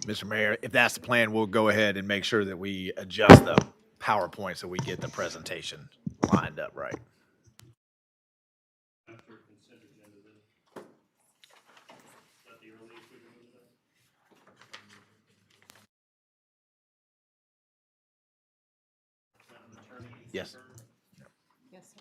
Mr. Mayor, if that's the plan, we'll go ahead and make sure that we adjust the PowerPoint so we get the presentation lined up right. After consent agenda, then. Is that the earliest we can move that? Madam Attorney? Yes. Yes, sir.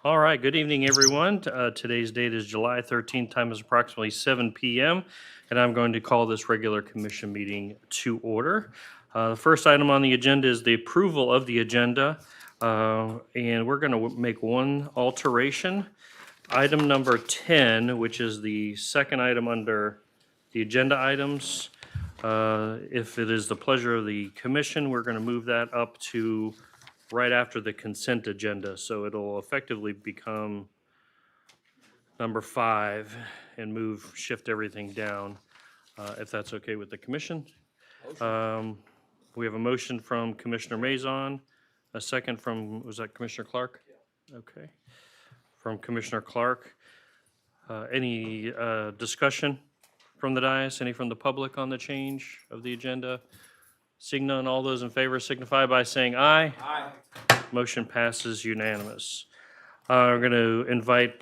All right, good evening, everyone. Today's date is July 13th, time is approximately 7 p.m., and I'm going to call this regular commission meeting to order. The first item on the agenda is the approval of the agenda, and we're going to make one alteration. Item number 10, which is the second item under the agenda items. If it is the pleasure of the commission, we're going to move that up to right after the consent agenda, so it'll effectively become number 5 and shift everything down, if that's okay with the commission. We have a motion from Commissioner Mazon, a second from, was that Commissioner Clark? Okay, from Commissioner Clark. Any discussion from the dais? Any from the public on the change of the agenda? Seeing none, all those in favor signify by saying aye. Aye. Motion passes unanimous. We're going to invite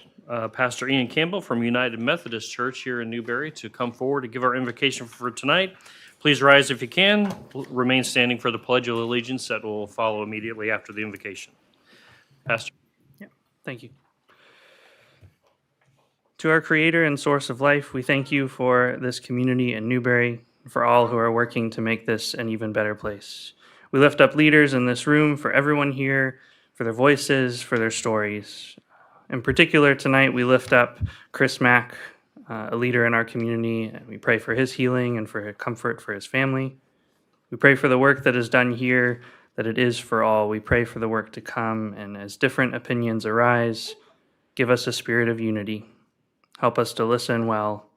Pastor Ian Campbell from United Methodist Church here in Newberry to come forward to give our invocation for tonight. Please rise if you can. Remain standing for the Pledge of Allegiance that will follow immediately after the invocation. Pastor. Thank you. To our Creator and source of life, we thank you for this community in Newberry, for all who are working to make this an even better place. We lift up leaders in this room, for everyone here, for their voices, for their stories. In particular, tonight we lift up Chris Mack, a leader in our community, and we pray for his healing and for comfort for his family. We pray for the work that is done here, that it is for all. We pray for the work to come, and as different opinions arise, give us a spirit of unity. Help us to listen well,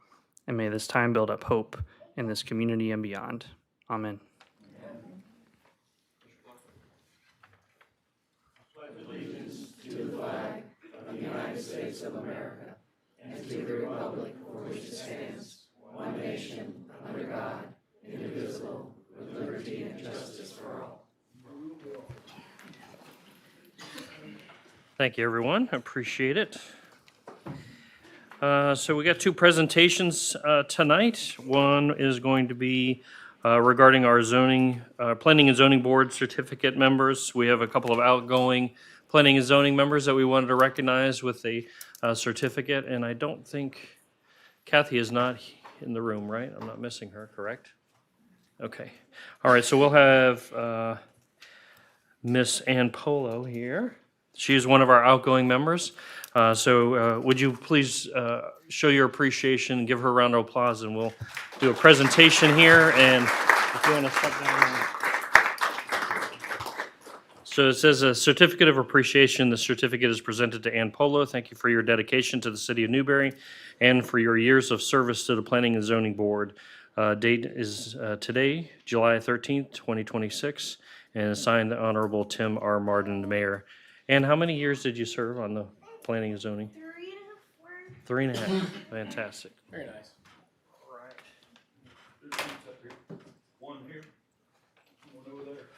and may this time build up hope in this community and beyond. Amen. To the flag of the United States of America Thank you, everyone. I appreciate it. So we got two presentations tonight. One is going to be regarding our zoning, planning and zoning board certificate members. We have a couple of outgoing planning and zoning members that we wanted to recognize with a certificate, and I don't think Kathy is not in the room, right? I'm not missing her, correct? Okay. All right, so we'll have Miss Ann Polo here. She is one of our outgoing members. So would you please show your appreciation and give her a round of applause, and we'll do a presentation here. And if you want to step down. So it says a certificate of appreciation. The certificate is presented to Ann Polo. Thank you for your dedication to the city of Newberry and for your years of service to the Planning and Zoning Board. Date is today, July 13th, 2026, and signed the Honorable Tim R. Martin, Mayor. And how many years did you serve on the planning and zoning? 3.5. 3.5. Fantastic. Very nice. All right. One here, one over there.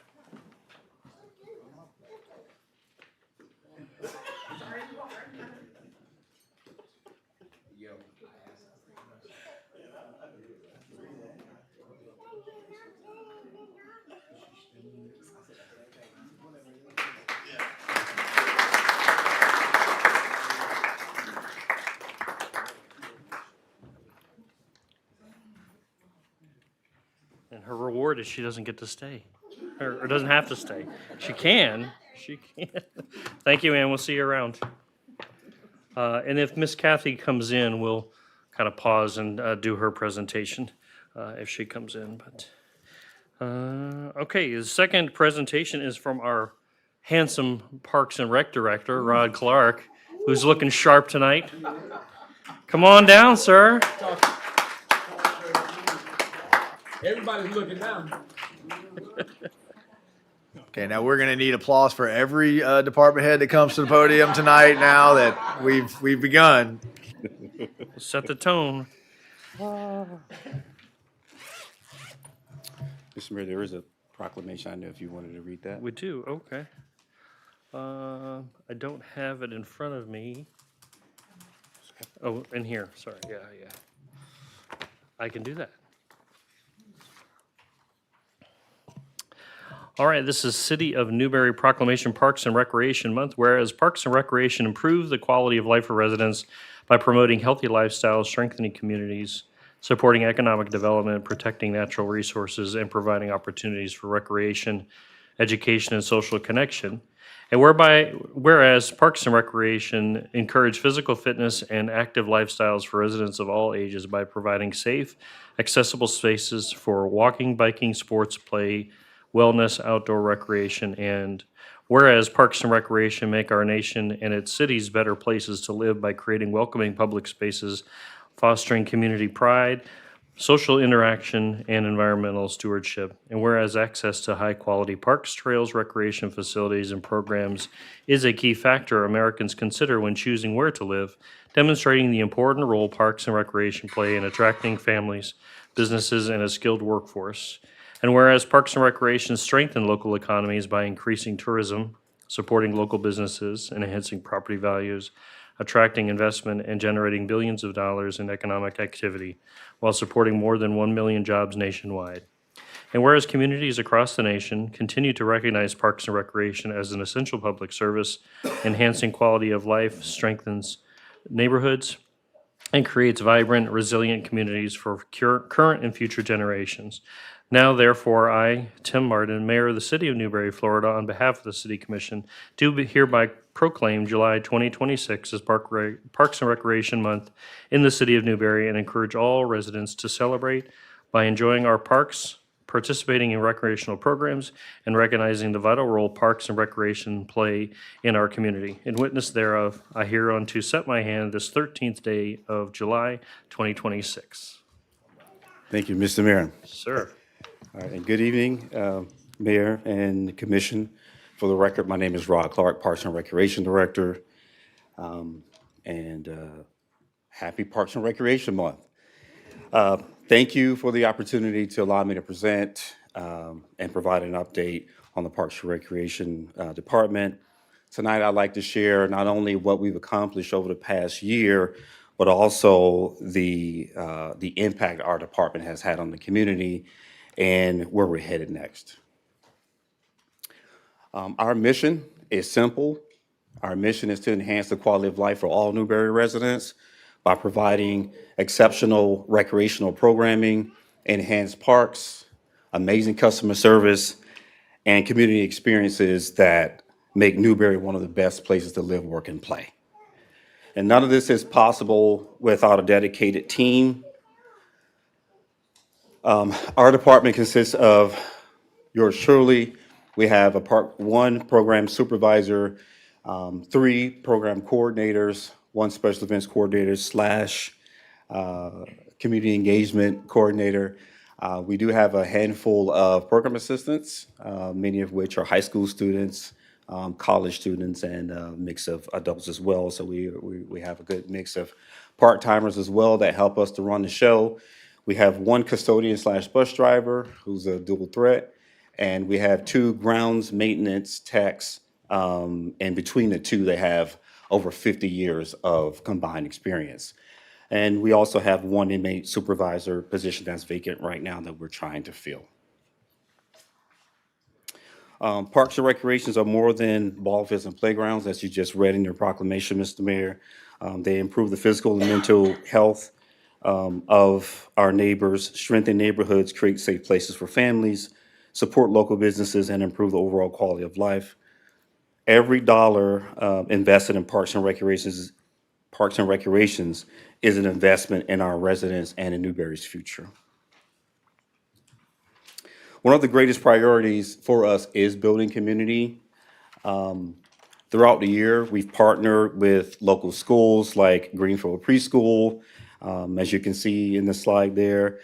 And her reward is she doesn't get to stay, or doesn't have to stay. She can. She can. Thank you, Ann. We'll see you around. And if Miss Kathy comes in, we'll kind of pause and do her presentation if she comes in. But okay, the second presentation is from our handsome Parks and Rec director, Rod Clark, who's looking sharp tonight. Come on down, sir. Everybody's looking down. Okay, now we're gonna need applause for every department head that comes to the podium tonight now that we've begun. Set the tone. Mr. Mayor, there is a proclamation. I know if you wanted to read that. We do, okay. I don't have it in front of me. Oh, in here, sorry, yeah. I can do that. All right, this is City of Newberry Proclamation Parks and Recreation Month, whereas Parks and Recreation improve the quality of life for residents by promoting healthy lifestyles, strengthening communities, supporting economic development, protecting natural resources, and providing opportunities for recreation, education, and social connection. And whereas Parks and Recreation encourage physical fitness and active lifestyles for residents of all ages by providing safe, accessible spaces for walking, biking, sports, play, wellness, outdoor recreation, and whereas Parks and Recreation make our nation and its cities better places to live by creating welcoming public spaces, fostering community pride, social interaction, and environmental stewardship. And whereas access to high-quality parks, trails, recreation facilities, and programs is a key factor Americans consider when choosing where to live, demonstrating the important role parks and recreation play in attracting families, businesses, and a skilled workforce. And whereas Parks and Recreation strengthen local economies by increasing tourism, supporting local businesses, and enhancing property values, attracting investment, and generating billions of dollars in economic activity, while supporting more than 1 million jobs nationwide. And whereas communities across the nation continue to recognize Parks and Recreation as an essential public service, enhancing quality of life, strengthens neighborhoods, and creates vibrant, resilient communities for current and future generations. Now, therefore, I, Tim Martin, Mayor of the City of Newberry, Florida, on behalf of the City Commission, do hereby proclaim July 2026 as Parks and Recreation Month in the City of Newberry and encourage all residents to celebrate by enjoying our parks, participating in recreational programs, and recognizing the vital role parks and recreation play in our community. In witness thereof, I hereunto set my hand this 13th day of July 2026. Thank you, Mr. Mayor. Sir. All right, and good evening, Mayor and Commission. For the record, my name is Rod Clark, Parks and Recreation Director, and Happy Parks and Recreation Month. Thank you for the opportunity to allow me to present and provide an update on the Parks and Recreation Department. Tonight, I'd like to share not only what we've accomplished over the past year, but also the impact our department has had on the community and where we're headed next. Our mission is simple. Our mission is to enhance the quality of life for all Newberry residents by providing exceptional recreational programming, enhanced parks, amazing customer service, and community experiences that make Newberry one of the best places to live, work, and play. And none of this is possible without a dedicated team. Our department consists of yours truly. We have a Part 1 program supervisor, 3 program coordinators, 1 special events coordinator slash community engagement coordinator. We do have a handful of program assistants, many of which are high school students, college students, and a mix of adults as well. So we have a good mix of part-timers as well that help us to run the show. We have 1 custodian slash bus driver who's a dual threat, and we have 2 grounds maintenance techs. And between the 2, they have over 50 years of combined experience. And we also have 1 inmate supervisor position that's vacant right now that we're trying to fill. Parks and recreations are more than ball fields and playgrounds, as you just read in your proclamation, Mr. Mayor. They improve the physical and mental health of our neighbors, strengthen neighborhoods, create safe places for families, support local businesses, and improve the overall quality of life. Every dollar invested in parks and recreations is an investment in our residents and in Newberry's future. One of the greatest priorities for us is building community. Throughout the year, we've partnered with local schools like Greenfield Preschool, as you can see in the slide there,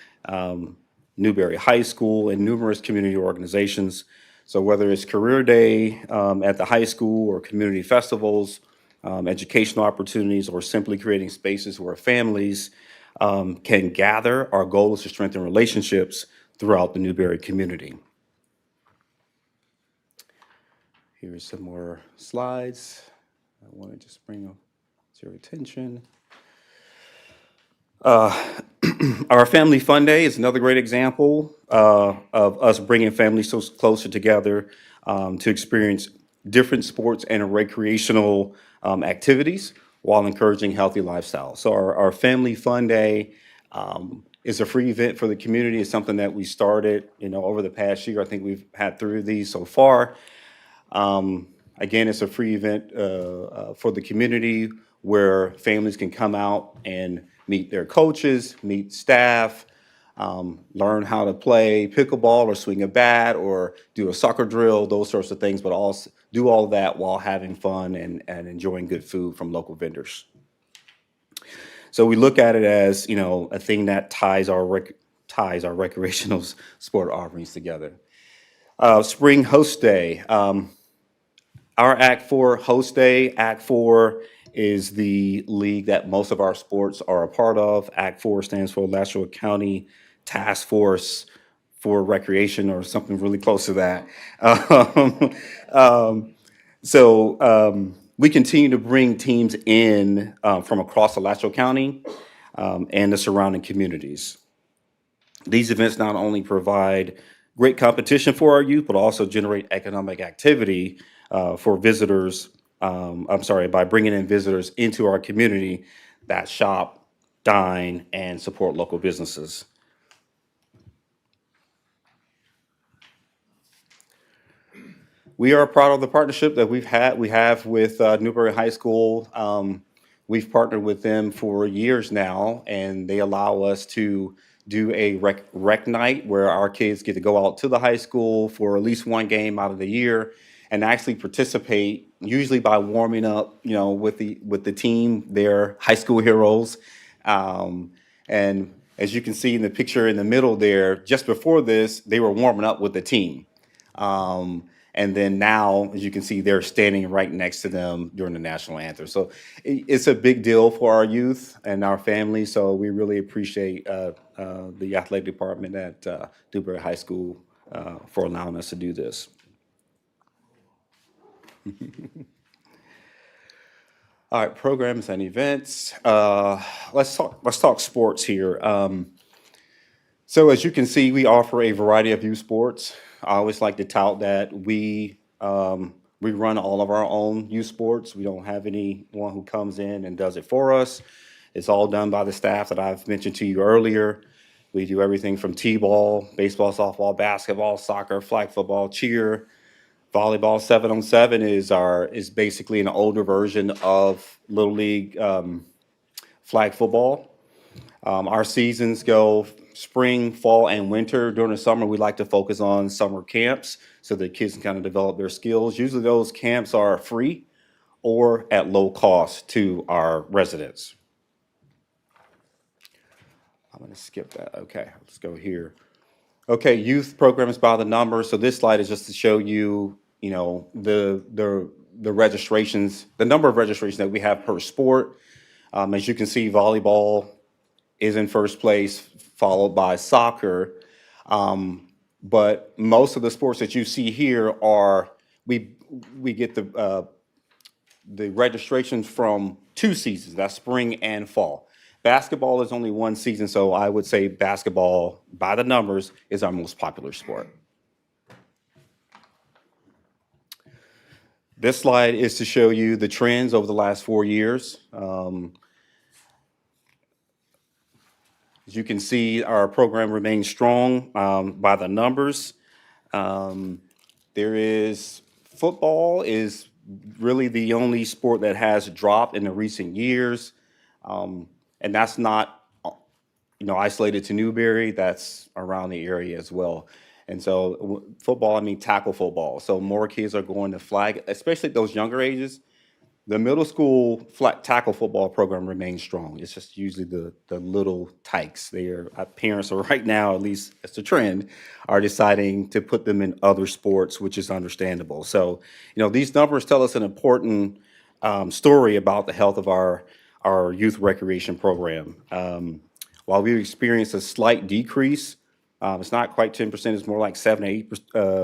Newberry High School, and numerous community organizations. So whether it's Career Day at the high school or community festivals, educational opportunities, or simply creating spaces where families can gather, our goal is to strengthen relationships throughout the Newberry community. Here's some more slides I want to just bring to your attention. Our Family Fun Day is another great example of us bringing families so closer together to experience different sports and recreational activities while encouraging healthy lifestyles. So our Family Fun Day is a free event for the community. It's something that we started, over the past year. I think we've had 3 of these so far. Again, it's a free event for the community where families can come out and meet their coaches, meet staff, learn how to play pickleball or swing a bat or do a soccer drill, those sorts of things, but also do all of that while having fun and enjoying good food from local vendors. So we look at it as, a thing that ties our recreational sport offerings together. Spring Host Day. Our Act 4 Host Day, Act 4 is the league that most of our sports are a part of. Act 4 stands for Alachua County Task Force for Recreation, or something really close to that. We continue to bring teams in from across Alachua County and the surrounding communities. These events not only provide great competition for our youth, but also generate economic activity for visitors. By bringing in visitors into our community that shop, dine, and support local businesses. We are proud of the partnership that we have with Newberry High School. We've partnered with them for years now, and they allow us to do a rec night where our kids get to go out to the high school for at least 1 game out of the year and actually participate, usually by warming up, with the team, their high school heroes. And as you can see in the picture in the middle there, just before this, they were warming up with the team. And then now, as you can see, they're standing right next to them during the national anthem. So it's a big deal for our youth and our families. So we really appreciate the athletic department at Newberry High School for allowing us to do this. All right, programs and events. Let's talk sports here. So as you can see, we offer a variety of youth sports. I always like to tout that we run all of our own youth sports. We don't have anyone who comes in and does it for us. It's all done by the staff that I've mentioned to you earlier. We do everything from t-ball, baseball, softball, basketball, soccer, flag football, cheer, volleyball. 7-on-7 is basically an older version of Little League flag football. Our seasons go spring, fall, and winter. During the summer, we like to focus on summer camps so that kids can kind of develop their skills. Usually those camps are free or at low cost to our residents. I'm going to skip that. Okay, let's go here. Okay, youth programs by the number. So this slide is just to show you, the registrations, the number of registrations that we have per sport. As you can see, volleyball is in first place, followed by soccer. But most of the sports that you see here we get the registrations from 2 seasons, that's spring and fall. Basketball is only 1 season, so I would say basketball, by the numbers, is our most popular sport. This slide is to show you the trends over the last 4 years. As you can see, our program remains strong by the numbers. Football is really the only sport that has dropped in the recent years. And that's not, isolated to Newberry, that's around the area as well. And so football, I mean tackle football. So more kids are going to flag, especially at those younger ages. The middle school flag tackle football program remains strong. It's just usually the little tykes. Parents are right now, at least it's the trend, are deciding to put them in other sports, which is understandable. So, these numbers tell us an important story about the health of our youth recreation program. While we've experienced a slight decrease, it's not quite 10%, it's more like 7 to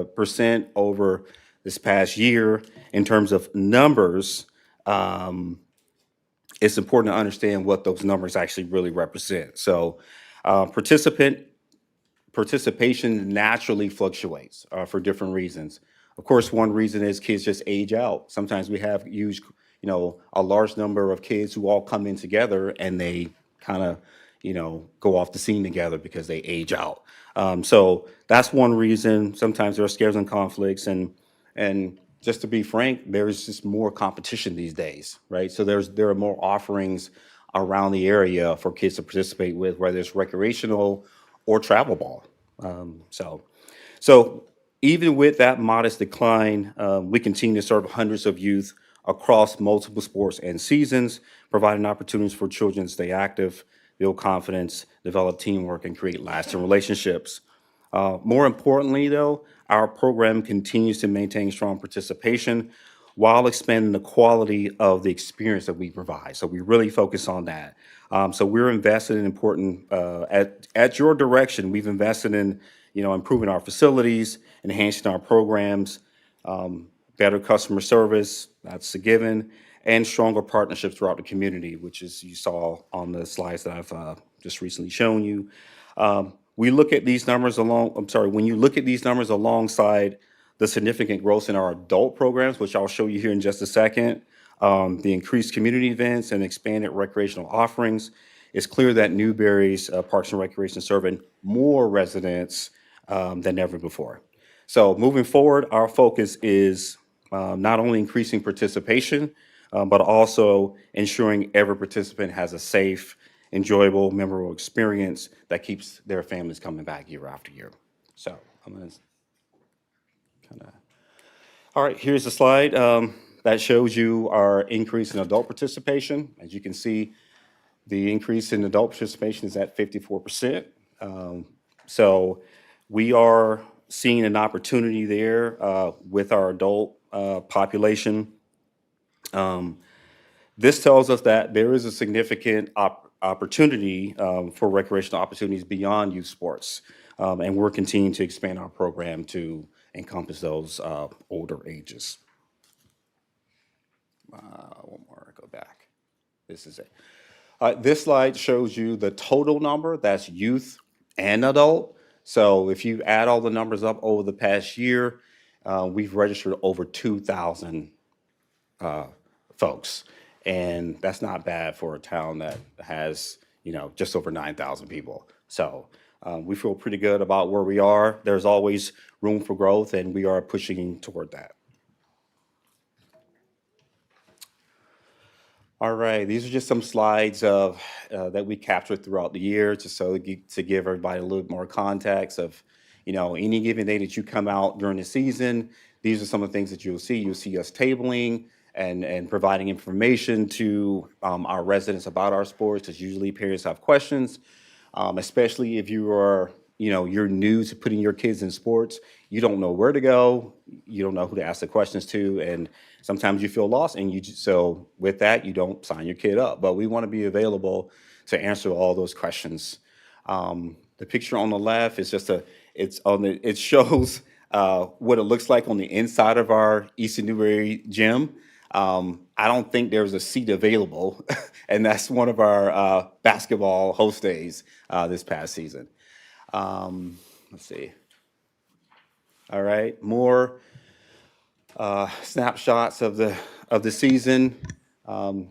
8% over this past year in terms of numbers. It's important to understand what those numbers actually really represent. So participation naturally fluctuates for different reasons. Of course, one reason is kids just age out. Sometimes we have huge, a large number of kids who all come in together and they kind of, go off the scene together because they age out. So that's one reason. Sometimes there are scares and conflicts, and just to be frank, there's just more competition these days, right? So there are more offerings around the area for kids to participate with, whether it's recreational or travel ball. So even with that modest decline, we continue to serve hundreds of youth across multiple sports and seasons, providing opportunities for children to stay active, build confidence, develop teamwork, and create lasting relationships. More importantly, though, our program continues to maintain strong participation while expanding the quality of the experience that we provide. So we really focus on that. So we're invested in important, at your direction, we've invested in, improving our facilities, enhancing our programs, better customer service, that's a given, and stronger partnerships throughout the community, which is you saw on the slides that I've just recently shown you. When you look at these numbers alongside the significant growth in our adult programs, which I'll show you here in just a second, the increased community events and expanded recreational offerings, it's clear that Newberry's Parks and Recreation serving more residents than ever before. So moving forward, our focus is not only increasing participation, but also ensuring every participant has a safe, enjoyable, memorable experience that keeps their families coming back year after year. So I'm going to all right, here's a slide that shows you our increase in adult participation. As you can see, the increase in adult participation is at 54%. So we are seeing an opportunity there with our adult population. This tells us that there is a significant opportunity for recreational opportunities beyond youth sports. And we're continuing to expand our program to encompass those older ages. One more, go back. This is it. This slide shows you the total number, that's youth and adult. So if you add all the numbers up over the past year, we've registered over 2,000 folks. And that's not bad for a town that has, just over 9,000 people. So we feel pretty good about where we are. There's always room for growth, and we are pushing toward that. All right, these are just some slides of that we captured throughout the year, just to give everybody a little more context of, any given day that you come out during the season. These are some of the things that you'll see. You'll see us tabling and providing information to our residents about our sports, because usually parents have questions, especially if you are, you're new to putting your kids in sports. You don't know where to go. You don't know who to ask the questions to, and sometimes you feel lost. And so with that, you don't sign your kid up. But we want to be available to answer all those questions. The picture on the left is it shows what it looks like on the inside of our Eastern Newberry gym. I don't think there's a seat available, and that's one of our basketball host days this past season. Let's see. All right, more snapshots of the season. The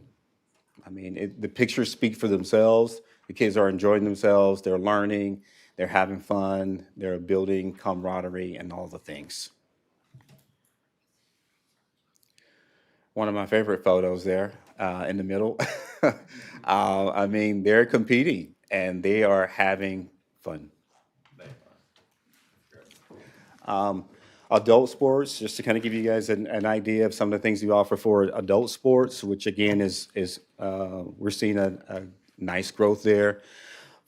pictures speak for themselves. The kids are enjoying themselves. They're learning. They're having fun. They're building camaraderie and all the things. One of my favorite photos there in the middle. They're competing and they are having fun. Adult sports, just to kind of give you guys an idea of some of the things we offer for adult sports, which again is we're seeing a nice growth there.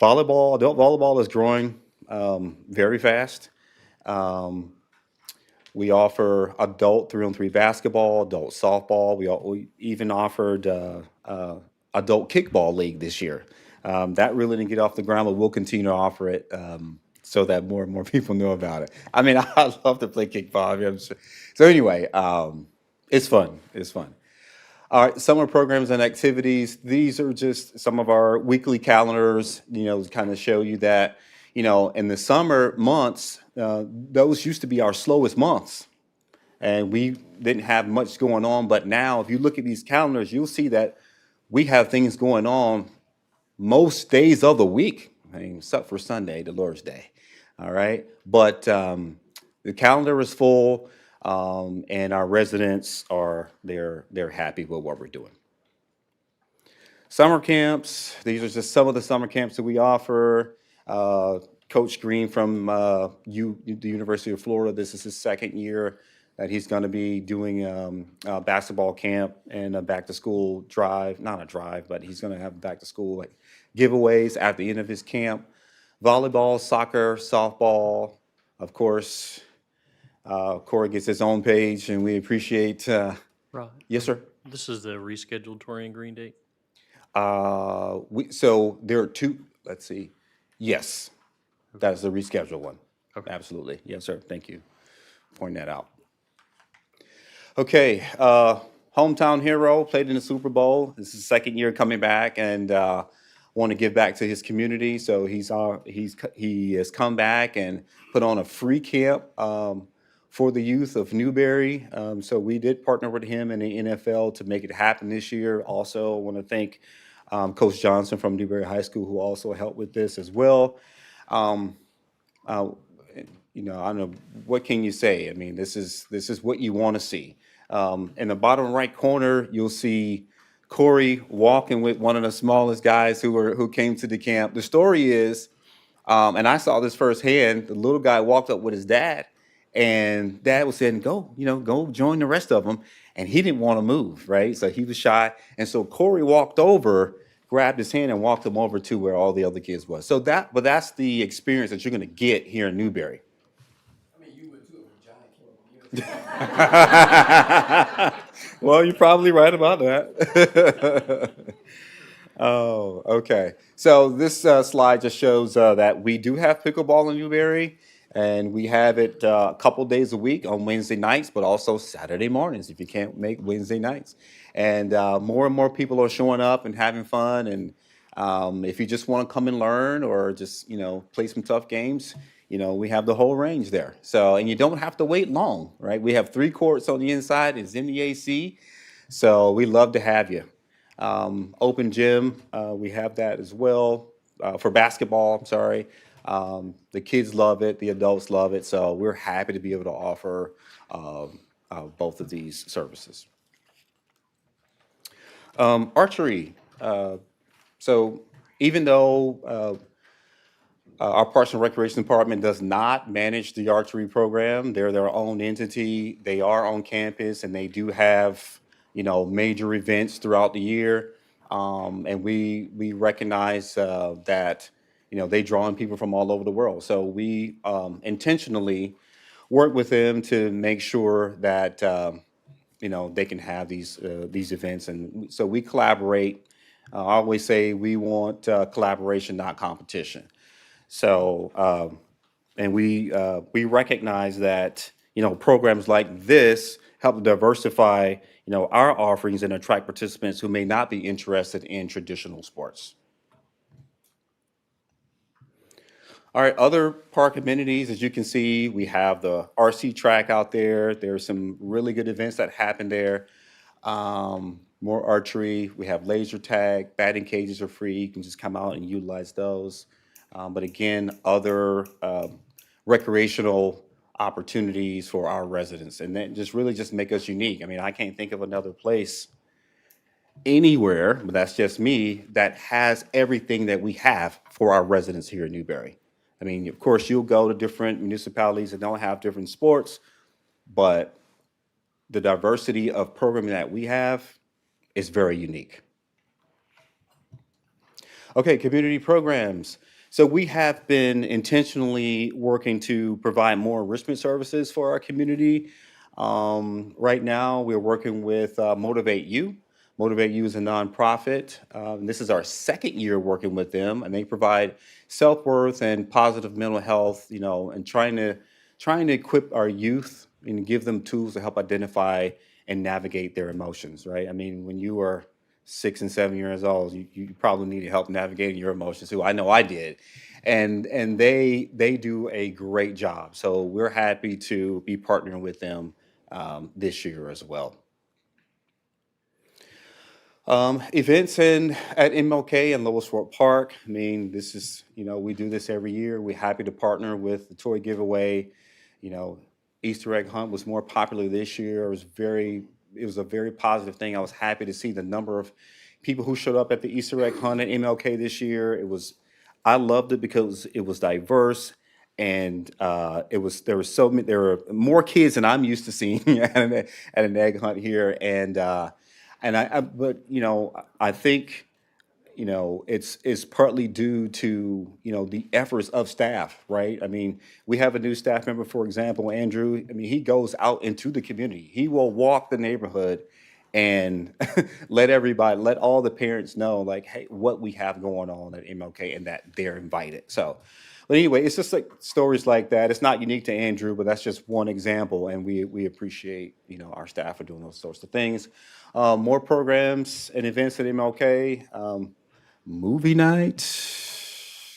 Adult volleyball is growing very fast. We offer adult 3-on-3 basketball, adult softball. We even offered adult kickball league this year. That really didn't get off the ground, but we'll continue to offer it so that more and more people know about it. I love to play kickball. So anyway, it's fun. It's fun. All right, summer programs and activities. These are just some of our weekly calendars, to kind of show you that, in the summer months, those used to be our slowest months. And we didn't have much going on. But now, if you look at these calendars, you'll see that we have things going on most days of the week. Except for Sunday, the Lord's Day. All right. But the calendar is full. And our residents they're happy with what we're doing. Summer camps, these are just some of the summer camps that we offer. Coach Green from the University of Florida, this is his second year that he's going to be doing a basketball camp and a back to school drive, not a drive, but he's going to have back to school giveaways at the end of his camp. Volleyball, soccer, softball, of course. Corey gets his own page, and we appreciate. Right. Yes, sir. This is the rescheduled Torian Green date. So there are two. Let's see. Yes, that is the rescheduled one. Okay. Absolutely. Yes, sir. Thank you for pointing that out. Okay. Hometown hero, played in the Super Bowl. This is his second year coming back, and want to give back to his community. So he has come back and put on a free camp for the youth of Newberry. So we did partner with him and the NFL to make it happen this year. Also, I want to thank Coach Johnson from Newberry High School, who also helped with this as well. I don't know, what can you say? This is what you want to see. In the bottom right corner, you'll see Corey walking with one of the smallest guys who came to the camp. The story is, and I saw this firsthand, the little guy walked up with his dad, and dad was saying, go join the rest of them. And he didn't want to move, right? So he was shy. And so Corey walked over, grabbed his hand, and walked him over to where all the other kids was. But that's the experience that you're going to get here in Newberry. Well, you're probably right about that. Oh, okay. So this slide just shows that we do have pickleball in Newberry, and we have it a couple days a week on Wednesday nights, but also Saturday mornings if you can't make Wednesday nights. And more and more people are showing up and having fun. And if you just want to come and learn or just play some tough games, we have the whole range there. So and you don't have to wait long, right? We have 3 courts on the inside. It's in the AC. So we love to have you. Open gym, we have that as well. For basketball, I'm sorry. The kids love it, the adults love it, so we're happy to be able to offer both of these services. Archery. So even though our Parks and Recreation Department does not manage the archery program, they're their own entity. They are on campus and they do have, major events throughout the year. And we recognize that, they draw in people from all over the world. So we intentionally work with them to make sure that, they can have these events. And so we collaborate. I always say we want collaboration, not competition. So, and we recognize that, programs like this help diversify, our offerings and attract participants who may not be interested in traditional sports. All right, other park amenities, as you can see, we have the RC track out there. There's some really good events that happen there. More archery. We have laser tag. Batting cages are free. You can just come out and utilize those. But again, other recreational opportunities for our residents, and that just make us unique. I mean, I can't think of another place anywhere, but that's just me, that has everything that we have for our residents here in Newberry. I mean, of course, you'll go to different municipalities that don't have different sports, but the diversity of programming that we have is very unique. Okay, community programs. So we have been intentionally working to provide more enrichment services for our community. Right now, we're working with Motivate You. Motivate You is a nonprofit. And this is our 2nd year working with them, and they provide self-worth and positive mental health, and trying to equip our youth and give them tools to help identify and navigate their emotions, right? I mean, when you are 6 and 7 years old, you probably needed help navigating your emotions too. I know I did. And they do a great job. So we're happy to be partnering with them this year as well. Events at MLK and Lowell Sport Park. I mean, this is, we do this every year. We're happy to partner with the toy giveaway. Easter egg hunt was more popular this year. It was a very positive thing. I was happy to see the number of people who showed up at the Easter egg hunt at MLK this year. I loved it because it was diverse, and there were more kids than I'm used to seeing at an egg hunt here. But I think it's partly due to the efforts of staff, right? I mean, we have a new staff member, for example, Andrew. I mean, he goes out into the community. He will walk the neighborhood and let all the parents know, like, hey, what we have going on at MLK and that they're invited. So, but anyway, it's just like stories like that. It's not unique to Andrew, but that's just one example, and we appreciate our staff for doing those sorts of things. More programs and events at MLK. Movie night.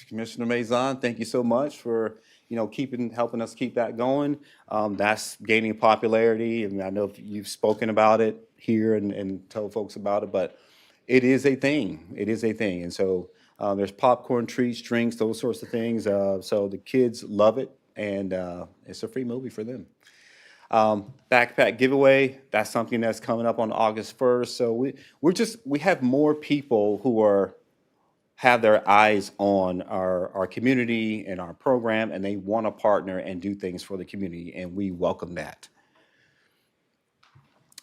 Commissioner Maison, thank you so much for helping us keep that going. That's gaining popularity. I mean, I know you've spoken about it here and told folks about it, but it is a thing. It is a thing. And so there's popcorn, treats, drinks, those sorts of things. So the kids love it, and it's a free movie for them. Backpack giveaway, that's something that's coming up on August 1st. So we have more people who have their eyes on our community and our program, and they want to partner and do things for the community, and we welcome that.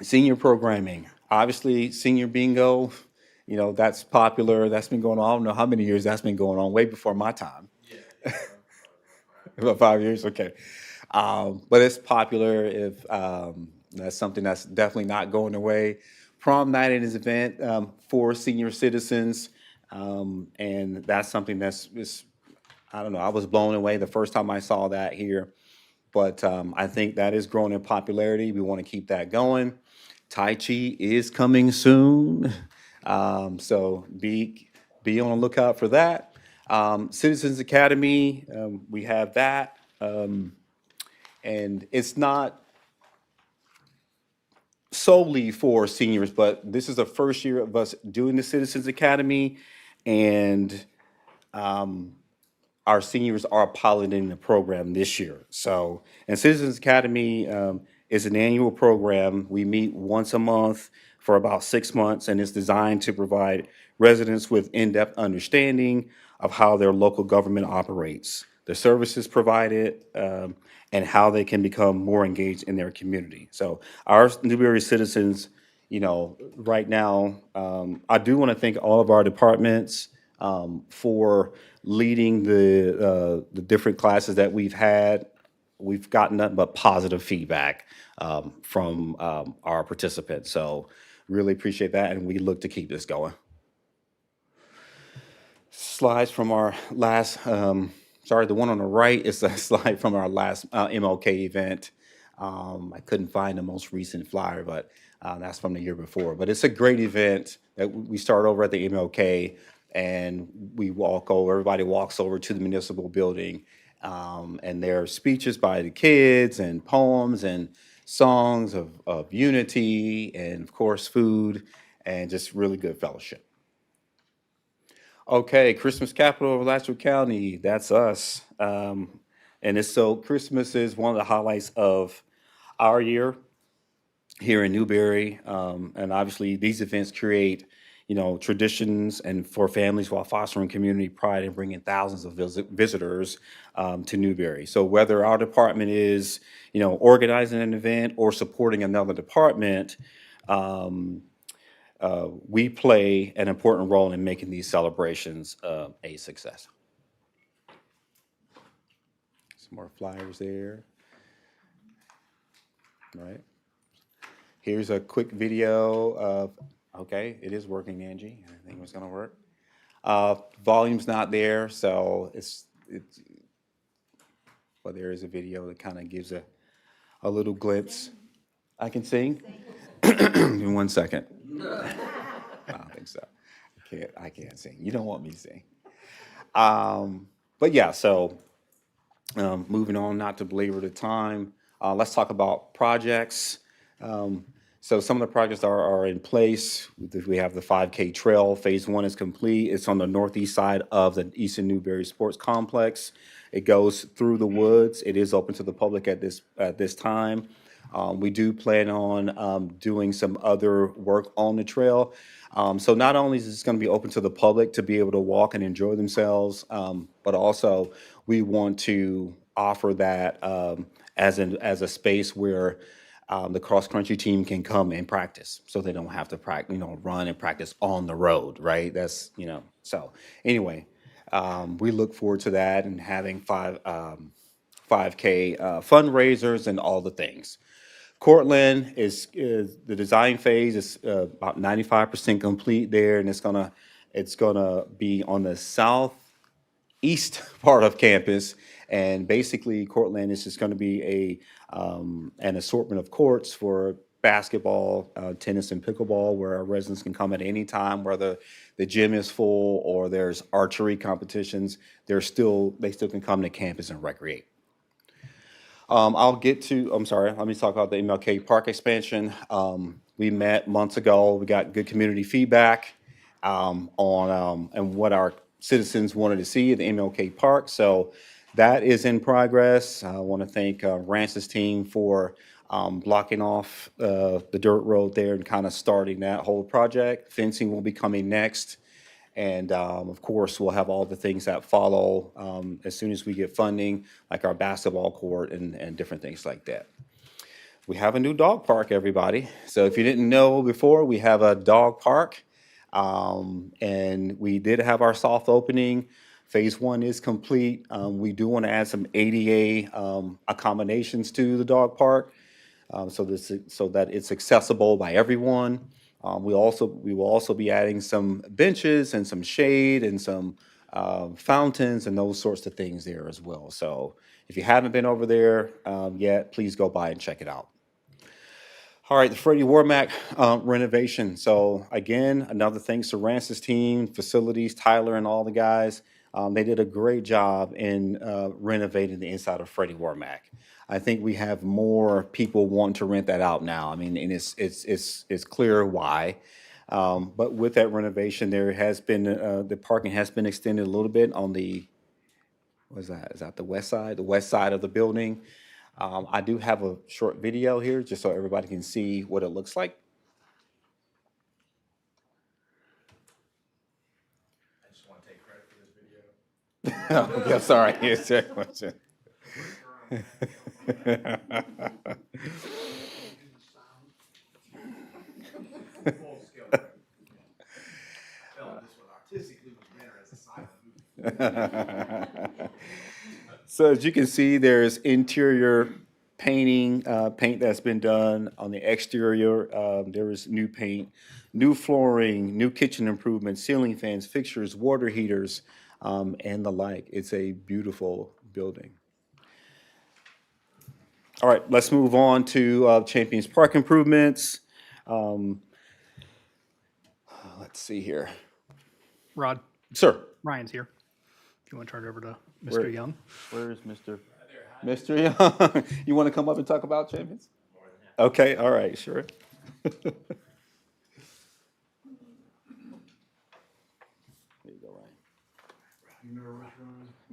Senior programming, obviously senior bingo, that's popular. That's been going on. I don't know how many years that's been going on, way before my time. About 5 years, okay. But it's popular. If that's something that's definitely not going away. Prom night is an event for senior citizens, and that's something is I don't know. I was blown away the first time I saw that here, but I think that is growing in popularity. We want to keep that going. Tai Chi is coming soon, so be on the lookout for that. Citizens Academy, we have that, and it's not solely for seniors, but this is the first year of us doing the Citizens Academy, and our seniors are piloting the program this year. So, and Citizens Academy is an annual program. We meet once a month for about 6 months, and it's designed to provide residents with in-depth understanding of how their local government operates, the services provided, and how they can become more engaged in their community. So, our Newberry citizens, right now, I do want to thank all of our departments for leading the different classes that we've had. We've gotten nothing but positive feedback from our participants. So really appreciate that, and we look to keep this going. Slides from our last, sorry, the one on the right is a slide from our last MLK event. I couldn't find the most recent flyer, but that's from the year before. But it's a great event that we start over at the MLK, and we walk over, everybody walks over to the municipal building, and there are speeches by the kids and poems and songs of unity, and of course food, and just really good fellowship. Okay, Christmas capital of Alachua County, that's us. And it's so Christmas is one of the highlights of our year here in Newberry. And obviously these events create, traditions and for families while fostering community pride and bringing thousands of visitors to Newberry. So whether our department is, organizing an event or supporting another department, we play an important role in making these celebrations a success. Some more flyers there. All right. Here's a quick video of, okay, it is working, Angie. I think it was gonna work. Volume's not there, so it's, but there is a video that kind of gives a little glimpse. I can sing? In 1 second. I don't think so. I can't sing. You don't want me to sing. But yeah, so moving on, not to belabor the time, let's talk about projects. So some of the projects are in place. We have the 5K trail. Phase 1 is complete. It's on the northeast side of the Eastern Newberry Sports Complex. It goes through the woods. It is open to the public at this time. We do plan on doing some other work on the trail. So not only is this going to be open to the public to be able to walk and enjoy themselves, but also we want to offer that as a space where the cross-country team can come and practice, so they don't have to run and practice on the road, right? That's, so anyway, we look forward to that and having 5K fundraisers and all the things. Cortland is the design phase is about 95% complete there, and it's gonna be on the southeast part of campus. And basically, Cortland is just going to be an assortment of courts for basketball, tennis, and pickleball, where our residents can come at any time, whether the gym is full or there's archery competitions. They still can come to campus and recreate. I'm sorry, let me talk about the MLK Park expansion. We met months ago. We got good community feedback on and what our citizens wanted to see at the MLK Park. So that is in progress. I want to thank Rance's team for blocking off the dirt road there and kind of starting that whole project. Fencing will be coming next. And of course, we'll have all the things that follow as soon as we get funding, like our basketball court and different things like that. We have a new dog park, everybody. So if you didn't know before, we have a dog park. And we did have our soft opening Phase one is complete. We do want to add some ADA accommodations to the dog park, so that it's accessible by everyone. We will also be adding some benches and some shade and some fountains and those sorts of things there as well. So if you haven't been over there yet, please go by and check it out. All right, the Freddie Warmack renovation. So again, another thanks to Rance's team, facilities, Tyler, and all the guys. They did a great job in renovating the inside of Freddie Warmack. I think we have more people wanting to rent that out now. I mean, and it's clear why. But with that renovation, there has been the parking has been extended a little bit on the, what is that? Is that the west side? The west side of the building. I do have a short video here just so everybody can see what it looks like. I just want to take credit for this video. Yeah, sorry. Yes, sir. Full scale. I felt this would artistically was better as a silent movie. So as you can see, there's interior painting, paint that's been done on the exterior. There is new paint, new flooring, new kitchen improvements, ceiling fans, fixtures, water heaters, and the like. It's a beautiful building. All right, let's move on to Champions Park improvements. Let's see here. Rod, Sir, Ryan's here. If you want to turn it over to Mr. Where- Young. where is Mr. Young? You want to come up and talk about Champions? Okay, all right, sure. There you go, Ryan.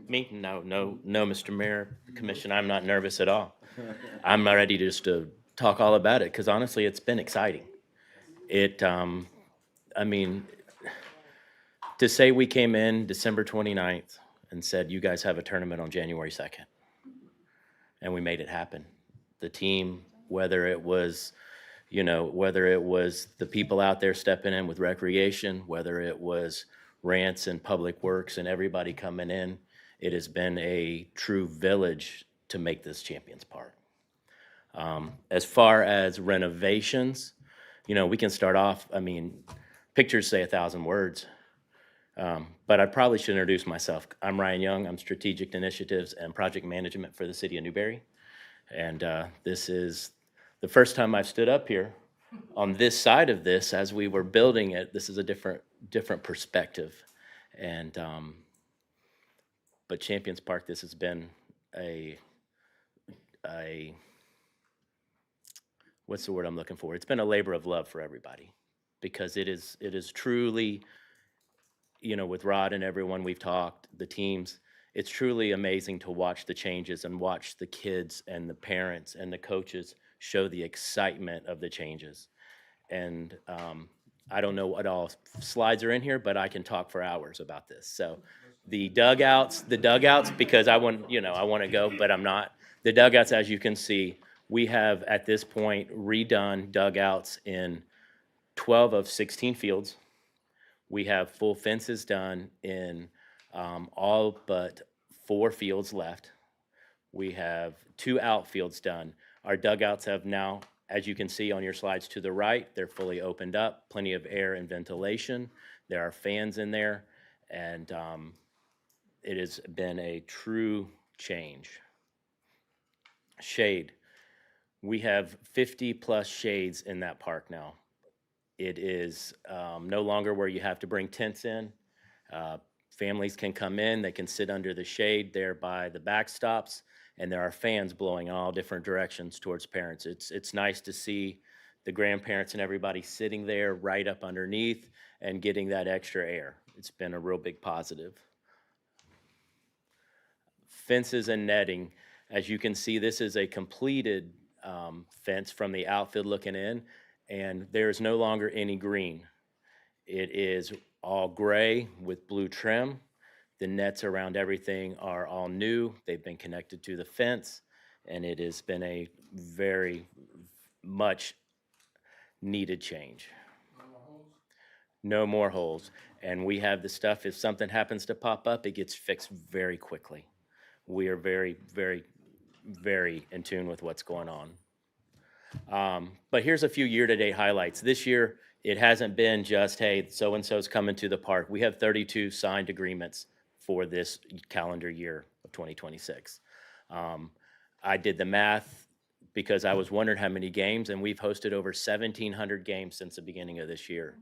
Me? No, Mr. Mayor, Commission, I'm not nervous at all. I'm ready just to talk all about it, because honestly, it's been exciting. I mean, to say we came in December 29th and said, you guys have a tournament on January 2nd, and we made it happen. The team, whether it was the people out there stepping in with recreation, whether it was Rance and Public Works and everybody coming in, it has been a true village to make this Champions Park. As far as renovations, we can start off, I mean, pictures say 1,000 words, but I probably should introduce myself. I'm Ryan Young. I'm Strategic Initiatives and Project Management for the City of Newberry. And this is the first time I've stood up here on this side of this as we were building it. This is a different perspective. And but Champions Park, this has been a what's the word I'm looking for? It's been a labor of love for everybody, because it is truly, with Rod and everyone we've talked, the teams, it's truly amazing to watch the changes and watch the kids and the parents and the coaches show the excitement of the changes. And I don't know what all slides are in here, but I can talk for hours about this. So the dugouts, because I want to go, but I'm not. The dugouts, as you can see, we have at this point redone dugouts in 12 of 16 fields. We have full fences done in all but 4 fields left. We have 2 outfields done. Our dugouts have now, as you can see on your slides to the right, they're fully opened up, plenty of air and ventilation. There are fans in there, and it has been a true change. Shade. We have 50 plus shades in that park now. It is no longer where you have to bring tents in. Families can come in, they can sit under the shade there by the backstops, and there are fans blowing all different directions towards parents. It's nice to see the grandparents and everybody sitting there right up underneath and getting that extra air. It's been a real big positive. Fences and netting. As you can see, this is a completed fence from the outfield looking in, and there's no longer any green. It is all gray with blue trim. The nets around everything are all new. They've been connected to the fence, and it has been a very much needed change. No more holes. And we have the stuff, if something happens to pop up, it gets fixed very quickly. We are very, very, very in tune with what's going on. But here's a few year-to-date highlights. This year, it hasn't been just, hey, so-and-so's coming to the park. We have 32 signed agreements for this calendar year of 2026. I did the math because I was wondering how many games, and we've hosted over 1,700 games since the beginning of this year.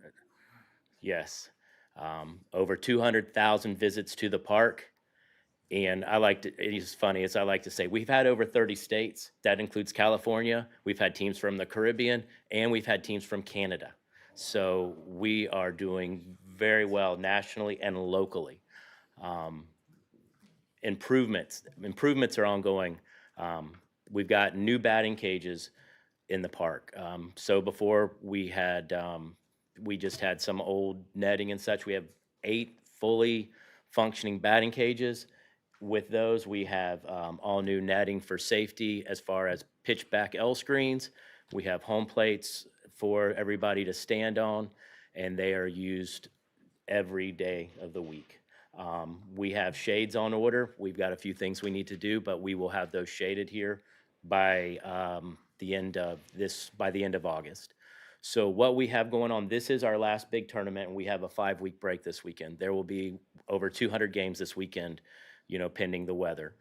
Yes. Over 200,000 visits to the park. And it's funny, as I like to say, we've had over 30 states. That includes California. We've had teams from the Caribbean, and we've had teams from Canada. So we are doing very well nationally and locally. Improvements are ongoing. We've got new batting cages in the park. So before we just had some old netting and such. We have 8 fully functioning batting cages. With those, we have all new netting for safety as far as pitch back L screens. We have home plates for everybody to stand on, and they are used every day of the week. We have shades on order. We've got a few things we need to do, but we will have those shaded here by the end of August. So what we have going on, this is our last big tournament, and we have a 5-week break this weekend. There will be over 200 games this weekend, pending the weather.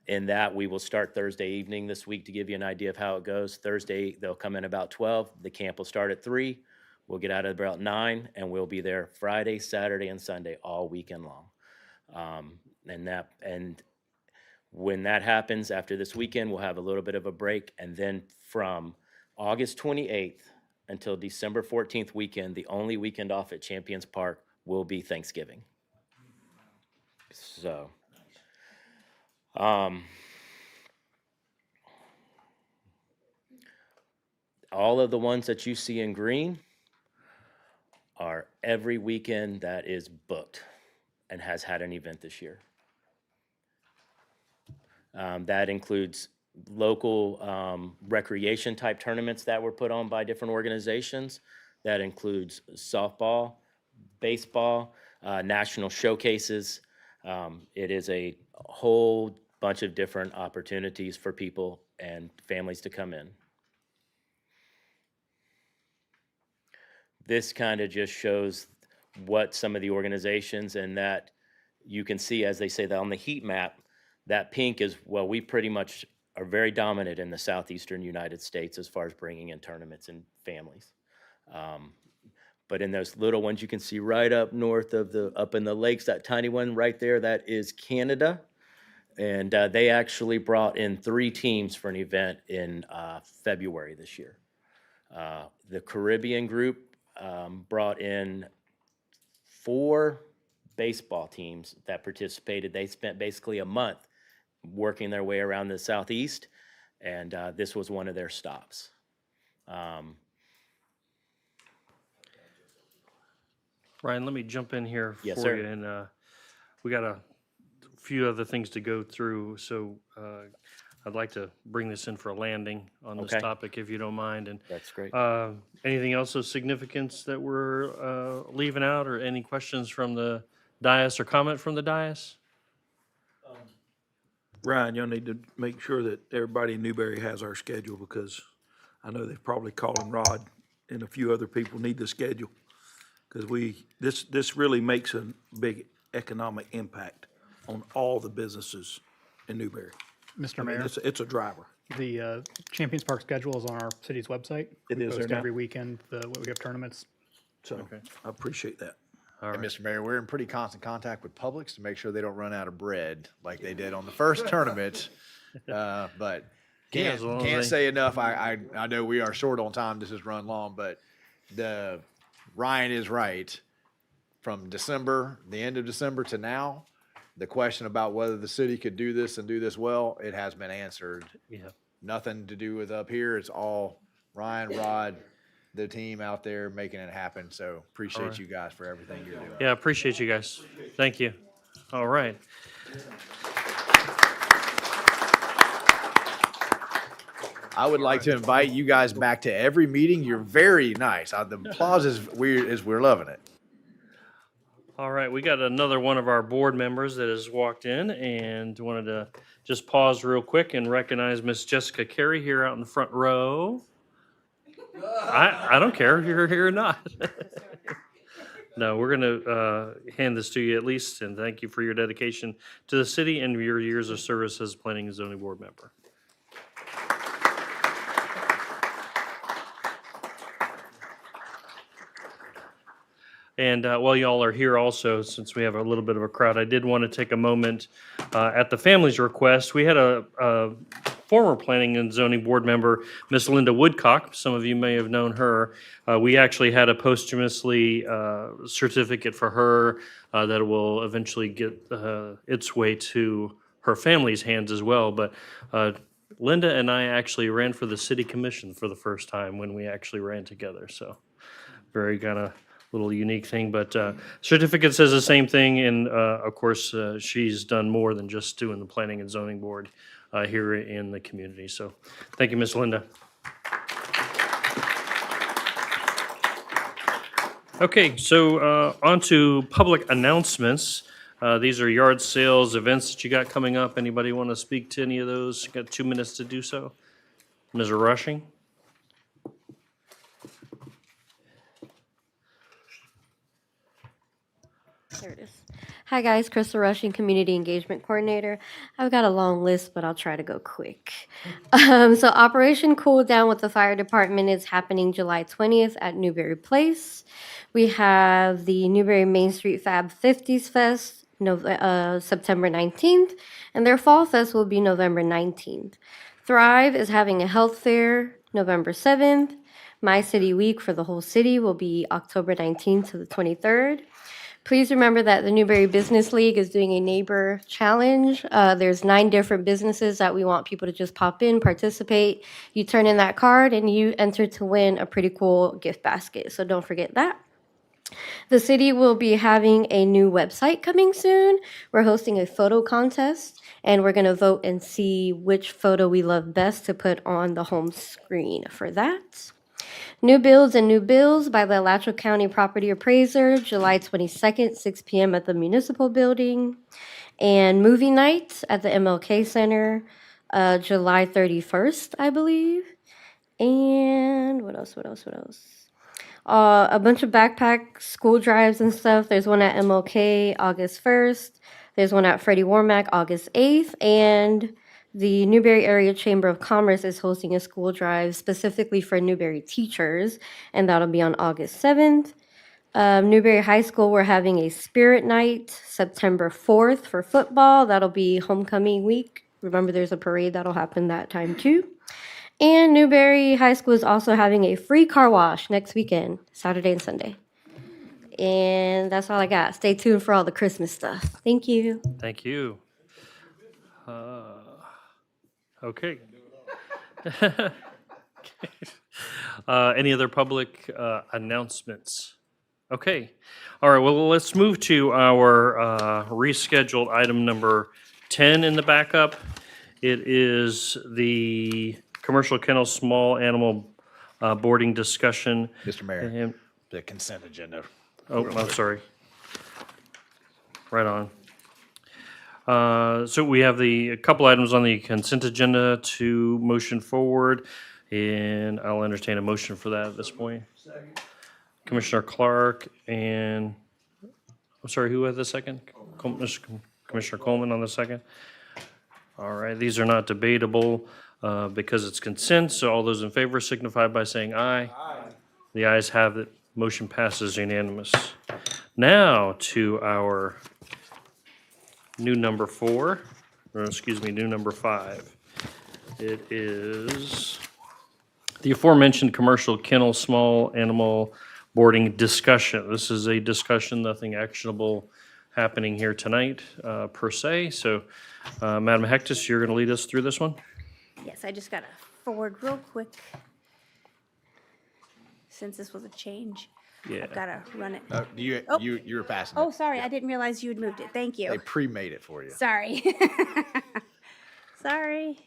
In that, we will start Thursday evening this week to give you an idea of how it goes. Thursday, they'll come in about 12. The camp will start at 3. We'll get out at about 9, and we'll be there Friday, Saturday, and Sunday all weekend long. And when that happens, after this weekend, we'll have a little bit of a break, and then from August 28th until December 14th weekend, the only weekend off at Champions Park will be Thanksgiving. So, all of the ones that you see in green are every weekend that is booked and has had an event this year. That includes local recreation type tournaments that were put on by different organizations. That includes softball, baseball, national showcases. It is a whole bunch of different opportunities for people and families to come in. This kind of just shows what some of the organizations, and that you can see, as they say that on the heat map, that pink is, well, we pretty much are very dominant in the southeastern United States as far as bringing in tournaments and families. But in those little ones you can see right up north of up in the lakes, that tiny one right there, that is Canada. And they actually brought in 3 teams for an event in February this year. The Caribbean group brought in 4 baseball teams that participated. They spent basically a month working their way around the southeast, and this was one of their stops. Ryan, let me jump in here Yes, for sir. you, and we got a few other things to go through, so I'd like to bring this in for a landing on this Okay. topic, if you don't mind. And That's great. anything else of significance that we're leaving out, or any questions from the dais or comment from the dais? Ryan, you'll need to make sure that everybody in Newberry has our schedule, because I know they've probably called, and Rod and a few other people need the schedule. Because this really makes a big economic impact on all the businesses in Newberry. Mr. I mean, Mayor, it's a driver. the Champions Park schedule is on our city's website. It We is there post now? every weekend, we have tournaments. So I appreciate that. All And right. Mr. Mayor, we're in pretty constant contact with Publix to make sure they don't run out of bread like they did on the first tournament. But Yeah, as long as can't they- say enough. I know we are short on time. This has run long, but Ryan is right. From December, the end of December to now, the question about whether the city could do this and do this well, it has been answered. Yeah. Nothing to do with up here. It's all Ryan, Rod, the team out there making it happen. So appreciate Alright. you guys for everything you're doing. Yeah, appreciate you guys. Thank you. All right. I would like to invite you guys back to every meeting. You're very nice. The applause is we're loving it. All right, we got another one of our board members that has walked in and wanted to just pause real quick and recognize Miss Jessica Carey here out in the front row. I don't care if you're here or not. No, we're going to hand this to you at least, and thank you for your dedication to the city and your years of service as planning and zoning board member. And while y'all are here also, since we have a little bit of a crowd, I did want to take a moment at the family's request. We had a former planning and zoning board member, Miss Linda Woodcock. Some of you may have known her. We actually had a posthumously certificate for her that will eventually get its way to her family's hands as well. But Linda and I actually ran for the city commission for the first time when we actually ran together. So very kind of little unique thing, but certificate says the same thing, and of course, she's done more than just doing the planning and zoning board here in the community. So thank you, Miss Linda. Okay, so on to public announcements. These are yard sales, events that you got coming up. Anybody want to speak to any of those? Got 2 minutes to do so. Ms. Rushing? There it is. Hi guys, Crystal Rushing, Community Engagement Coordinator. I've got a long list, but I'll try to go quick. So Operation Cool Down with the Fire Department is happening July 20th at Newberry Place. We have the Newberry Main Street Fab 50s Fest, September 19th, and their Fall Fest will be November 19th. Thrive is having a health fair November 7th. My City Week for the whole city will be October 19th to the 23rd. Please remember that the Newberry Business League is doing a neighbor challenge. There's 9 different businesses that we want people to just pop in, participate. You turn in that card and you enter to win a pretty cool gift basket. So don't forget that. The city will be having a new website coming soon. We're hosting a photo contest and we're going to vote and see which photo we love best to put on the home screen for that. New Builds and New Bills by the Alachua County Property Appraiser, July 22nd, 6 p.m. at the Municipal Building. And Movie Night at the MLK Center, July 31st, I believe. And what else? A bunch of backpack school drives and stuff. There's one at MLK, August 1st. There's one at Freddie Warmack, August 8th. And the Newberry Area Chamber of Commerce is hosting a school drive specifically for Newberry teachers, and that'll be on August 7th. Newberry High School, we're having a Spirit Night September 4th for football. That'll be homecoming week. Remember, there's a parade that'll happen that time too. And Newberry High School is also having a free car wash next weekend, Saturday and Sunday. And that's all I got. Stay tuned for all the Christmas stuff. Thank you. Thank you. Okay. Any other public announcements? Okay. All right, well, let's move to our rescheduled item number 10 in the backup. It is the commercial kennel small animal boarding discussion. Mr. Mayor, And- the consent agenda. Oh, I'm sorry. Right on. So we have a couple items on the consent agenda to motion forward, and I'll entertain a motion for that at this point. Commissioner Clark and, I'm sorry, who had the second? Commissioner Coleman on the second. All right, these are not debatable because it's consent, so all those in favor signify by saying aye. Aye. The ayes have it. Motion passes unanimous. Now to our new number 4, or excuse me, new number 5. It is the aforementioned commercial kennel small animal boarding discussion. This is a discussion, nothing actionable happening here tonight per se. So Madam Hectus, you're going to lead us through this one? Yes, I just gotta forward real quick. Since this was a change, Yeah. I've gotta run it. You Oh. you were passing Oh, it. sorry, I didn't realize you had moved it. Thank They you. pre-made it for you. Sorry. Sorry.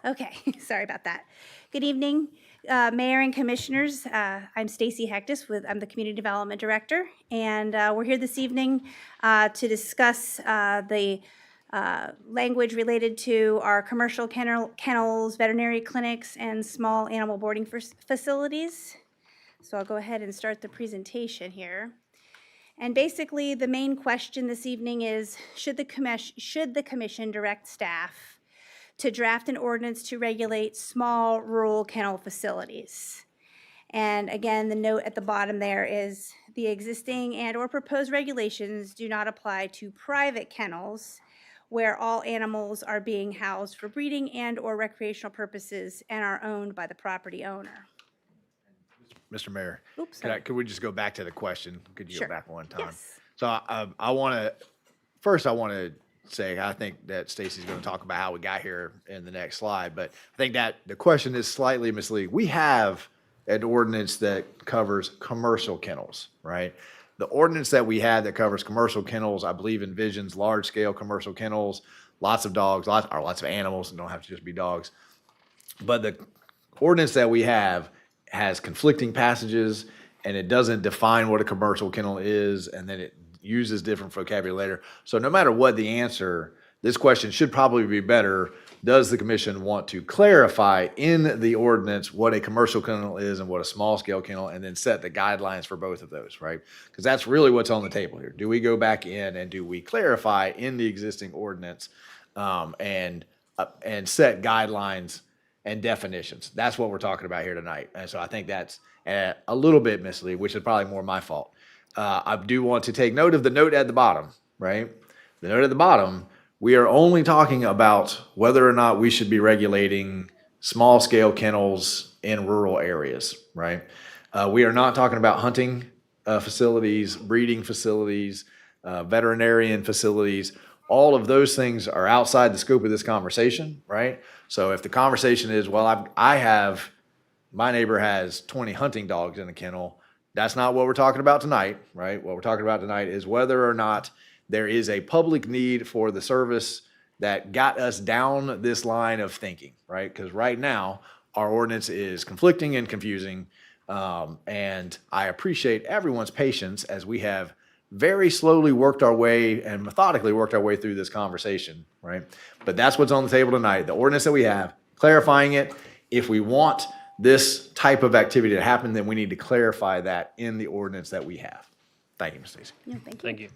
Okay, sorry about that. Good evening, Mayor and Commissioners. I'm Stacy Hectus I'm the Community Development Director, and we're here this evening to discuss the language related to our commercial kennels, veterinary clinics, and small animal boarding facilities. So I'll go ahead and start the presentation here. And basically, the main question this evening is, should the commission direct staff to draft an ordinance to regulate small rural kennel facilities? And again, the note at the bottom there is the existing and/or proposed regulations do not apply to private kennels where all animals are being housed for breeding and/or recreational purposes and are owned by the property owner. Mr. Mayor, Oops, sorry. could we just go back to the question? Could you Sure. go back one time? Yes. So I want to say, I think that Stacy's going to talk about how we got here in the next slide, but I think that the question is slightly misleading. We have an ordinance that covers commercial kennels, right? The ordinance that we had that covers commercial kennels, I believe envisions large-scale commercial kennels, lots of dogs, lots of animals, and don't have to just be dogs. But the ordinance that we have has conflicting passages, and it doesn't define what a commercial kennel is, and then it uses different vocabulary later. So no matter what the answer, this question should probably be better. Does the commission want to clarify in the ordinance what a commercial kennel is and what a small scale kennel, and then set the guidelines for both of those, right? Because that's really what's on the table here. Do we go back in and do we clarify in the existing ordinance and set guidelines and definitions? That's what we're talking about here tonight. And so I think that's a little bit misleading, which is probably more my fault. I do want to take note of the note at the bottom, right? The note at the bottom, we are only talking about whether or not we should be regulating small scale kennels in rural areas, right? We are not talking about hunting facilities, breeding facilities, veterinarian facilities. All of those things are outside the scope of this conversation, right? So if the conversation is, well, my neighbor has 20 hunting dogs in a kennel, that's not what we're talking about tonight, right? What we're talking about tonight is whether or not there is a public need for the service that got us down this line of thinking, right? Because right now, our ordinance is conflicting and confusing, and I appreciate everyone's patience as we have very slowly worked our way and methodically worked our way through this conversation, right? But that's what's on the table tonight, the ordinance that we have, clarifying it. If we want this type of activity to happen, then we need to clarify that in the ordinance that we have. Thank you, Ms. Stacy. No, thank you. Thank you.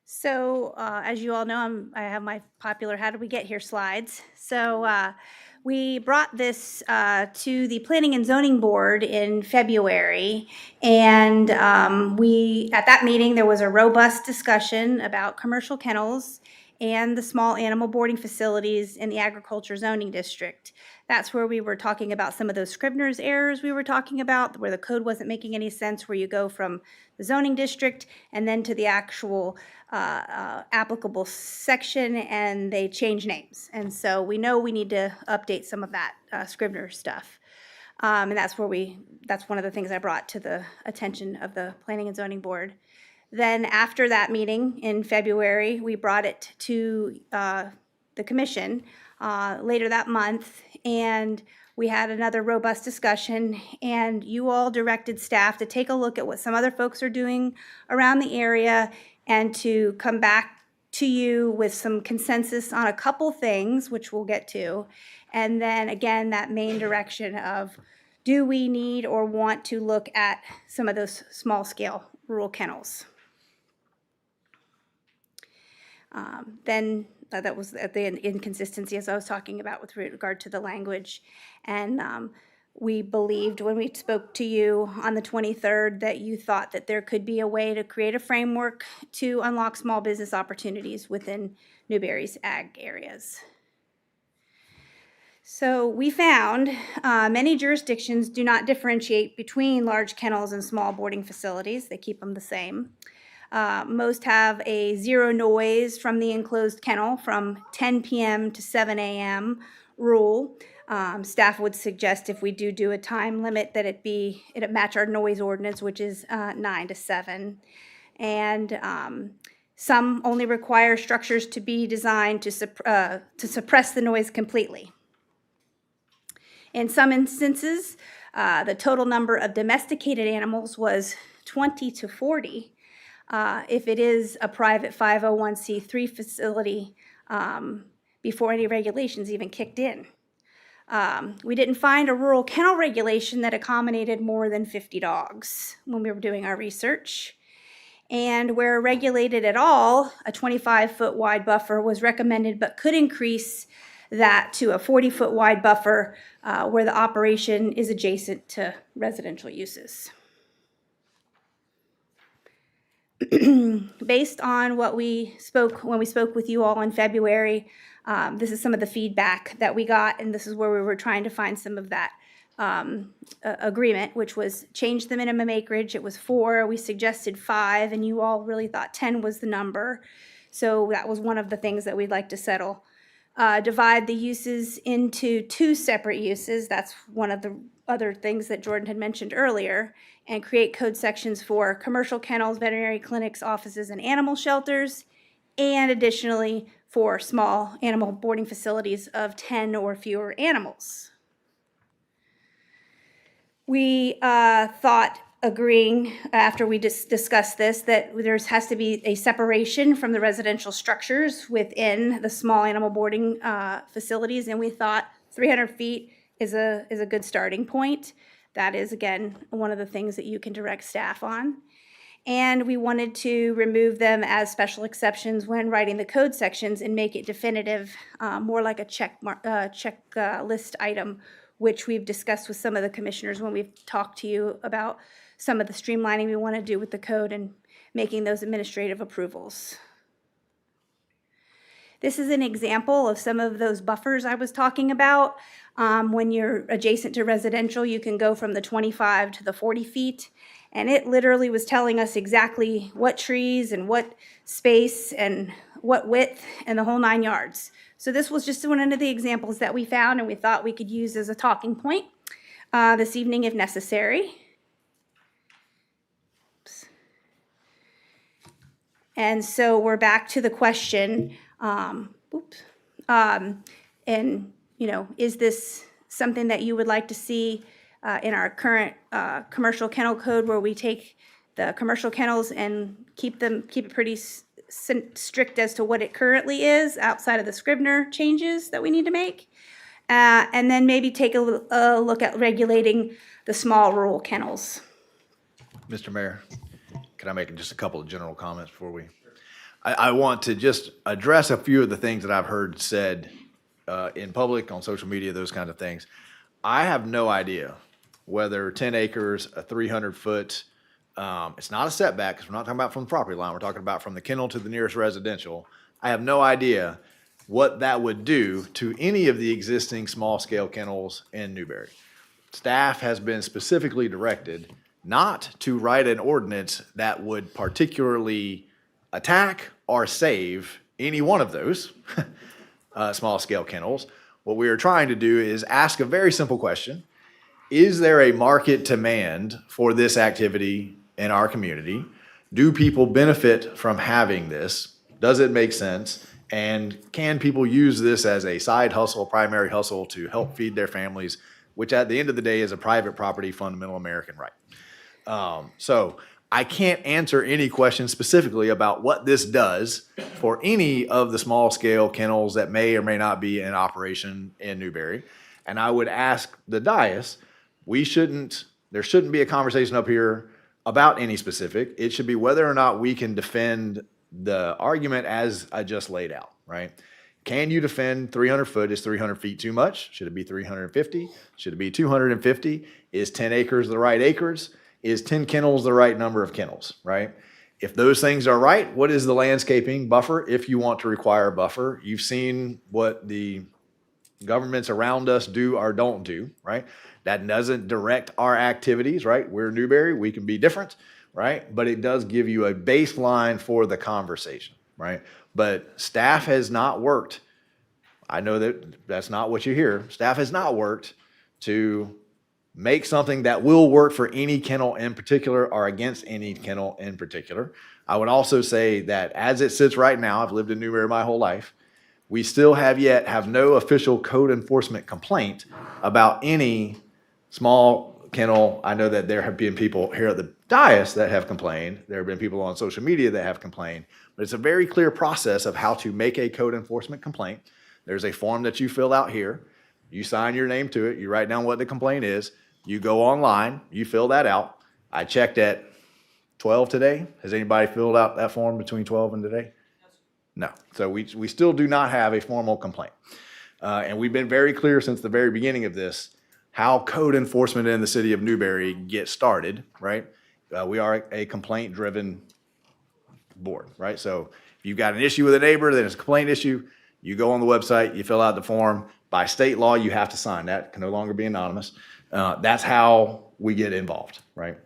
So as you all know, I have my popular "How did we get here" slides. So we brought this to the Planning and Zoning Board in February, and at that meeting there was a robust discussion about commercial kennels and the small animal boarding facilities in the agriculture zoning district. That's where we were talking about some of those Scribner's errors we were talking about, where the code wasn't making any sense, where you go from the zoning district and then to the actual applicable section, and they change names. And so we know we need to update some of that Scribner stuff. And that's one of the things I brought to the attention of the Planning and Zoning Board. Then after that meeting in February, we brought it to the commission later that month, and we had another robust discussion, and you all directed staff to take a look at what some other folks are doing around the area and to come back to you with some consensus on a couple things, which we'll get to. And then again, that main direction of, do we need or want to look at some of those small scale rural kennels? Then that was the inconsistency, as I was talking about, with regard to the language. And we believed when we spoke to you on the 23rd that you thought that there could be a way to create a framework to unlock small business opportunities within Newberry's ag areas. So we found many jurisdictions do not differentiate between large kennels and small boarding facilities. They keep them the same. Most have a zero noise from the enclosed kennel from 10 p.m. to 7 a.m. rule. Staff would suggest if we do a time limit that it match our noise ordinance, which is 9 to 7. And Some only require structures to be designed to suppress the noise completely. In some instances, the total number of domesticated animals was 20 to 40 if it is a private 501c3 facility before any regulations even kicked in. We didn't find a rural kennel regulation that accommodated more than 50 dogs when we were doing our research. And where regulated at all, a 25-foot wide buffer was recommended, but could increase that to a 40-foot wide buffer where the operation is adjacent to residential uses. Based on what we spoke when we spoke with you all in February, this is some of the feedback that we got, and this is where we were trying to find some of that agreement, which was change the minimum acreage. It was 4. We suggested 5, and you all really thought 10 was the number. So that was one of the things that we'd like to settle. Divide the uses into 2 separate uses. That's one of the other things that Jordan had mentioned earlier, and create code sections for commercial kennels, veterinary clinics, offices, and animal shelters, and additionally for small animal boarding facilities of 10 or fewer animals. We thought, agreeing after we discussed this, that there has to be a separation from the residential structures within the small animal boarding facilities, and we thought 300 feet is a good starting point. That is, again, one of the things that you can direct staff on. And we wanted to remove them as special exceptions when writing the code sections and make it definitive, more like a checklist item, which we've discussed with some of the commissioners when we've talked to you about some of the streamlining we want to do with the code and making those administrative approvals. This is an example of some of those buffers I was talking about. When you're adjacent to residential, you can go from the 25 to the 40 feet. And it literally was telling us exactly what trees and what space and what width and the whole 9 yards. So this was just one of the examples that we found and we thought we could use as a talking point this evening if necessary. Oops. And so we're back to the question, is this something that you would like to see in our current commercial kennel code, where we take the commercial kennels and keep it pretty strict as to what it currently is outside of the Scribner changes that we need to make, and then maybe take a look at regulating the small rural kennels. Mr. Mayor, can I make just a couple of general comments before we? I want to just address a few of the things that I've heard said in public, on social media, those kinds of things. I have no idea whether 10 acres, a 300-foot, it's not a setback because we're not talking about from the property line. We're talking about from the kennel to the nearest residential. I have no idea what that would do to any of the existing small-scale kennels in Newberry. Staff has been specifically directed not to write an ordinance that would particularly attack or save any one of those small-scale kennels. What we are trying to do is ask a very simple question. Is there a market demand for this activity in our community? Do people benefit from having this? Does it make sense? And can people use this as a side hustle, primary hustle to help feed their families, which at the end of the day is a private property fundamental American right? So I can't answer any question specifically about what this does for any of the small scale kennels that may or may not be in operation in Newberry. And I would ask the dais, there shouldn't be a conversation up here about any specific. It should be whether or not we can defend the argument as I just laid out, right? Can you defend 300 foot? Is 300 feet too much? Should it be 350? Should it be 250? Is 10 acres the right acres? Is 10 kennels the right number of kennels, right? If those things are right, what is the landscaping buffer if you want to require a buffer? You've seen what the governments around us do or don't do, right? That doesn't direct our activities, right? We're Newberry, we can be different, right? But it does give you a baseline for the conversation, right? But staff has not worked. I know that that's not what you hear. Staff has not worked to make something that will work for any kennel in particular or against any kennel in particular. I would also say that as it sits right now, I've lived in Newberry my whole life, we still have no official code enforcement complaint about any small kennel. I know that there have been people here at the dais that have complained. There have been people on social media that have complained, but it's a very clear process of how to make a code enforcement complaint. There's a form that you fill out here. You sign your name to it. You write down what the complaint is. You go online, you fill that out. I checked at 12 today. Has anybody filled out that form between 12 and today? No. So we still do not have a formal complaint. And we've been very clear since the very beginning of this how code enforcement in the city of Newberry gets started, right? We are a complaint-driven board, right? So if you've got an issue with a neighbor, then it's a complaint issue. You go on the website, you fill out the form. By state law, you have to sign that. It can no longer be anonymous. That's how we get involved, right?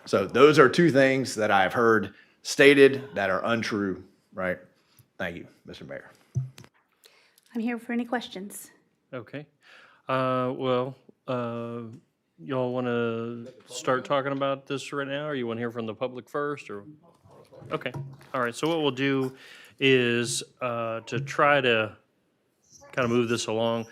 So those are two things that I've heard stated that are untrue, right? Thank you, Mr. Mayor. I'm here for any questions. Okay. Well, y'all want to start talking about this right now, or you want to hear from the public first, or? Okay. All right. So what we'll do is to try to kind of move this along,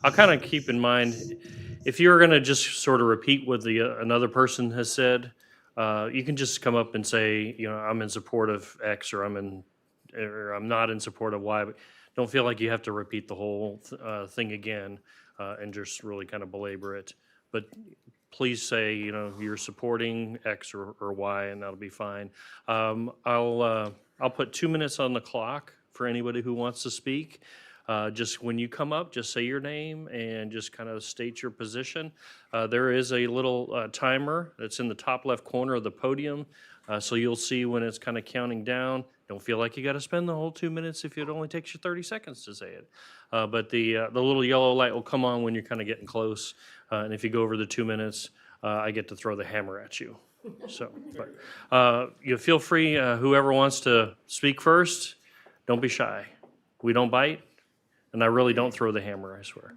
I'll kind of keep in mind, if you're going to just sort of repeat what another person has said, you can just come up and say, I'm in support of X, or I'm not in support of Y, but don't feel like you have to repeat the whole thing again and just really kind of belabor it. But please say, you're supporting X or Y, and that'll be fine. I'll put 2 minutes on the clock for anybody who wants to speak. Just when you come up, just say your name and just kind of state your position. There is a little timer that's in the top left corner of the podium, so you'll see when it's kind of counting down. Don't feel like you got to spend the whole 2 minutes if it only takes you 30 seconds to say it. But the little yellow light will come on when you're kind of getting close, and if you go over the 2 minutes, I get to throw the hammer at you. So, but you feel free. Whoever wants to speak first, don't be shy. We don't bite. And I really don't throw the hammer, I swear.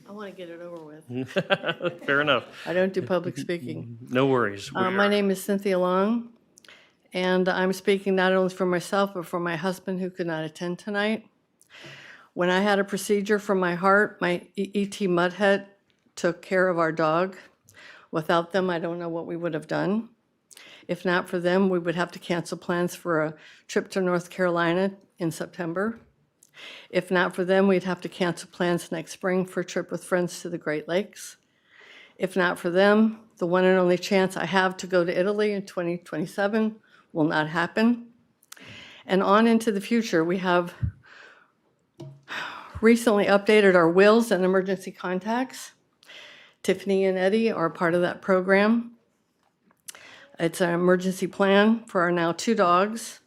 I want to get it over with. Fair enough. I don't do public speaking. No worries. My name is Cynthia Long, and I'm speaking not only for myself, but for my husband who could not attend tonight. When I had a procedure for my heart, my E.T. Mudhead took care of our dog. Without them, I don't know what we would have done. If not for them, we would have to cancel plans for a trip to North Carolina in September. If not for them, we'd have to cancel plans next spring for a trip with friends to the Great Lakes. If not for them, the one and only chance I have to go to Italy in 2027 will not happen. And on into the future, we have recently updated our wills and emergency contacts. Tiffany and Eddie are part of that program. It's an emergency plan for our now 2 dogs.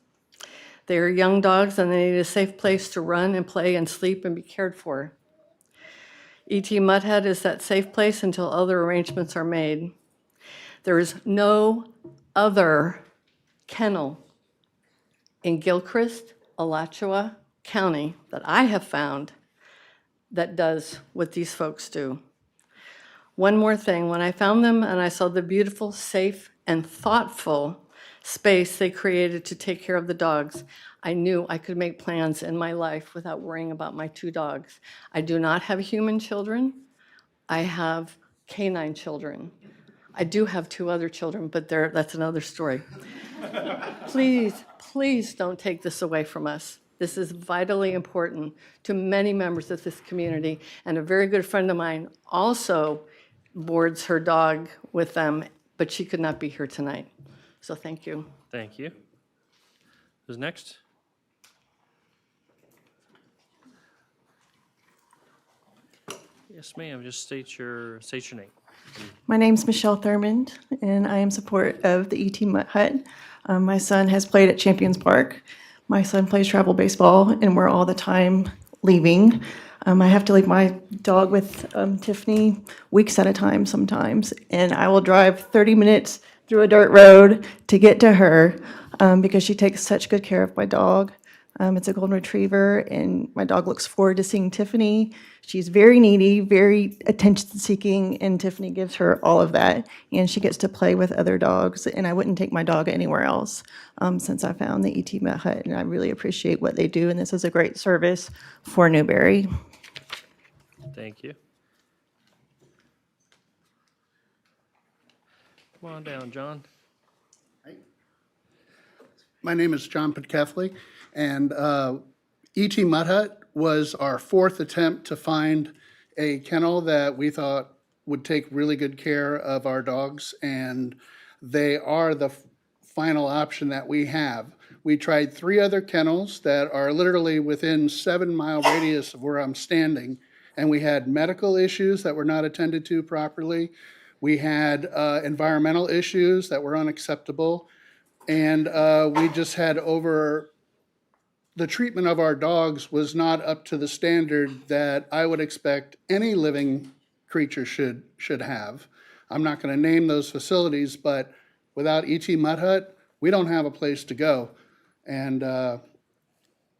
They are young dogs and they need a safe place to run and play and sleep and be cared for. E.T. Mudhead is that safe place until other arrangements are made. There is no other kennel in Gilchrist, Alachua County that I have found that does what these folks do. One more thing, when I found them and I saw the beautiful, safe, and thoughtful space they created to take care of the dogs, I knew I could make plans in my life without worrying about my 2 dogs. I do not have human children. I have canine children. I do have 2 other children, but that's another story. Please don't take this away from us. This is vitally important to many members of this community, and a very good friend of mine also boards her dog with them, but she could not be here tonight. So thank you. Thank you. Who's next? Yes, ma'am. Just state your name. My name's Michelle Thurmond, and I am support of the E.T. Mutt Hut. My son has played at Champions Park. My son plays travel baseball, and we're all the time leaving. I have to leave my dog with Tiffany weeks at a time sometimes, and I will drive 30 minutes through a dirt road to get to her because she takes such good care of my dog. It's a golden retriever, and my dog looks forward to seeing Tiffany. She's very needy, very attention-seeking, and Tiffany gives her all of that. And she gets to play with other dogs, and I wouldn't take my dog anywhere else since I found the ET Met Hut, and I really appreciate what they do, and this is a great service for Newberry. Thank you. Come on down, John. My name is John Podkefley, and E.T. Mud Hut was our fourth attempt to find a kennel that we thought would take really good care of our dogs, and they are the final option that we have. We tried 3 other kennels that are literally within 7-mile radius of where I'm standing, and we had medical issues that were not attended to properly. We had environmental issues that were unacceptable. And we just had the treatment of our dogs was not up to the standard that I would expect any living creature should have. I'm not going to name those facilities, but without E.T. Mud Hut, we don't have a place to go. And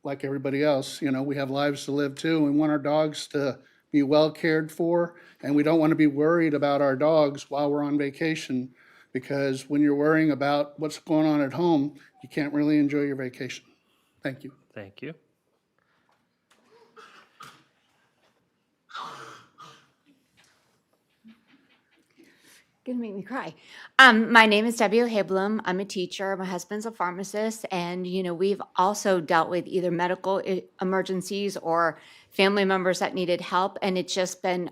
like everybody else, you know, we have lives to live too. We want our dogs to be well cared for, and we don't want to be worried about our dogs while we're on vacation, because when you're worrying about what's going on at home, you can't really enjoy your vacation. Thank you. Thank you. Gonna make me cry. My name is Debbie O'Hablum. I'm a teacher. My husband's a pharmacist, and we've also dealt with either medical emergencies or family members that needed help. And it's just been,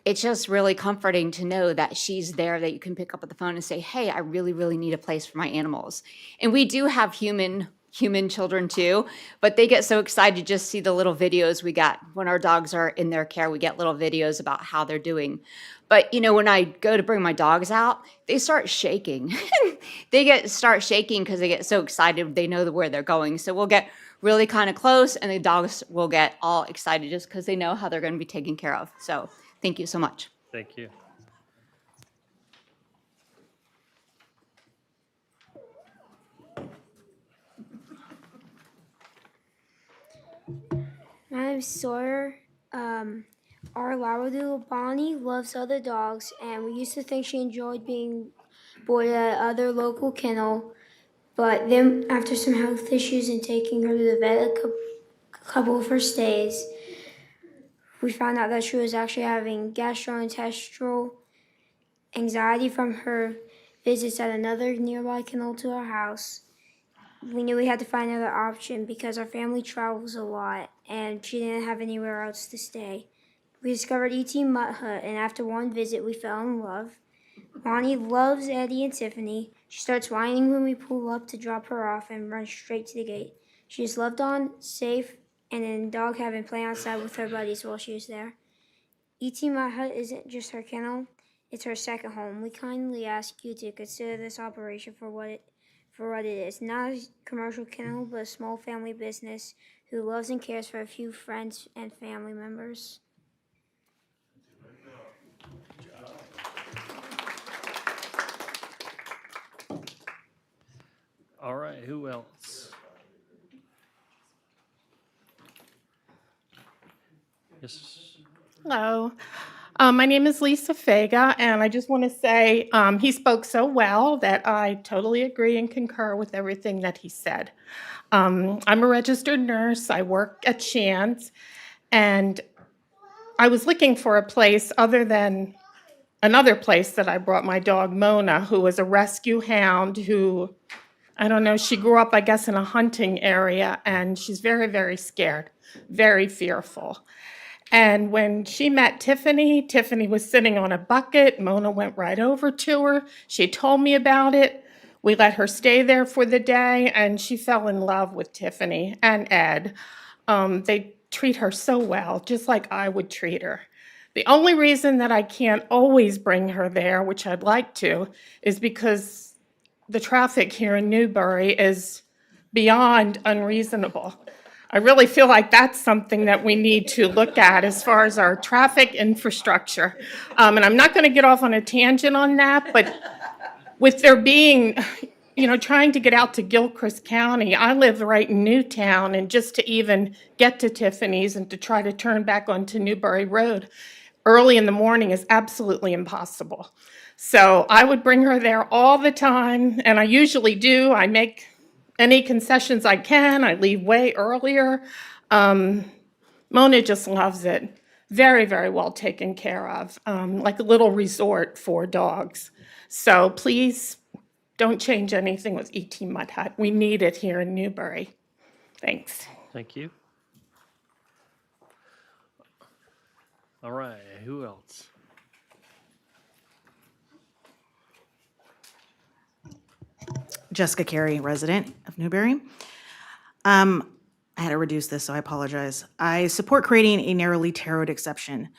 it's just really comforting to know that she's there, that you can pick up the phone and say, "Hey, I really, really need a place for my animals." And we do have human children too, but they get so excited to just see the little videos we got when our dogs are in their care. We get little videos about how they're doing. But when I go to bring my dogs out, they start shaking. They start shaking because they get so excited. They know where they're going. So we'll get really kind of close, and the dogs will get all excited just because they know how they're going to be taken care of. So thank you so much. Thank you. My name's Sawyer. Our Labradoodle Bonnie loves other dogs, and we used to think she enjoyed being boarded at other local kennel. But then, after some health issues and taking her to the vet a couple of her stays, we found out that she was actually having gastrointestinal anxiety from her visits at another nearby kennel to our house. We knew we had to find another option because our family travels a lot and she didn't have anywhere else to stay. We discovered E.T. Mutt Hut, and after one visit, we fell in love. Bonnie loves Eddie and Tiffany. She starts whining when we pull up to drop her off and runs straight to the gate. She is loved on, safe, and in dog heaven playing outside with her buddies while she is there. E.T. Mutt Hut isn't just her kennel, it's her second home. We kindly ask you to consider this operation for what it is. Not a commercial kennel, but a small family business who loves and cares for a few friends and family members. All right, who else? Yes. Hello. My name is Lisa Faga, and I just want to say he spoke so well that I totally agree and concur with everything that he said. I'm a registered nurse. I work at Chance, and I was looking for a place other than another place that I brought my dog Mona, who was a rescue hound who, I don't know, she grew up, I guess, in a hunting area, and she's very, very scared, very fearful. And when she met Tiffany, Tiffany was sitting on a bucket. Mona went right over to her. She told me about it. We let her stay there for the day, and she fell in love with Tiffany and Ed. They treat her so well, just like I would treat her. The only reason that I can't always bring her there, which I'd like to, is because the traffic here in Newberry is beyond unreasonable. I really feel like that's something that we need to look at as far as our traffic infrastructure. And I'm not going to get off on a tangent on that, but with there being trying to get out to Gilchrist County. I live right in Newtown, and just to even get to Tiffany's and to try to turn back onto Newberry Road early in the morning is absolutely impossible. So I would bring her there all the time, and I usually do. I make any concessions I can. I leave way earlier. Mona just loves it. Very, very well taken care of, like a little resort for dogs. So please don't change anything with ET Mud Hut. We need it here in Newberry. Thanks. Thank you. All right, who else? Jessica Carey, resident of Newberry. I had to reduce this, so I apologize. I support creating a narrowly tailored exception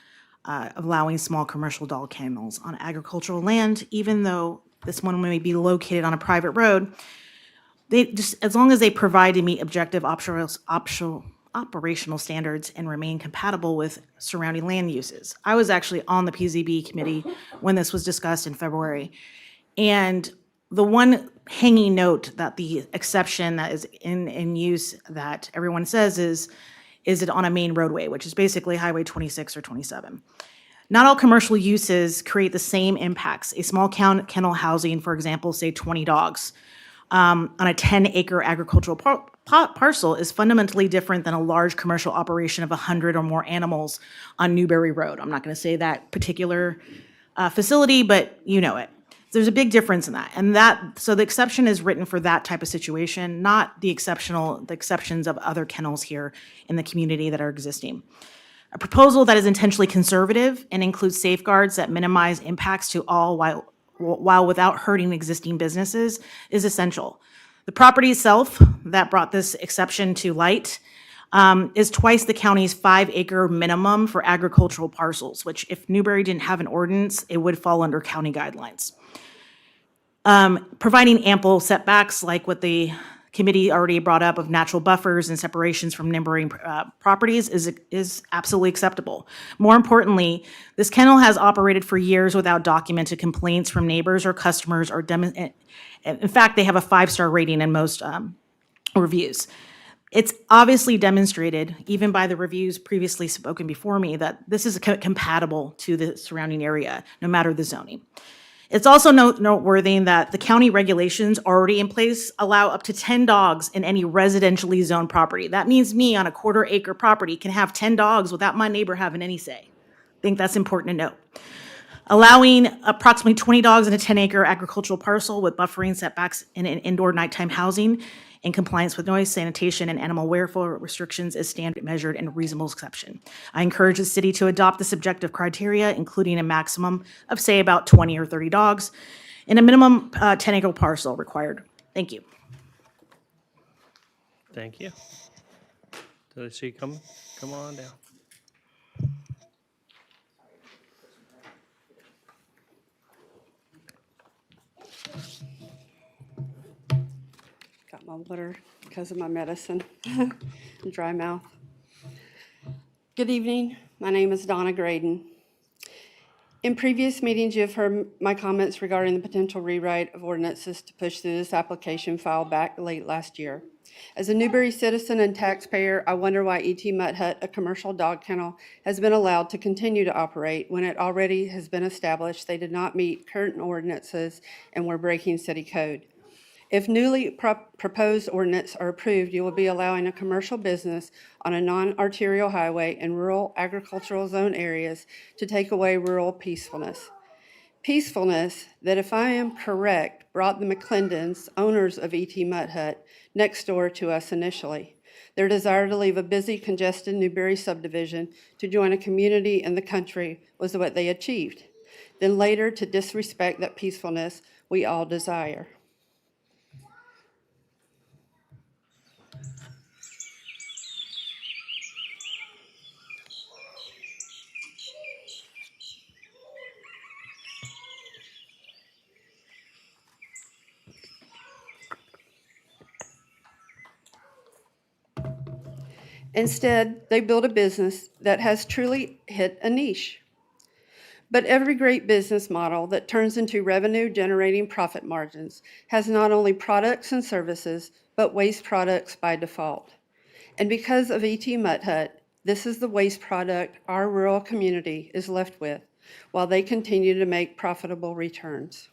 of allowing small commercial dog kennels on agricultural land, even though this one may be located on a private road. They just, as long as they provide to meet objective operational standards and remain compatible with surrounding land uses. I was actually on the PZB committee when this was discussed in February. And the one hanging note that the exception that is in use that everyone says is it on a main roadway, which is basically Highway 26 or 27. Not all commercial uses create the same impacts. A small kennel housing, for example, say 20 dogs, on a 10-acre agricultural parcel is fundamentally different than a large commercial operation of 100 or more animals on Newberry Road. I'm not going to say that particular facility, but you know it. There's a big difference in that. So the exception is written for that type of situation, not the exceptions of other kennels here in the community that are existing. A proposal that is intentionally conservative and includes safeguards that minimize impacts to all while without hurting existing businesses is essential. The property itself that brought this exception to light is twice the county's 5-acre minimum for agricultural parcels, which if Newberry didn't have an ordinance, it would fall under county guidelines. Providing ample setbacks like what the committee already brought up of natural buffers and separations from neighboring properties is absolutely acceptable. More importantly, this kennel has operated for years without documented complaints from neighbors or customers or in fact, they have a 5-star rating in most reviews. It's obviously demonstrated, even by the reviews previously spoken before me, that this is compatible to the surrounding area, no matter the zoning. It's also noteworthy that the county regulations already in place allow up to 10 dogs in any residentially zoned property. That means me on a 1/4-acre property can have 10 dogs without my neighbor having any say. I think that's important to note. Allowing approximately 20 dogs in a 10-acre agricultural parcel with buffering setbacks in an indoor nighttime housing in compliance with noise, sanitation, and animal welfare restrictions is standard measured and reasonable exception. I encourage the city to adopt the subjective criteria, including a maximum of, say, about 20 or 30 dogs, and a minimum 10-acre parcel required. Thank you. Thank you. Do they see you come on down? Got my water because of my medicine, dry mouth. Good evening. My name is Donna Graydon. In previous meetings, you have heard my comments regarding the potential rewrite of ordinances to push through this application filed back late last year. As a Newberry citizen and taxpayer, I wonder why ET Mutt Hut, a commercial dog kennel, has been allowed to continue to operate when it already has been established they did not meet current ordinances and were breaking city code. If newly proposed ordinance are approved, you will be allowing a commercial business on a non-arterial highway in rural agricultural zone areas to take away rural peacefulness. Peacefulness that, if I am correct, brought the McClendons, owners of ET Mutt Hut, next door to us initially. Their desire to leave a busy, congested Newberry subdivision to join a community in the country was what they achieved. Then later, to disrespect that peacefulness we all desire. Instead, they built a business that has truly hit a niche. But every great business model that turns into revenue-generating profit margins has not only products and services, but waste products by default. And because of E.T. Mutt Hut, this is the waste product our rural community is left with while they continue to make profitable returns.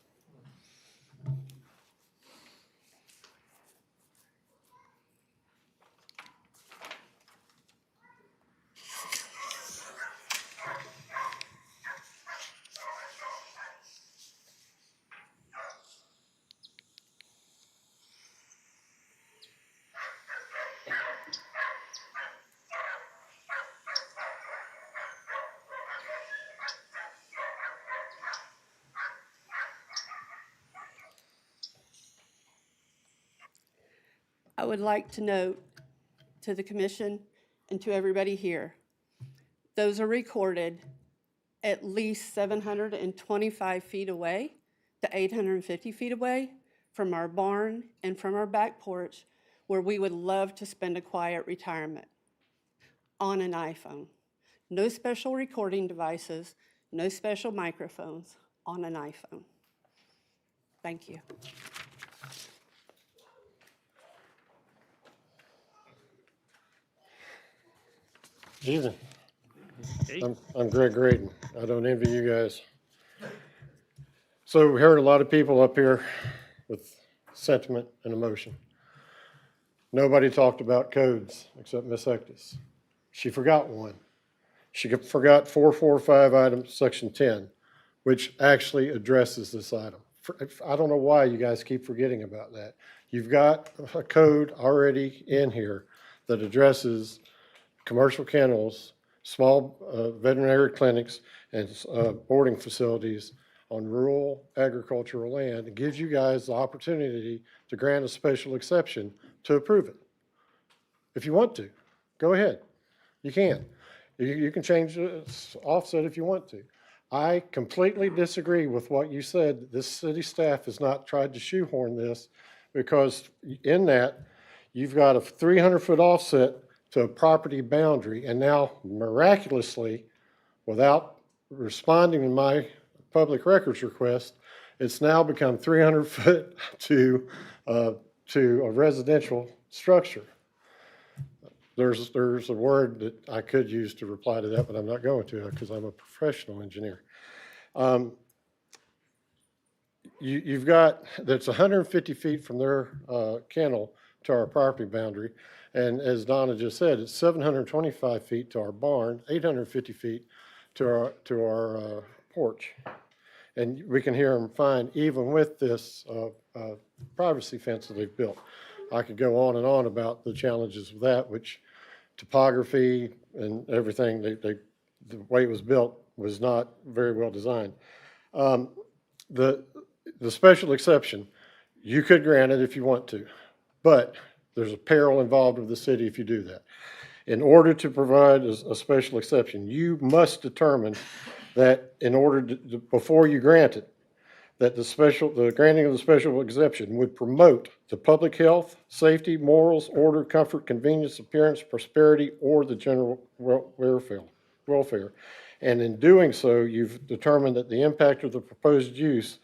I would like to note to the commission and to everybody here, those are recorded at least 725 feet away to 850 feet away from our barn and from our back porch, where we would love to spend a quiet retirement on an iPhone. No special recording devices, no special microphones, on an iPhone. Thank you. Evening. Hey. I'm Greg Graydon. I don't envy you guys. So we heard a lot of people up here with sentiment and emotion. Nobody talked about codes except Miss Hectus. She forgot one. She forgot 445 item section 10, which actually addresses this item. I don't know why you guys keep forgetting about that. You've got a code already in here that addresses commercial kennels, small veterinary clinics, and boarding facilities on rural agricultural land. It gives you guys the opportunity to grant a special exception to approve it. If you want to, go ahead. You can. You can change the offset if you want to. I completely disagree with what you said. This city staff has not tried to shoehorn this, because in that, you've got a 300-foot offset to a property boundary, and now miraculously, without responding to my public records request, it's now become 300 foot to a residential structure. There's a word that I could use to reply to that, but I'm not going to, because I'm a professional engineer. You've got, that's 150 feet from their kennel to our property boundary. And as Donna just said, it's 725 feet to our barn, 850 feet to our porch. And we can hear them fine, even with this privacy fence that they've built. I could go on and on about the challenges of that, which topography and everything, the way it was built was not very well designed. The special exception, you could grant it if you want to, but there's a peril involved with the city if you do that. In order to provide a special exception, you must determine that in order to, before you grant it, that the granting of the special exception would promote the public health, safety, morals, order, comfort, convenience, appearance, prosperity, or the general welfare. And in doing so, you've determined that the impact of the proposed use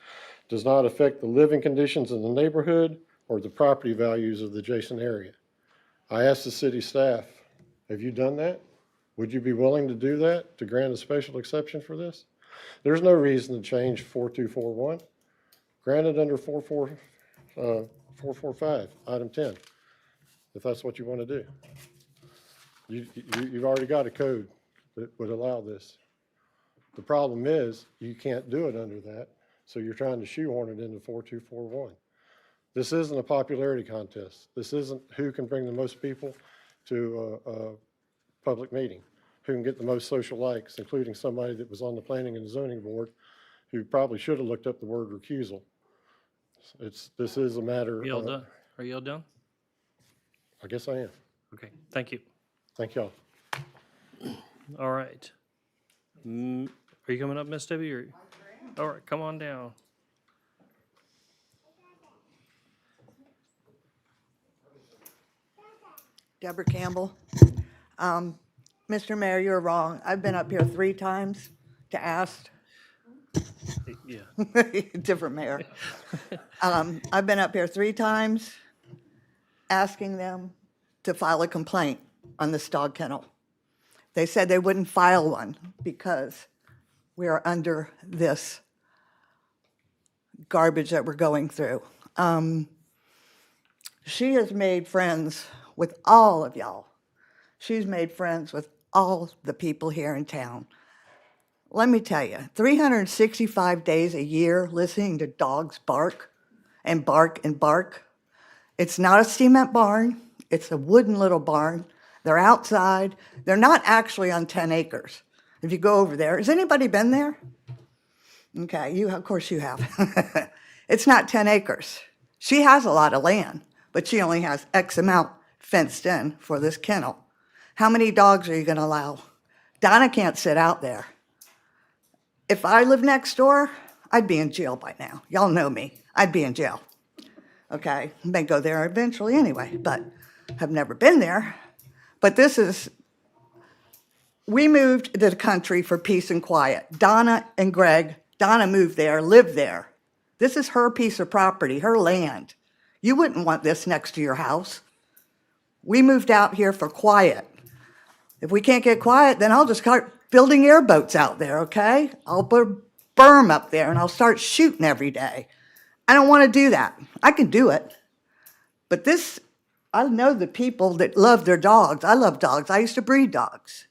does not affect the living conditions in the neighborhood or the property values of the adjacent area. I asked the city staff, have you done that? Would you be willing to do that, to grant a special exception for this? There's no reason to change 4241. Grant it under 445, item 10, if that's what you want to do. You've already got a code that would allow this. The problem is you can't do it under that, so you're trying to shoehorn it into 4241. This isn't a popularity contest. This isn't who can bring the most people to a public meeting, who can get the most social likes, including somebody that was on the planning and zoning board who probably should have looked up the word recusal. This is a matter. You all done? Are you all done? I guess I am. Okay, thank you. Thank y'all. All right. Are you coming up, Miss Debbie? Or? All right, come on down. Deborah Campbell. Mr. Mayor, you're wrong. I've been up here 3 times to ask Yeah. Different mayor. I've been up here 3 times asking them to file a complaint on this dog kennel. They said they wouldn't file one because we are under this garbage that we're going through. She has made friends with all of y'all. She's made friends with all the people here in town. Let me tell you, 365 days a year listening to dogs bark and bark and bark. It's not a cement barn. It's a wooden little barn. They're outside. They're not actually on 10 acres. If you go over there, has anybody been there? Okay, of course you have. It's not 10 acres. She has a lot of land, but she only has X amount fenced in for this kennel. How many dogs are you going to allow? Donna can't sit out there. If I lived next door, I'd be in jail by now. Y'all know me. I'd be in jail. Okay, may go there eventually anyway, but have never been there. But we moved to the country for peace and quiet. Donna and Greg, Donna moved there, lived there. This is her piece of property, her land. You wouldn't want this next to your house. We moved out here for quiet. If we can't get quiet, then I'll just start building airboats out there, okay? I'll put a berm up there and I'll start shooting every day. I don't want to do that. I can do it. But I know the people that love their dogs. I love dogs. I used to breed dogs.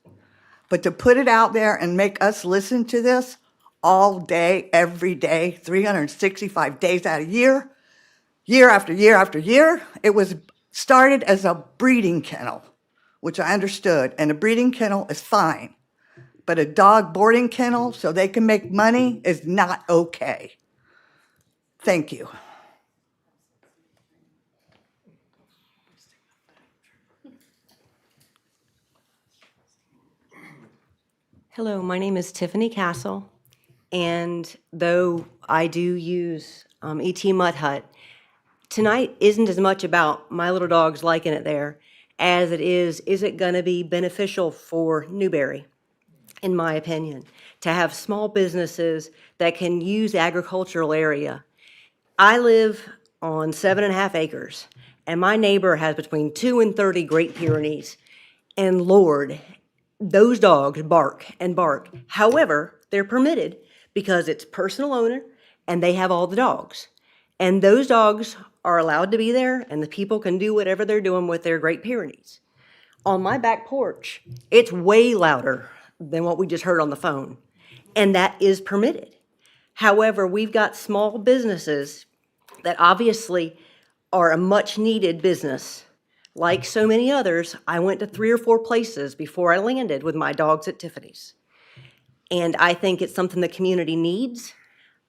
But to put it out there and make us listen to this all day, every day, 365 days out of year after year after year, it was started as a breeding kennel, which I understood. And a breeding kennel is fine. But a dog boarding kennel so they can make money is not okay. Thank you. Hello, my name is Tiffany Castle, and though I do use ET Mud Hut, tonight isn't as much about my little dogs liking it there as it is it going to be beneficial for Newberry, in my opinion, to have small businesses that can use the agricultural area. I live on 7.5 acres, and my neighbor has between 2 and 30 Great Pyrenees, and Lord, those dogs bark and bark. However, they're permitted because it's personal owner and they have all the dogs. And those dogs are allowed to be there and the people can do whatever they're doing with their Great Pyrenees. On my back porch, it's way louder than what we just heard on the phone. And that is permitted. However, we've got small businesses that obviously are a much needed business. Like so many others, I went to 3 or 4 places before I landed with my dogs at Tiffany's. And I think it's something the community needs.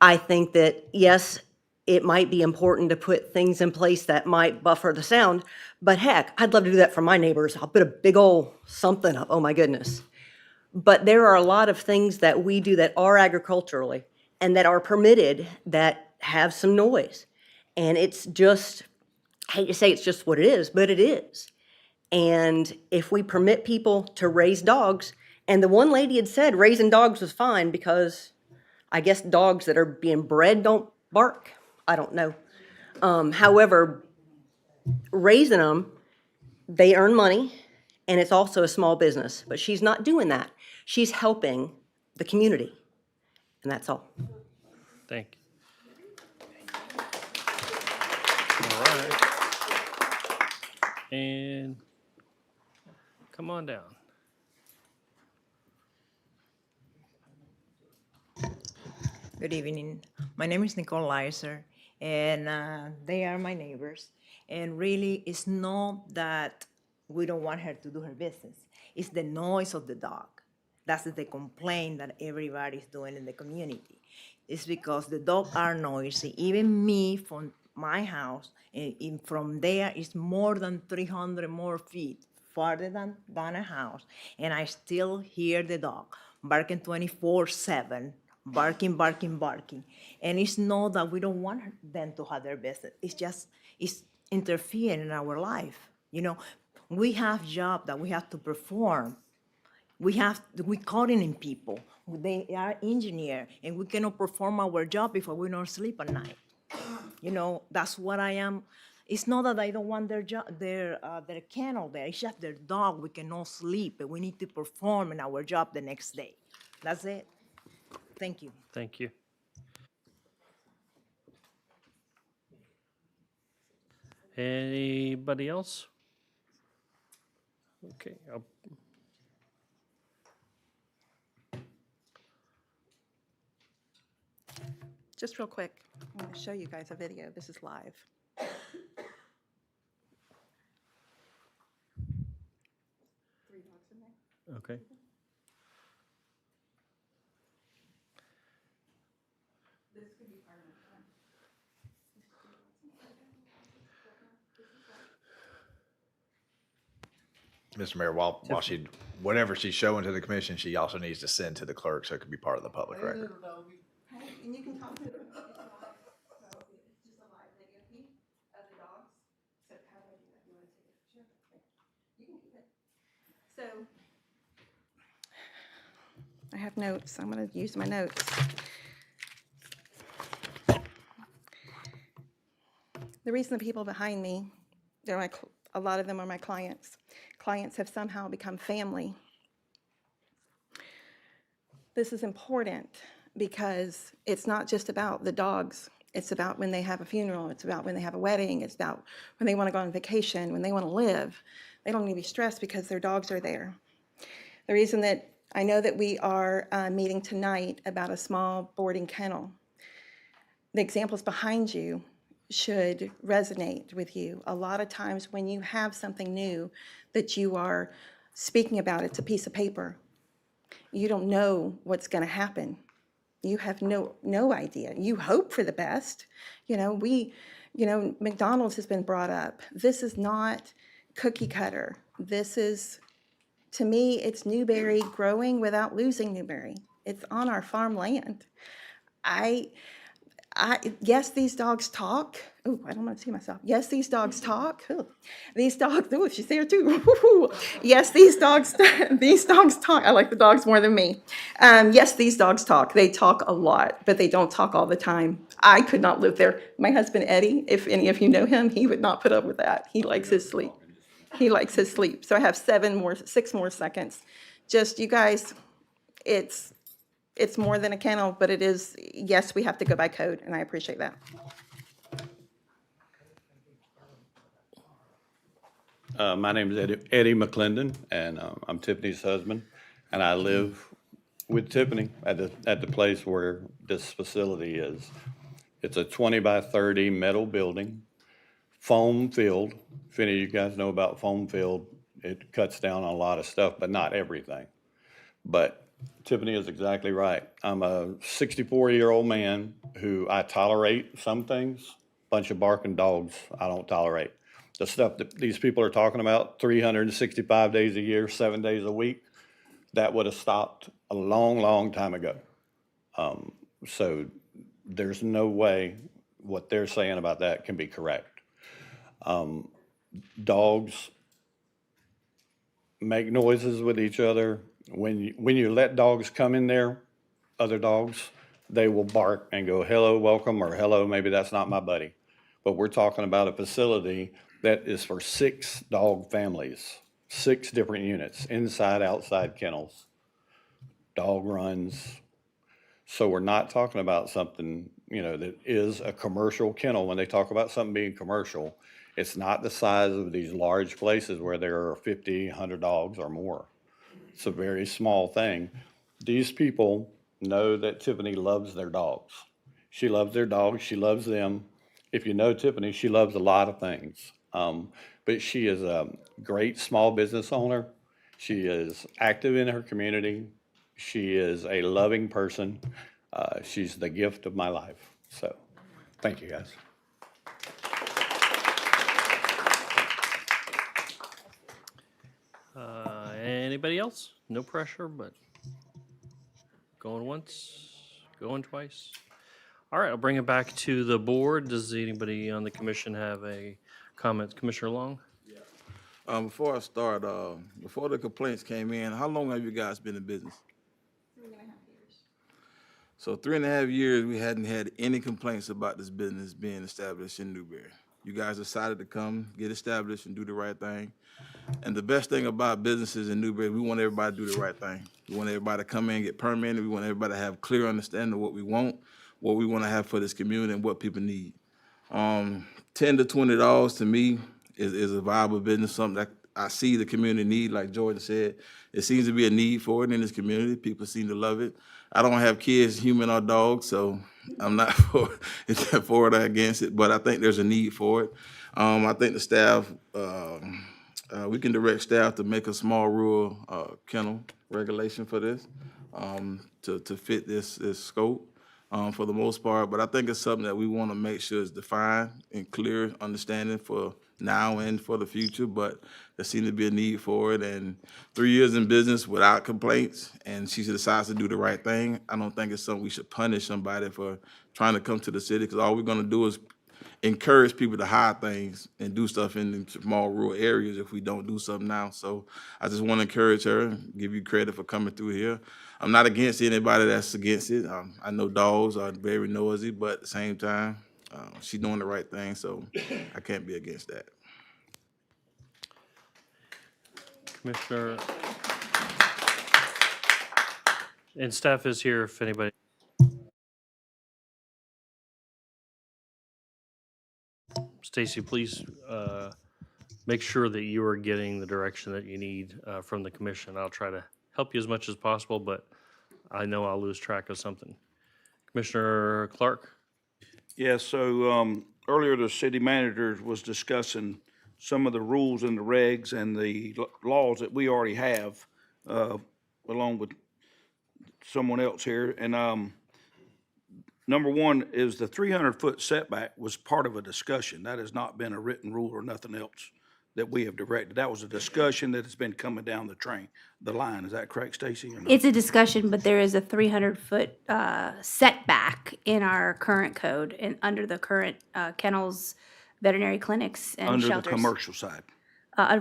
I think that, yes, it might be important to put things in place that might buffer the sound, but heck, I'd love to do that for my neighbors. I'll put a big old something up, oh my goodness. But there are a lot of things that we do that are agriculturally and that are permitted that have some noise. And it's just, I hate to say it's just what it is, but it is. And if we permit people to raise dogs, and the one lady had said raising dogs was fine because I guess dogs that are being bred don't bark. I don't know. However, raising them, they earn money, and it's also a small business. But she's not doing that. She's helping the community, and that's all. Thank you. All right. And come on down. Good evening. My name is Nicole Leiser, and they are my neighbors. And really, it's not that we don't want her to do her business. It's the noise of the dog. That's the complaint that everybody's doing in the community. It's because the dogs are noisy. Even me, from my house, and from there, it's more than 300 more feet farther than a house, and I still hear the dog barking 24/7. Barking, barking, barking. And it's not that we don't want them to have their business. It's interfering in our life. You know, we have jobs that we have to perform. We calling in people. They are engineer, and we cannot perform our job if we don't sleep at night. You know, that's what I am. It's not that I don't want their job, their kennel there. It's just their dog. We cannot sleep, and we need to perform in our job the next day. That's it. Thank you. Thank you. Anybody else? Okay, Just real quick, I'm going to show you guys a video. This is live. okay. Mr. Mayor, while she, whatever she's showing to the commission, she also needs to send to the clerk so it can be part of the public record. And you can talk to them. So I have notes. I'm going to use my notes. The reason the people behind me, a lot of them are my clients. Clients have somehow become family. This is important because it's not just about the dogs. It's about when they have a funeral. It's about when they have a wedding. It's about when they want to go on vacation, when they want to live. They don't need to be stressed because their dogs are there. The reason that I know that we are meeting tonight about a small boarding kennel, the examples behind you should resonate with you. A lot of times when you have something new that you are speaking about, it's a piece of paper. You don't know what's going to happen. You have no idea. You hope for the best. McDonald's has been brought up. This is not cookie cutter. This is, to me, it's Newberry growing without losing Newberry. It's on our farmland. Yes, these dogs talk. Oh, I don't want to see myself. Yes, these dogs talk. Ooh. These dogs, oh, she's there too. Yes, these dogs talk. I like the dogs more than me. Yes, these dogs talk. They talk a lot, but they don't talk all the time. I could not live there. My husband, Eddie, if any of you know him, he would not put up with that. He likes his sleep. He likes his sleep. So I have 6 more seconds. Just, you guys, it's more than a kennel, but it is, yes, we have to go by code, and I appreciate that. My name is Eddie McClendon, and I'm Tiffany's husband, and I live with Tiffany at the place where this facility is. It's a 20 by 30 metal building, foam filled. If any of you guys know about foam filled, it cuts down on a lot of stuff, but not everything. But Tiffany is exactly right. I'm a 64-year-old man who I tolerate some things. Bunch of barking dogs I don't tolerate. The stuff that these people are talking about, 365 days a year, 7 days a week, that would have stopped a long, long time ago. So there's no way what they're saying about that can be correct. Dogs make noises with each other. When you let dogs come in there, other dogs, they will bark and go, hello, welcome, or hello, maybe that's not my buddy. But we're talking about a facility that is for 6 dog families, 6 different units, inside, outside kennels, dog runs. So we're not talking about something, that is a commercial kennel. When they talk about something being commercial, it's not the size of these large places where there are 50, 100 dogs or more. It's a very small thing. These people know that Tiffany loves their dogs. She loves their dogs. She loves them. If you know Tiffany, she loves a lot of things. But she is a great small business owner. She is active in her community. She is a loving person. She's the gift of my life. So, thank you, guys. Anybody else? No pressure, but going once, going twice. All right, I'll bring it back to the board. Does anybody on the commission have a comment? Commissioner Long? Before I start, before the complaints came in, how long have you guys been in business? 3.5 years. So 3.5 years, we hadn't had any complaints about this business being established in Newberry. You guys decided to come, get established, and do the right thing. And the best thing about businesses in Newberry, we want everybody to do the right thing. We want everybody to come in, get permitted. We want everybody to have clear understanding of what we want to have for this community, and what people need. 10 to $20 to me is a viable business, something that I see the community need. Like Jordan said, it seems to be a need for it in this community. People seem to love it. I don't have kids, human or dogs, so I'm not for it or against it, but I think there's a need for it. I think the staff, we can direct staff to make a small rural kennel regulation for this, to fit this scope. For the most part, but I think it's something that we want to make sure is defined and clear understanding for now and for the future, but there seems to be a need for it. And 3 years in business without complaints, and she decides to do the right thing, I don't think it's something we should punish somebody for trying to come to the city, because all we're going to do is encourage people to hide things and do stuff in small rural areas if we don't do something now. So I just want to encourage her, give you credit for coming through here. I'm not against anybody that's against it. I know dogs are very noisy, but at the same time, she's doing the right thing, so I can't be against that. Commissioner, and staff is here if anybody. Stacy, please make sure that you are getting the direction that you need from the commission. I'll try to help you as much as possible, but I know I'll lose track of something. Commissioner Clark? Yeah, so earlier the city manager was discussing some of the rules and the regs and the laws that we already have, along with someone else here. And number one is the 300-foot setback was part of a discussion. That has not been a written rule or nothing else that we have directed. That was a discussion that has been coming down the line. Is that correct, Stacy? or no? It's a discussion, but there is a 300-foot setback in our current code and under the current kennels, veterinary clinics, and Under shelters. the commercial side,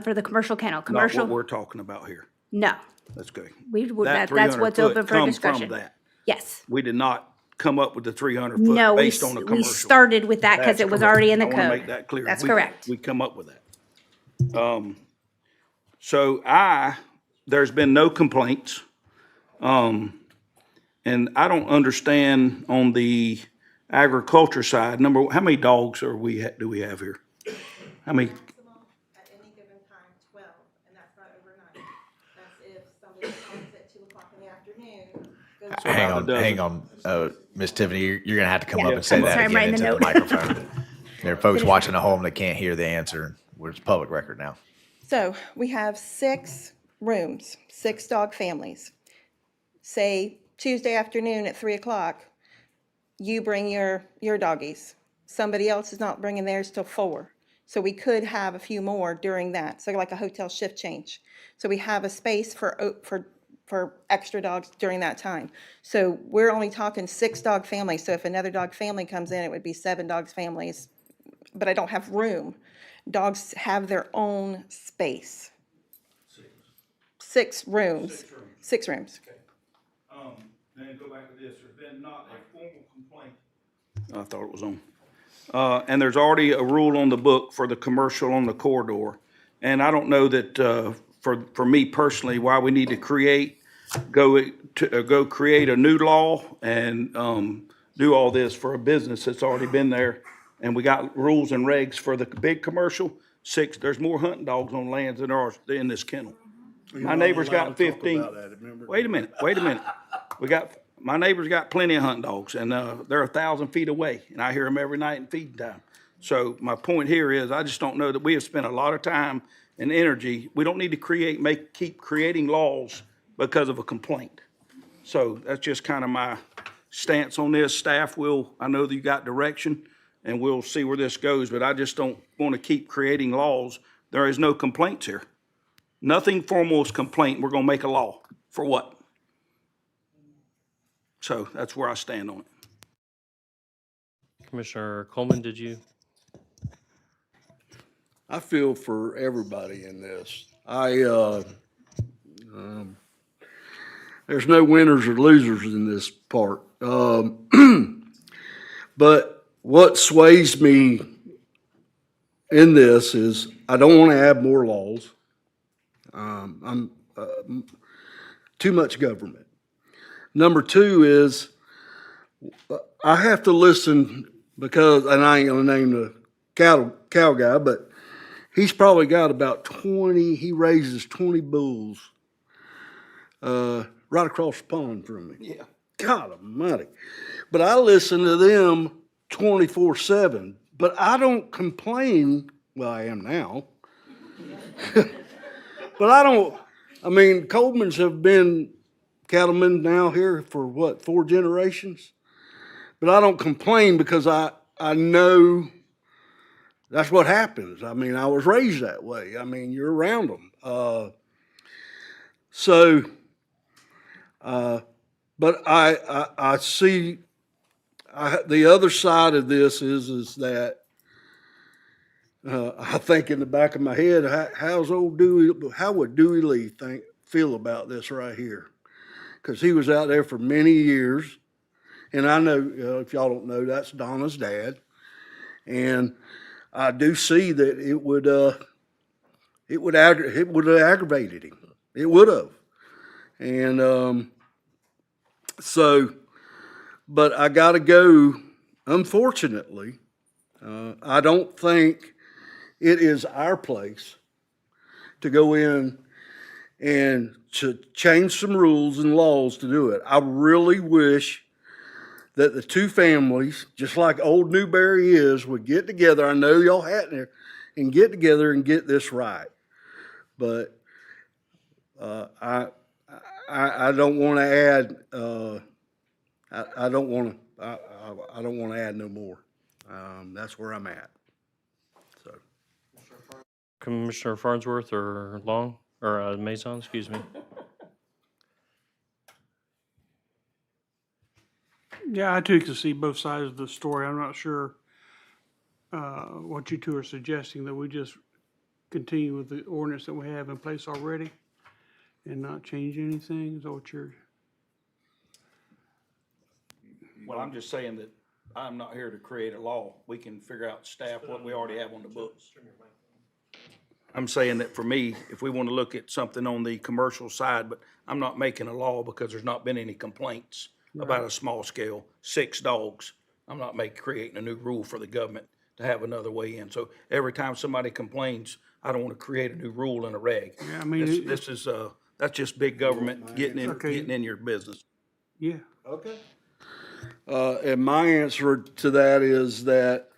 For the commercial kennel, not commercial, what we're talking about here. no. That's good. That's what's 300 open foot for come discussion. From that. Yes. We did not come up with the 300 No, foot based on the we commercial. started with that because That's it was correct. already in the I want to code. make that clear. That's We- correct. We come up with that. So there's been no complaints. And I don't understand on the agriculture side, how many dogs do we have here? How many? At any given time, 12, and that's not overnight. That's if somebody comes at 2 o'clock in the afternoon. goes- Hang on, Miss Tiffany, you're gonna have to come Yeah, up and say come up. that Sorry, I'm again writing into the the microphone. There are folks watching at home that can't hear the answer. It's public record now. So we have 6 rooms, 6 dog families. Say Tuesday afternoon at 3 o'clock, you bring your doggies. Somebody else is not bringing theirs till 4. So we could have a few more during that, so like a hotel shift change. So we have a space for extra dogs during that time. So we're only talking 6 dog families, so if another dog family comes in, it would be 7 dogs families. But I don't have room. Dogs have their own space. 6 rooms. 6 rooms. Then go back to this, there's been not a formal complaint. I thought it was on. And there's already a rule on the book for the commercial on the corridor. And I don't know that, for me personally, why we need to go create a new law and do all this for a business that's already been there. And we got rules and regs for the big commercial. 6, there's more hunting dogs on lands than there are in this kennel. My neighbor's got 15. Wait a minute. My neighbor's got plenty of hunting dogs, and they're 1,000 feet away, and I hear them every night in feeding time. So my point here is, I just don't know that we have spent a lot of time and energy. We don't need to keep creating laws because of a complaint. So that's just kind of my stance on this. Staff I know that you got direction, and we'll see where this goes, but I just don't want to keep creating laws. There is no complaints here. Nothing formal is complaint. We're going to make a law. For what? So that's where I stand on it. Commissioner Coleman, did you? I feel for everybody in this. There's no winners or losers in this part. But what sways me in this is I don't want to add more laws. I'm too much government. Number two is I have to listen because, and I ain't gonna name the cow guy, but he's probably got about 20. He raises 20 bulls right across the pond from me. Yeah, God Almighty. But I listen to them 24/7. But I don't complain. Well, I am now. But I don't. I mean, Coleman's have been cattlemen now here for what, 4 generations? But I don't complain because I know that's what happens. I mean, I was raised that way. I mean, you're around them. But I see the other side of this is that I think in the back of my head, how would Dewey Lee feel about this right here? Because he was out there for many years. And I know, if y'all don't know, that's Donna's dad. And I do see that it would have aggravated him. It would have. And but I got to go, unfortunately, I don't think it is our place to go in and to change some rules and laws to do it. I really wish that the two families, just like old Newberry is, would get together. I know y'all had there, and get together and get this right. But I don't want to add. I don't want to. I don't want to add no more. That's where I'm at. So. Commissioner Farnsworth or Long, or Mason, excuse me. Yeah, I too can see both sides of the story. I'm not sure what you two are suggesting, that we just continue with the ordinance that we have in place already and not change anything. Is that what you're? Well, I'm just saying that I'm not here to create a law. We can figure out staff what we already have on the books. I'm saying that for me, if we want to look at something on the commercial side, but I'm not making a law because there's not been any complaints about a small scale, 6 dogs. I'm not creating a new rule for the government to have another way in. So every time somebody complains, I don't want to create a new rule and a reg. Yeah, I mean, This is, that's just big government getting in your business. Yeah. Okay. And my answer to that is that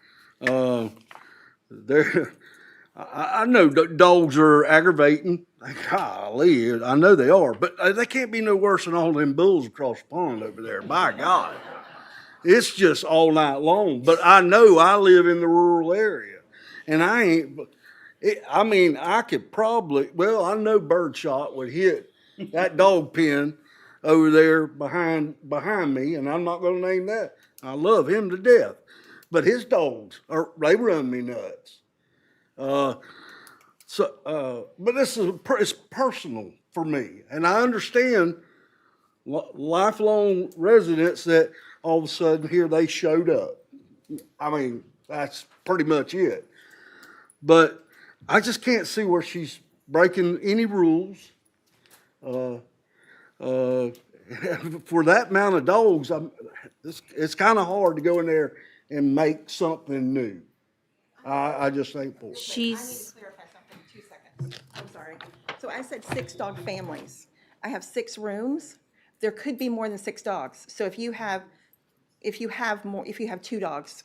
I know dogs are aggravating. Golly, I know they are, but they can't be no worse than all them bulls across the pond over there. My God. It's just all night long. But I know I live in the rural area, and I ain't. I mean, I could probably. Well, I know birdshot would hit that dog pen over there behind me, and I'm not going to name that. I love him to death, but his dogs they run me nuts. But this is it's personal for me, and I understand lifelong residents that all of a sudden here they showed up. I mean, that's pretty much it. But I just can't see where she's breaking any rules. For that amount of dogs, it's kind of hard to go in there and make something new. I just think for it. I need to clarify something, 2 seconds. I'm sorry. So I said 6 dog families. I have 6 rooms. There could be more than 6 dogs. So if you have 2 dogs,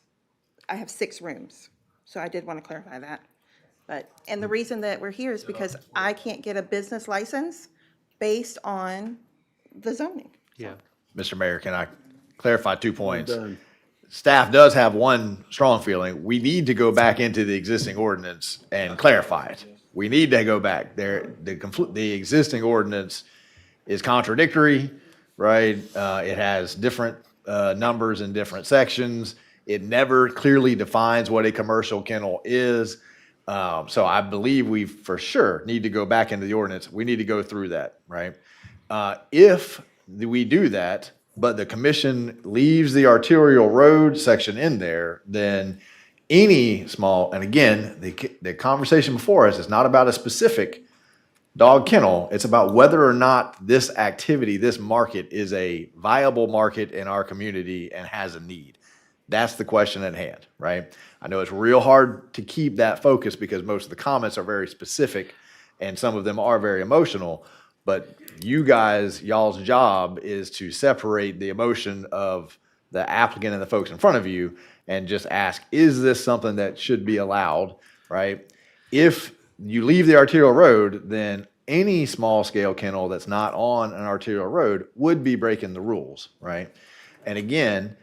I have 6 rooms. So I did want to clarify that. And the reason that we're here is because I can't get a business license based on the zoning. Yeah. Mr. Mayor, can I clarify 2 points? Staff does have one strong feeling. We need to go back into the existing ordinance and clarify it. We need to go back there. The existing ordinance is contradictory, right? It has different numbers in different sections. It never clearly defines what a commercial kennel is. So I believe we for sure need to go back into the ordinance. We need to go through that, right? If we do that, but the commission leaves the arterial road section in there, then any small, and again, the conversation before us is not about a specific dog kennel. It's about whether or not this activity, this market is a viable market in our community and has a need. That's the question at hand, right? I know it's real hard to keep that focus because most of the comments are very specific and some of them are very emotional, but you guys, y'all's job is to separate the emotion of the applicant and the folks in front of you and just ask, is this something that should be allowed, right? If you leave the arterial road, then any small scale kennel that's not on an arterial road would be breaking the rules, right? And again,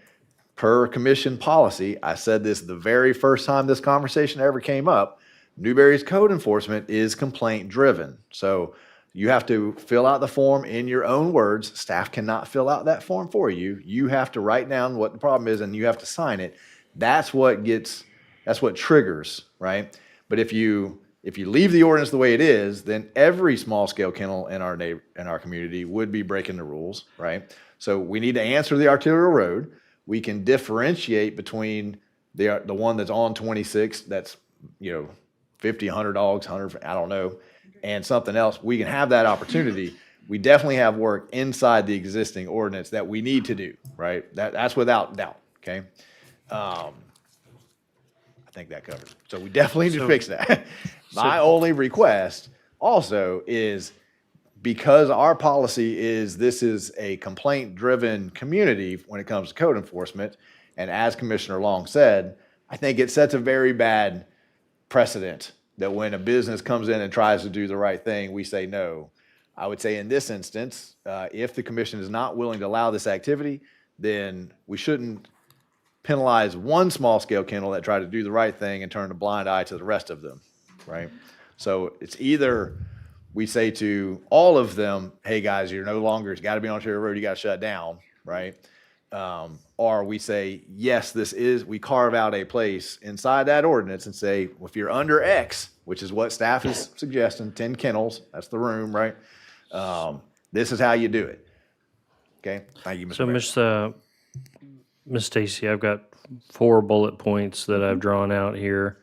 per commission policy, I said this the very first time this conversation ever came up, Newberry's code enforcement is complaint driven. So you have to fill out the form in your own words. Staff cannot fill out that form for you. You have to write down what the problem is and you have to sign it. That's what triggers, right? But if you leave the ordinance the way it is, then every small scale kennel in our community would be breaking the rules, right? So we need to answer the arterial road. We can differentiate between the one that's on 26, that's 50, 100 dogs, 100, I don't know, and something else. We can have that opportunity. We definitely have work inside the existing ordinance that we need to do, right? That's without doubt, okay? I think that covers it. So we definitely need to fix that. My only request also is, because our policy is this is a complaint-driven community when it comes to code enforcement, and as Commissioner Long said, I think it sets a very bad precedent that when a business comes in and tries to do the right thing, we say no. I would say in this instance, if the commission is not willing to allow this activity, then we shouldn't penalize one small-scale kennel that tried to do the right thing and turn a blind eye to the rest of them, right? So it's either we say to all of them, hey, guys, you're no longer, it's got to be on arterial road, you got to shut down, right? Or we say, yes, we carve out a place inside that ordinance and say, well, if you're under X, which is what staff is suggesting, 10 kennels, that's the room, right? This is how you do it. Okay, thank you, Mr. Mayor. So, Ms. Stacy, I've got 4 bullet points that I've drawn out here.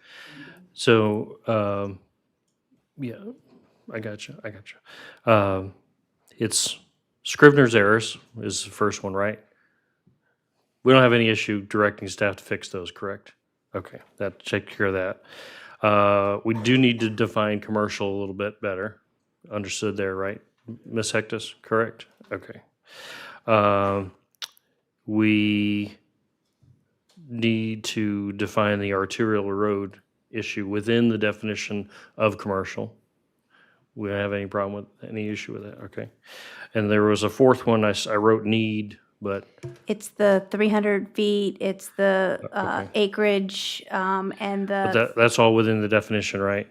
So, yeah, I got you. It's Scrivener's errors is the first one, right? We don't have any issue directing staff to fix those, correct? Okay, that take care of that. We do need to define commercial a little bit better. Understood there, right? Ms. Hectus, correct? Okay. We need to define the arterial road issue within the definition of commercial. We don't have any problem with any issue with that, okay? And there was a 4th one, I wrote need, but It's the 300 feet, it's the acreage, and the, that's all within the definition, right?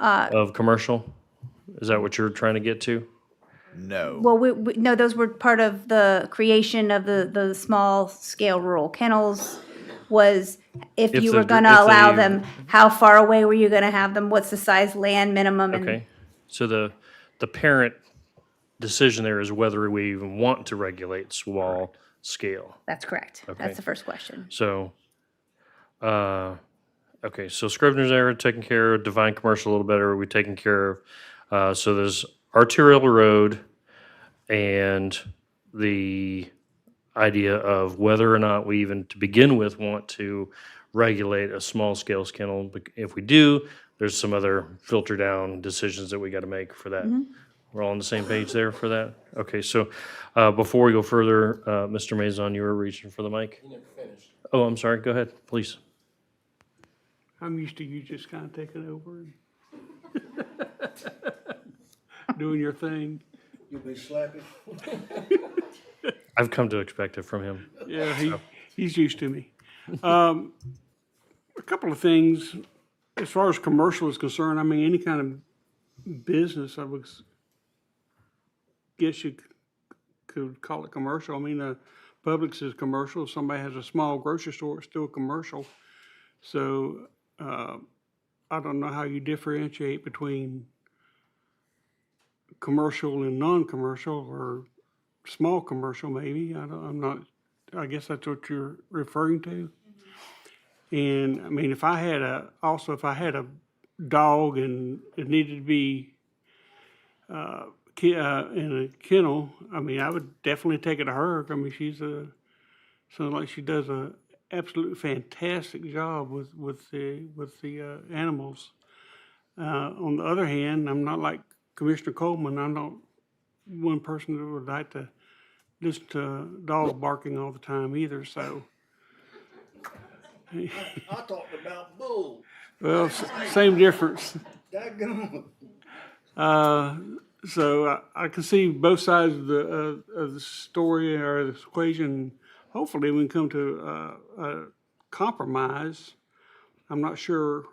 Of commercial? Is that what you're trying to get to? No. well, no, those were part of the creation of the small scale rural kennels, was if If you the- were gonna if allow they- them, how far away were you gonna have them, what's the size land minimum? And Okay, so the parent decision there is whether we even want to regulate small scale. That's correct. Okay. That's the first question. So, okay, so Scrivener's error taken care of, divine commercial a little better, we taken care of. So there's arterial road and the idea of whether or not we even to begin with want to regulate a small scale kennel. If we do, there's some other filter down decisions that we got to make for that. We're all on the same page there for that? Okay, so before we go further, Mr. Mazon, you were reaching for the mic? You never finished. Oh, I'm sorry, go ahead, please. I'm used to you just kind of taking over and doing your thing. You'll be slapping. I've come to expect it from him. Yeah, he's used to me. A couple of things, as far as commercial is concerned, I mean, any kind of business, I would guess you could call it commercial. I mean, Publix is commercial. If somebody has a small grocery store, it's still commercial. So I don't know how you differentiate between commercial and non-commercial, or small commercial maybe. I'm not, I guess that's what you're referring to. And I mean, if I had a dog and it needed to be in a kennel, I mean, I would definitely take it to her. I mean, sounds like she does a absolute fantastic job with the animals. On the other hand, I'm not like Commissioner Coleman. I'm not one person that would like to listen to dogs barking all the time either. So, I talked about bull. well, same difference. Daggone. So I can see both sides of the story or this equation. Hopefully, we can come to a compromise. I'm not sure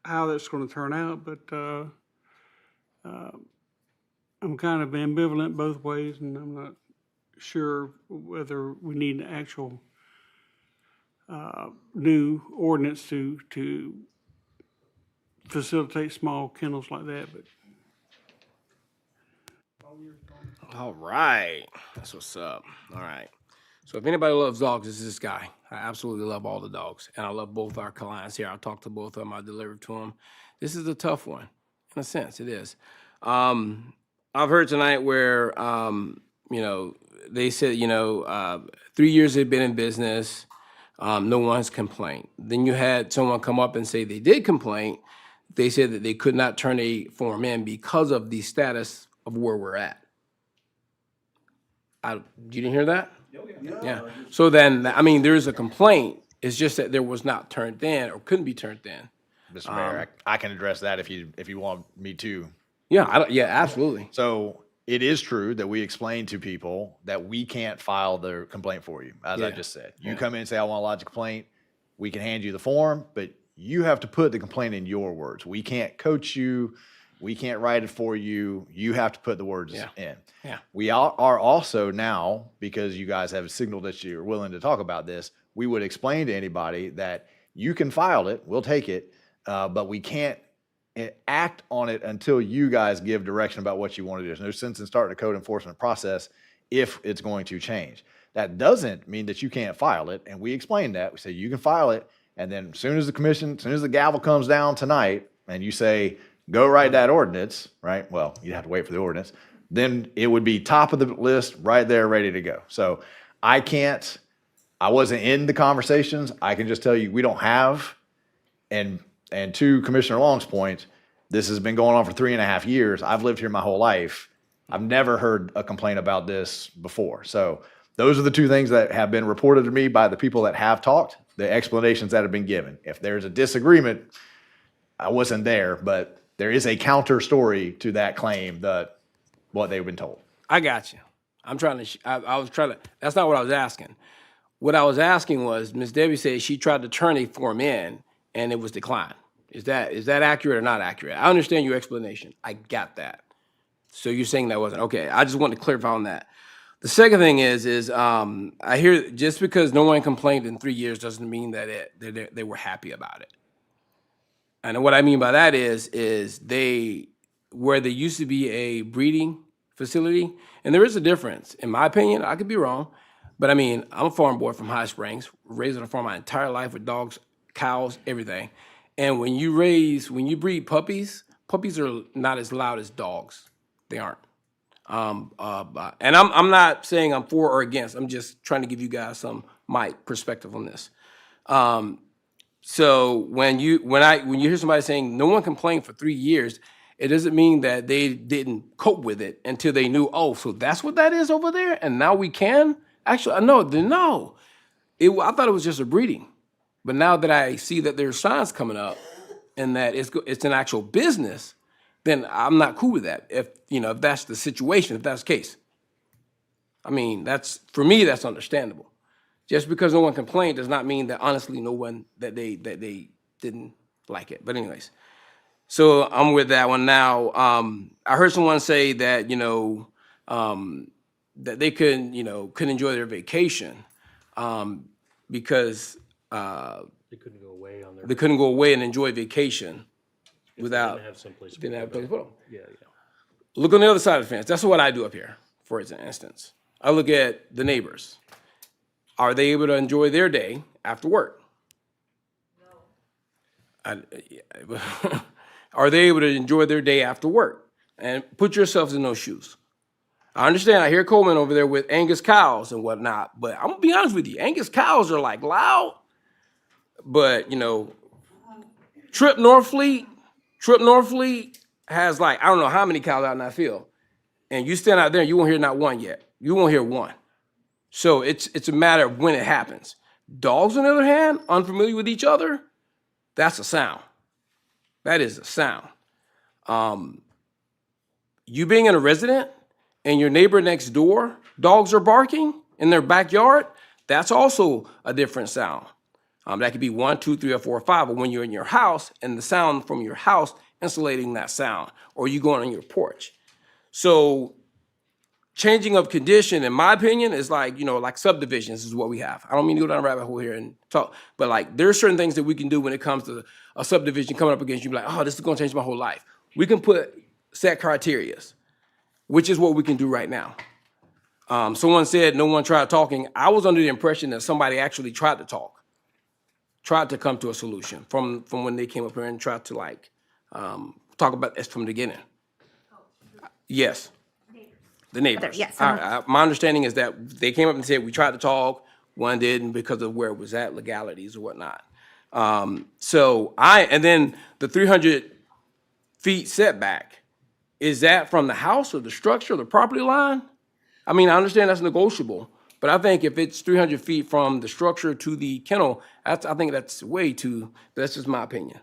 how that's going to turn out, but I'm kind of ambivalent both ways, and I'm not sure whether we need an actual new ordinance to facilitate small kennels like that. But All right. That's what's up. All right. So if anybody loves dogs, it's this guy. I absolutely love all the dogs. And I love both our clients here. I talked to both of them. I delivered to them. This is a tough one. In a sense, it is. I've heard tonight where, they said, 3 years they've been in business. No one's complained. Then you had someone come up and say they did complain. They said that they could not turn a form in because of the status of where we're at. You didn't hear that? Yeah. So then, I mean, there is a complaint. It's just that there was not turned in or couldn't be turned in. Mr. Mayor, I can address that if you want me to. Yeah, absolutely. So it is true that we explain to people that we can't file the complaint for you, as I just said. You come in and say, I want to lodge a complaint. We can hand you the form, but you have to put the complaint in your words. We can't coach you. We can't write it for you. You have to put the words in. Yeah. We are also now, because you guys have signaled that you're willing to talk about this, we would explain to anybody that you can file it, we'll take it, but we can't act on it until you guys give direction about what you want to do. There's no sense in starting a code enforcement process if it's going to change. That doesn't mean that you can't file it, and we explained that. We say you can file it, and then as soon as the gavel comes down tonight, and you say, go write that ordinance, right? Well, you'd have to wait for the ordinance. Then it would be top of the list right there, ready to go. So I wasn't in the conversations. I can just tell you we don't have, and to Commissioner Long's point, this has been going on for 3.5 years. I've lived here my whole life. I've never heard a complaint about this before. So those are the two things that have been reported to me by the people that have talked, the explanations that have been given. If there's a disagreement, I wasn't there, but there is a counter story to that claim, that what they've been told. I got you. I was trying to, that's not what I was asking. What I was asking was, Ms. Debbie said she tried to turn a form in and it was declined. Is that accurate or not accurate? I understand your explanation. I got that. So you're saying that wasn't, okay. I just wanted to clarify on that. The second thing is I hear just because no one complained in 3 years doesn't mean that they were happy about it. And what I mean by that is where there used to be a breeding facility, and there is a difference, in my opinion, I could be wrong, but I mean, I'm a farm boy from High Springs, raised on a farm my entire life with dogs, cows, everything. And when you breed puppies are not as loud as dogs. They aren't. And I'm not saying I'm for or against. I'm just trying to give you guys my perspective on this. So when you hear somebody saying no one complained for 3 years, it doesn't mean that they didn't cope with it until they knew, oh, so that's what that is over there, and now we can? Actually, no. I thought it was just a breeding. But now that I see that there's signs coming up and that it's an actual business, then I'm not cool with that. If that's the situation, if that's the case. I mean, for me, that's understandable. Just because no one complained does not mean that honestly no one that they didn't like it. But anyways, so I'm with that one now. I heard someone say that that they couldn't enjoy their vacation because They couldn't go away on their. They couldn't go away and enjoy vacation without. Didn't have someplace to Didn't have a put place them. to put them. Yeah, yeah. Look on the other side of the fence. That's what I do up here, for instance. I look at the neighbors. Are they able to enjoy their day after work? No. Are they able to enjoy their day after work? And put yourselves in those shoes. I understand. I hear Coleman over there with Angus cows and whatnot, but I'm gonna be honest with you. Angus cows are like loud, but you know, Trip Northfleet has like, I don't know how many cows out in that field. And you stand out there, you won't hear not one yet. You won't hear one. So it's a matter of when it happens. Dogs, on the other hand, unfamiliar with each other, that's a sound. That is a sound. You being in a resident and your neighbor next door, dogs are barking in their backyard, that's also a different sound. That could be 1, 2, 3, or 4, or 5, but when you're in your house and the sound from your house insulating that sound, or you going on your porch. So changing of condition, in my opinion, is like, you know, like subdivisions is what we have. I don't mean to go down a rabbit hole here and talk, but like there's certain things that we can do when it comes to a subdivision coming up against you, like, oh, this is gonna change my whole life. We can put set criterias, which is what we can do right now. Someone said no one tried talking. I was under the impression that somebody actually tried to talk. Tried to come to a solution from when they came up here and tried to like talk about this from the beginning. Yes, the neighbors. Yes. My understanding is that they came up and said we tried to talk, one didn't because of where it was at, legalities or whatnot. And then the 300 feet setback, is that from the house or the structure or the property line? I mean, I understand that's negotiable. But I think if it's 300 feet from the structure to the kennel, I think that's way too, that's just my opinion.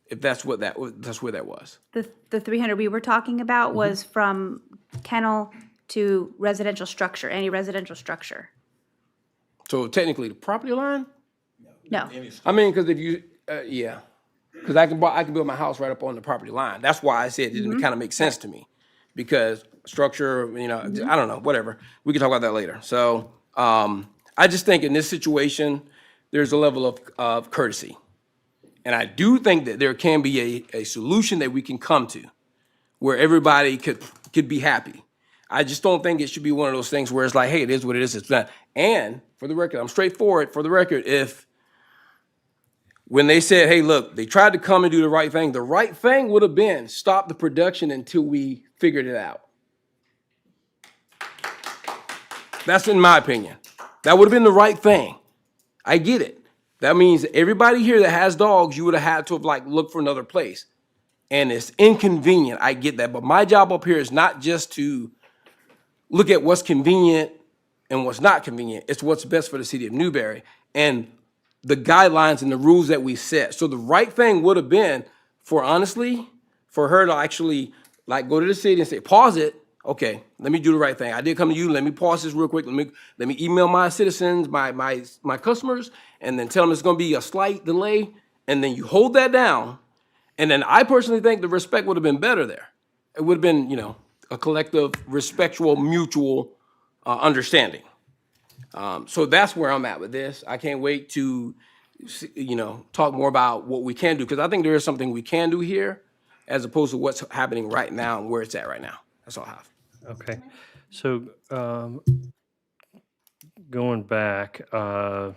If that's where that was. The 300 we were talking about was from kennel to residential structure, any residential structure. So technically the property line? No. I mean, because if you, yeah. Because I can build my house right up on the property line. That's why I said it didn't kind of make sense to me. Because structure, you know, I don't know, whatever. We can talk about that later. So I just think in this situation, there's a level of courtesy. And I do think that there can be a solution that we can come to where everybody could be happy. I just don't think it should be one of those things where it's like, hey, it is what it is, it's not. And for the record, I'm straightforward, for the record, if when they said, hey, look, they tried to come and do the right thing would have been stop the production until we figured it out. That's in my opinion. That would have been the right thing. I get it. That means everybody here that has dogs, you would have had to have like looked for another place. And it's inconvenient. I get that. But my job up here is not just to look at what's convenient and what's not convenient. It's what's best for the city of Newberry and the guidelines and the rules that we set. So the right thing would have been for her to actually like go to the city and say, pause it. Okay, let me do the right thing. I did come to you. Let me pause this real quick. Let me email my citizens, my customers, and then tell them it's going to be a slight delay. And then you hold that down. And then I personally think the respect would have been better there. It would have been, you know, a collective, respectful, mutual understanding. So that's where I'm at with this. I can't wait to, you know, talk more about what we can do, because I think there is something we can do here as opposed to what's happening right now and where it's at right now. That's all I have. Okay. So going back, the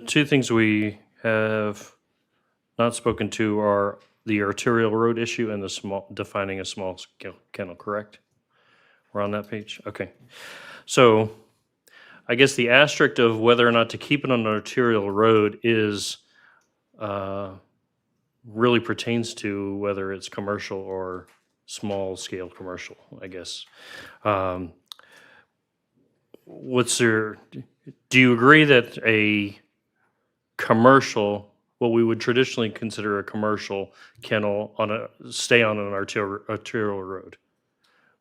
two things we have not spoken to are the arterial road issue and defining a small scale kennel, correct? We're on that page? Okay. So I guess the asterisk of whether or not to keep it on an arterial road is really pertains to whether it's commercial or small scale commercial, I guess. Do you agree that a commercial, what we would traditionally consider a commercial kennel stay on an arterial road?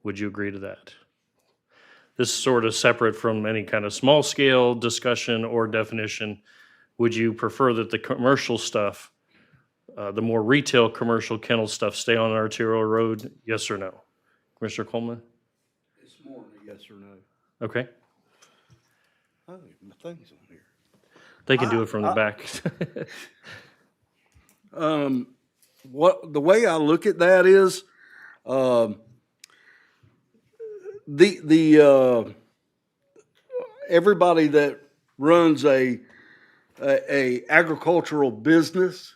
Would you agree to that? This is sort of separate from any kind of small scale discussion or definition. Would you prefer that the commercial stuff, the more retail commercial kennel stuff, stay on an arterial road? Yes or no? Commissioner Coleman? It's more than a yes or no. Okay. Oh, my thing's on here. They can do it from the back. What, the way I look at that is, everybody that runs a agricultural business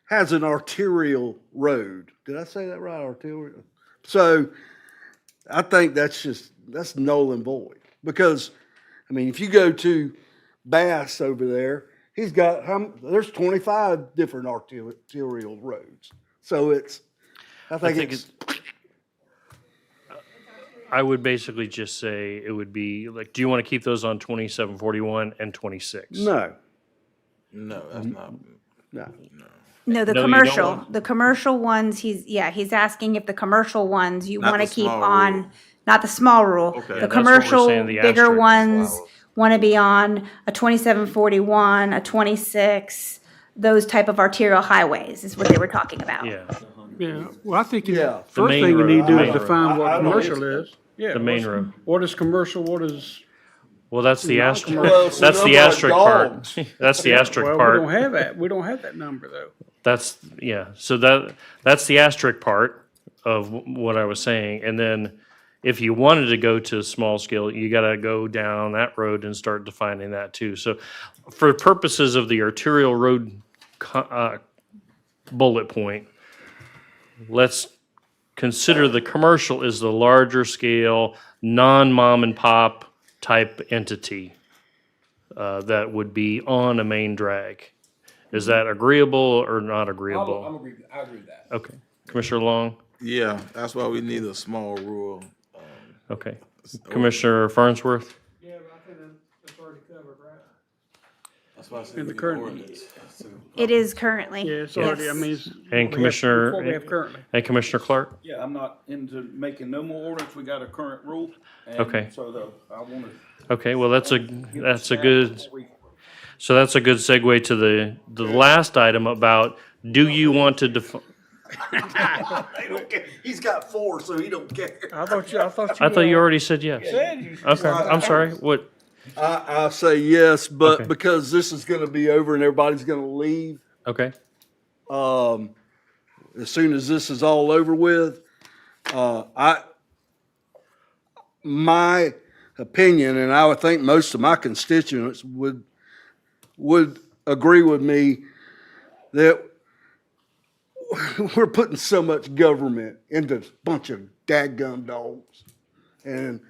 has an arterial road. Did I say that right? Arterial. So I think that's null and void, because, I mean, if you go to Bass over there, he's got, there's 25 different arterial roads. So I think it's. I would basically just say it would be like, do you want to keep those on 27, 41, and 26? No. No, that's not. No. No, the No, you don't commercial, want- the commercial ones, he's asking if the commercial ones you Not want to the keep small on, rule. not the small rule. Okay. Yeah, The that's what we're commercial, saying, the bigger asterisk. ones want to be on a 2741, a 26, those type of arterial highways is what they were talking about. Yeah, Yeah, well, I think Yeah. first main thing you road, need to do the is main road. define I what know commercial is. Yeah. the main what's- road. What is commercial, what is, Well, that's the Not asterisk. commercial. Well, it's the That's the number of asterisk part. dogs. That's the asterisk well, part. we don't have that number though. That's, yeah, so that's the asterisk part of what I was saying. And then if you wanted to go to small scale, you gotta go down that road and start defining that too. So for purposes of the arterial road bullet point, let's consider the commercial is the larger scale, non-mom and pop type entity that would be on a main drag. Is that agreeable or not agreeable? I agree with that. Okay. Commissioner Long? Yeah, that's why we need a small rule. Okay. Commissioner Farnsworth? Yeah, but I think that's already covered, right? That's why I said In the we need current- ordinance. It is currently. Yeah, it's already, I mean, it's. And what Commissioner, we have currently. and Commissioner Clark? Yeah, I'm not into making no more ordinance. We got a current rule. and Okay. So I want to. Okay, well, that's a good, so that's a good segue to the last item about, do you want to define? He's got 4, so he don't care. I thought you. I thought you already said yes. Okay, I'm sorry, what? I say yes, but Okay. because this is gonna be over and everybody's gonna leave, Okay, as soon as this is all over with, my opinion, and I would think most of my constituents would agree with me, that we're putting so much government into a bunch of dadgum dogs. And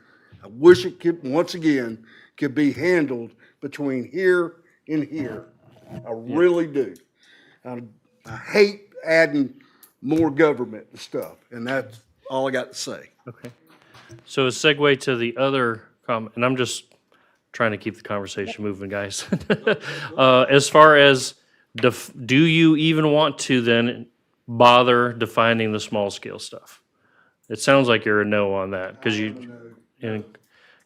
I wish it could, once again, could be handled between here and here. I really do. I hate adding more government to stuff, and that's all I got to say. okay. So a segue to the other comment, and I'm just trying to keep the conversation moving, guys. As far as, do you even want to then bother defining the small scale stuff? It sounds like you're a no on that, because and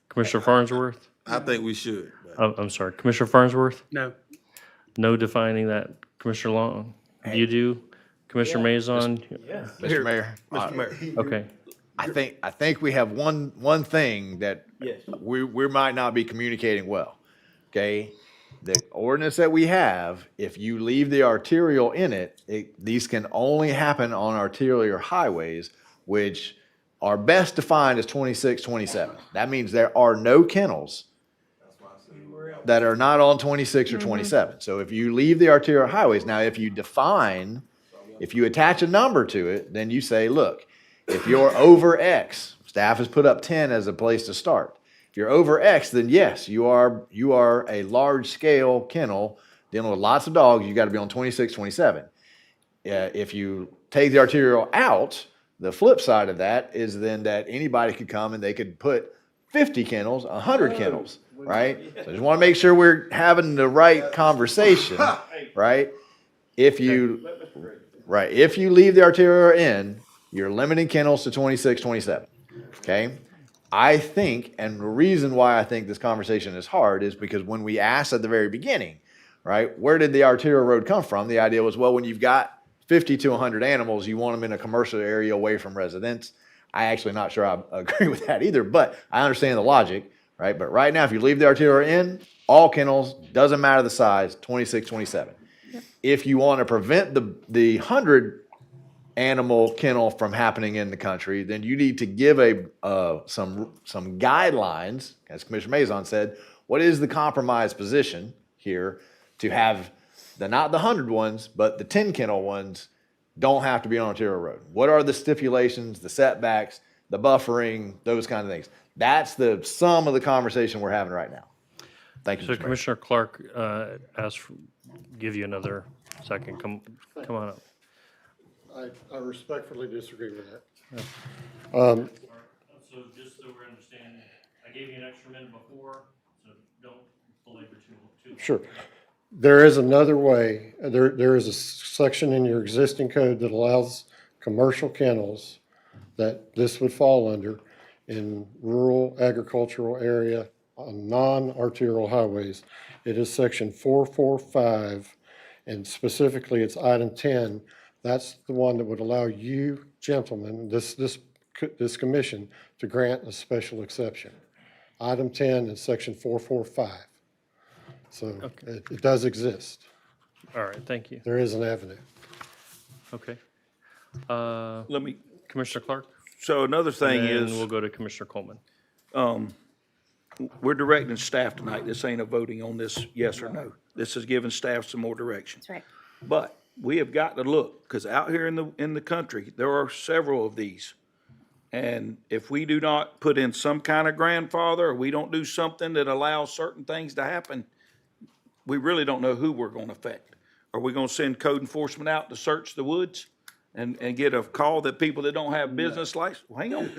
Commissioner Farnsworth? I think we should. but- I'm sorry, Commissioner Farnsworth? No. No defining that. Commissioner Long? You do? Commissioner Mazon? Mr. Mayor. Okay, I think we have one thing that we might not be communicating well. Okay? The ordinance that we have, if you leave the arterial in it, these can only happen on arterial highways, which are best defined as 26, 27. That means there are no kennels that are not on 26 or 27. So if you leave the arterial highways, now if you attach a number to it, then you say, look, if you're over X, staff has put up 10 as a place to start. If you're over X, then yes, you are a large scale kennel dealing with lots of dogs. You got to be on 26, 27. If you take the arterial out, the flip side of that is then that anybody could come and they could put 50 kennels, 100 kennels, right? So I just want to make sure we're having the right conversation, right? If you leave the arterial in, you're limiting kennels to 26, 27, okay? I think, and the reason why I think this conversation is hard is because when we asked at the very beginning, right, where did the arterial road come from? The idea was, well, when you've got 50 to 100 animals, you want them in a commercial area away from residents. I actually not sure I agree with that either, but I understand the logic. right? But right now, if you leave the arterial in, all kennels, doesn't matter the size, 26, 27. If you want to prevent the 100 animal kennel from happening in the country, then you need to give some guidelines, as Commissioner Mazon said. What is the compromise position here to have not the 100 ones, but the 10 kennel ones don't have to be on arterial road? What are the stipulations, the setbacks, the buffering, those kind of things? That's the sum of the conversation we're having right now. Thank you, So Mr. Mayor. Commissioner Clark give you another second. Come on up. I respectfully disagree with that. So just so we're understanding, I gave you an extra minute before, so don't belabor too long. Sure. There is another way. There is a section in your existing code that allows commercial kennels that this would fall under in rural agricultural area on non-arterial highways. It is section 445, and specifically it's item 10. That's the one that would allow you gentlemen, this commission, to grant a special exception. Item 10 is section 445. So it does exist. All right, thank you. There is an avenue. Okay. Let me, Commissioner Clark? so another thing And is, we'll go to Commissioner Coleman. we're directing staff tonight. This ain't a voting on this yes or no. This is giving staff some more direction. That's right. But we have got to look, because out here in the country, there are several of these. And if we do not put in some kind of grandfather, or we don't do something that allows certain things to happen, we really don't know who we're gonna affect. Are we gonna send code enforcement out to search the woods and get a call that people that don't have business license? Well, hang on.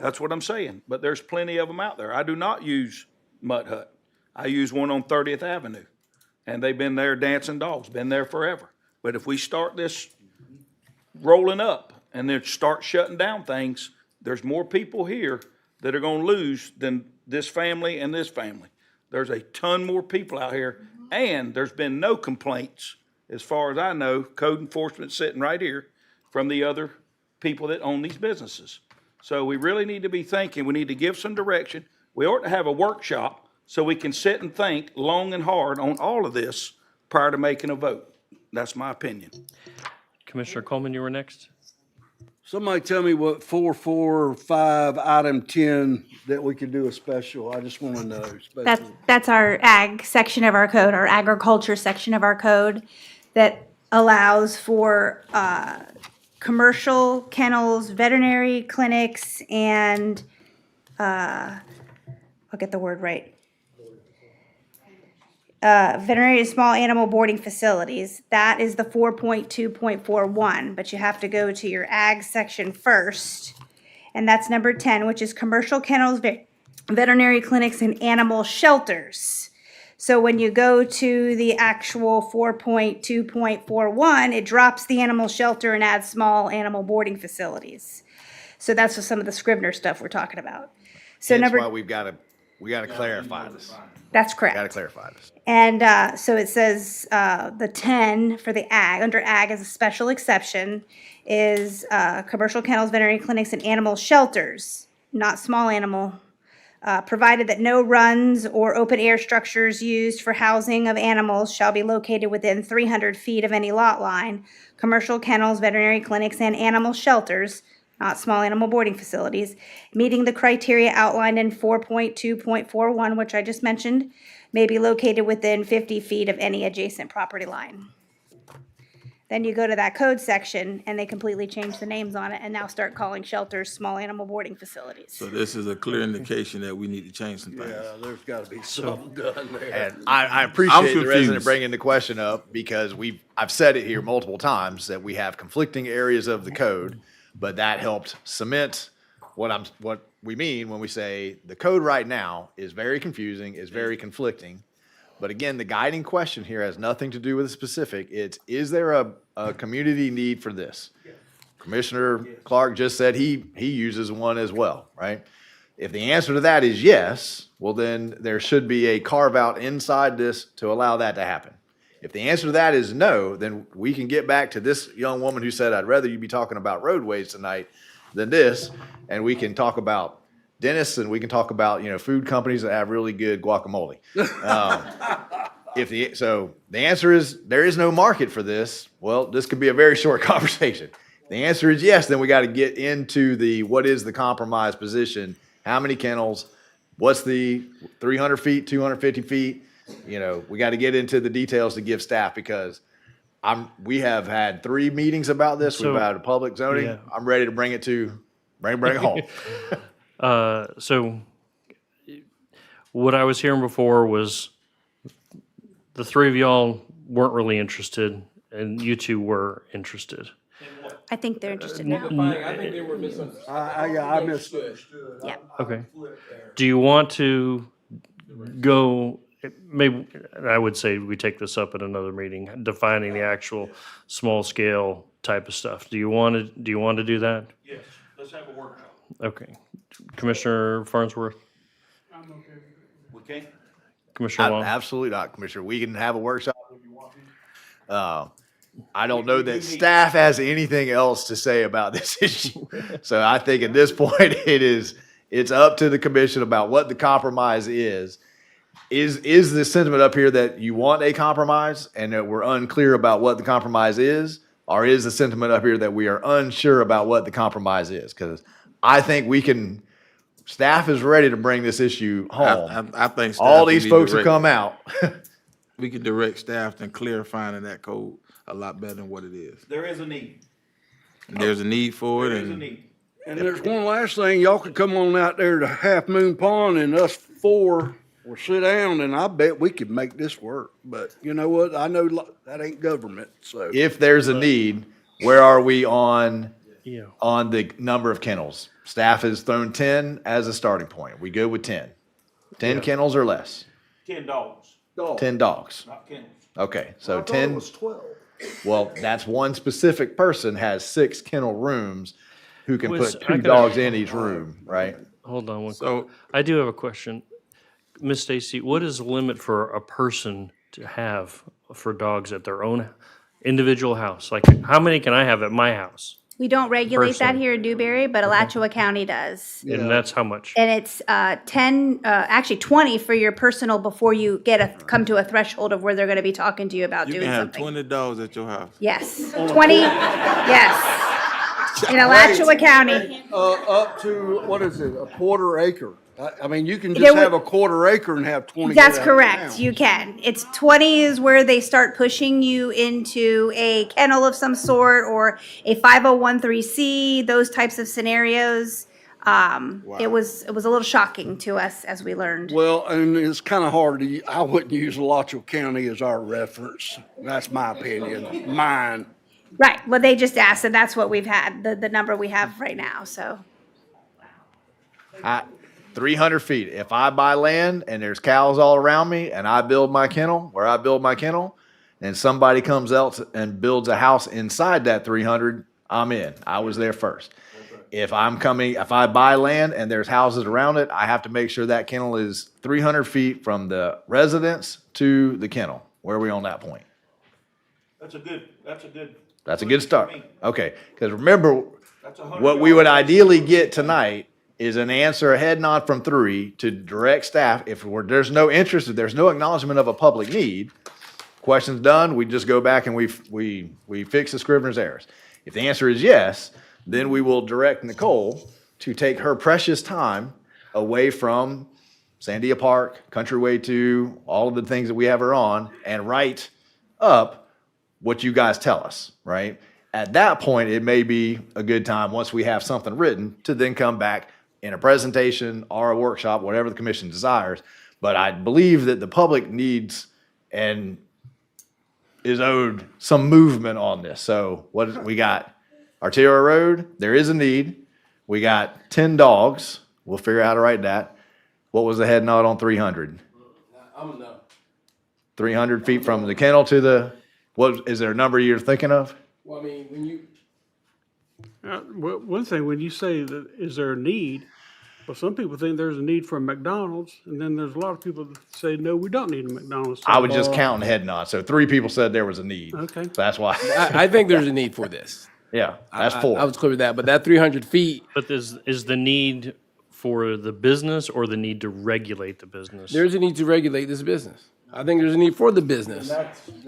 That's what I'm saying. But there's plenty of them out there. I do not use Mutt Hut. I use one on 30th Avenue. And they've been there dancing dogs, been there forever. But if we start this rolling up and then start shutting down things, there's more people here that are gonna lose than this family and this family. There's a ton more people out here, and there's been no complaints, as far as I know, code enforcement sitting right here, from the other people that own these businesses. So we really need to be thinking, we need to give some direction. We ought to have a workshop so we can sit and think long and hard on all of this prior to making a vote. That's my opinion. Commissioner Coleman, you were next. Somebody tell me what 445 item 10 that we could do a special. I just want to know. That's our ag section of our code, our agriculture section of our code that allows for commercial kennels, veterinary clinics, and I'll get the word right. Veterinary and small animal boarding facilities. That is the 4.2.41, but you have to go to your ag section first. And that's number 10, which is commercial kennels, veterinary clinics, and animal shelters. So when you go to the actual 4.2.41, it drops the animal shelter and adds small animal boarding facilities. So that's just some of the Scrivener stuff we're talking about. So That's why we got to clarify this. That's correct. Got to clarify this. And so it says the 10 for the ag, under ag as a special exception, is commercial kennels, veterinary clinics, and animal shelters, not small animal, provided that no runs or open air structures used for housing of animals shall be located within 300 feet of any lot line. Commercial kennels, veterinary clinics, and animal shelters, not small animal boarding facilities, meeting the criteria outlined in 4.2.41, which I just mentioned, may be located within 50 feet of any adjacent property line. Then you go to that code section, and they completely change the names on it and now start calling shelters small animal boarding facilities. So this is a clear indication that we need to change some things. Yeah, there's got to be something done there. And I appreciate the resident bringing the question up because I've said it here multiple times that we have conflicting areas of the code, but that helped cement what we mean when we say the code right now is very confusing, is very conflicting. But again, the guiding question here has nothing to do with the specific. It's, is there a community need for this? Commissioner Clark just said he uses one as well, right? If the answer to that is yes, well then there should be a carve out inside this to allow that to happen. If the answer to that is no, then we can get back to this young woman who said, I'd rather you be talking about roadways tonight than this, and we can talk about dentists, and we can talk about, food companies that have really good guacamole. So the answer is there is no market for this. Well, this could be a very short conversation. The answer is yes. Then we got to get into what is the compromise position? How many kennels? What's the 300 feet, 250 feet? We got to get into the details to give staff, because we have had 3 meetings about this. We've had a public zoning. Yeah. I'm ready to bring it home. So what I was hearing before was the 3 of y'all weren't really interested, and you 2 were interested. I think they're interested now. I think they were misunderstood. I misunderstood. Yeah. Okay. Do you want to go, maybe, I would say we take this up at another meeting, defining the actual small scale type of stuff. Do you want to do that? Yes, let's have a workshop. Okay. Commissioner Farnsworth? I'm okay with it. Okay. Commissioner Long? Absolutely not, Commissioner. We can have a workshop if you want to. I don't know that staff has anything else to say about this issue. So I think at this point, it's up to the commission about what the compromise is. Is the sentiment up here that you want a compromise and that we're unclear about what the compromise is? Or is the sentiment up here that we are unsure about what the compromise is? Because I think staff is ready to bring this issue home. I think staff all can these be folks have direct. come out. We can direct staff in clarifying in that code a lot better than what it is. There is a need. And there's a need for it, There is a and need. And there's one last thing, y'all could come on out there to Half Moon Pond and us 4 will sit down, and I bet we could make this work. But you know what? I know that ain't government, so. If there's a need, where are we on Yeah. the number of kennels? Staff has thrown 10 as a starting point. We go with 10. 10 kennels or less. 10 dogs, 10 dogs. not kennels. Okay, so I thought it 10. was 12. Well, that's one specific person has 6 kennel rooms who can Was- put I 2 could- dogs in each room, right? Hold on one. so I do have a question. Ms. Stacy, what is the limit for a person to have for dogs at their own individual house? Like, how many can I have at my house? We don't regulate that Person. here in Newberry, but Alachua County does. And that's how much? And it's 20 for your personal before you come to a threshold of where they're going to be talking to you about you doing can have something. 20 dogs at your house. Yes, 20, yes. In Alachua County. Up to, what is it, a quarter acre? I mean, you can There just were- have a quarter acre and have 20. That's get out of correct, town. you can. It's 20 is where they start pushing you into a kennel of some sort or a 5013C, those types of scenarios. It was a little shocking to us as we learned. Well, and it's kind of hard to, I wouldn't use Alachua County as our reference. That's my opinion, mine. Right, well, they just asked, and that's what we've had, the number we have right now, so. 300 feet. If I buy land and there's cows all around me and I build my kennel, and somebody comes else and builds a house inside that 300, I'm in. I was there first. If I buy land and there's houses around it, I have to make sure that kennel is 300 feet from the residence to the kennel. Where are we on that point? That's a good. That's a good start. Okay, because remember, That's 100 what we would ideally get tonight is an answer, a head nod from 3 to direct staff. If there's no interest, if there's no acknowledgement of a public need, question's done, we just go back and we fix the Scrivener's errors. If the answer is yes, then we will direct Nicole to take her precious time away from Sandia Park, Countryway 2, all of the things that we have her on, and write up what you guys tell us, right? At that point, it may be a good time, once we have something written, to then come back in a presentation or a workshop, whatever the commission desires. But I believe that the public needs and is owed some movement on this. So we got Arterial Road, there is a need. We got 10 dogs. We'll figure out how to write that. What was the head nod on 300? I'm a no. 300 feet from the kennel to the, is there a number you're thinking of? Well, I mean, when you, One thing, when you say that, is there a need? Well, some people think there's a need for a McDonald's, and then there's a lot of people that say, no, we don't need a McDonald's. I was just counting head nods. So 3 people said there was a need. Okay. So that's why. I think there's a need for this. Yeah, that's 4. I was clear with that, but that 300 feet, But is the need for the business or the need to regulate the business? There's a need to regulate this business. I think there's a need for the business.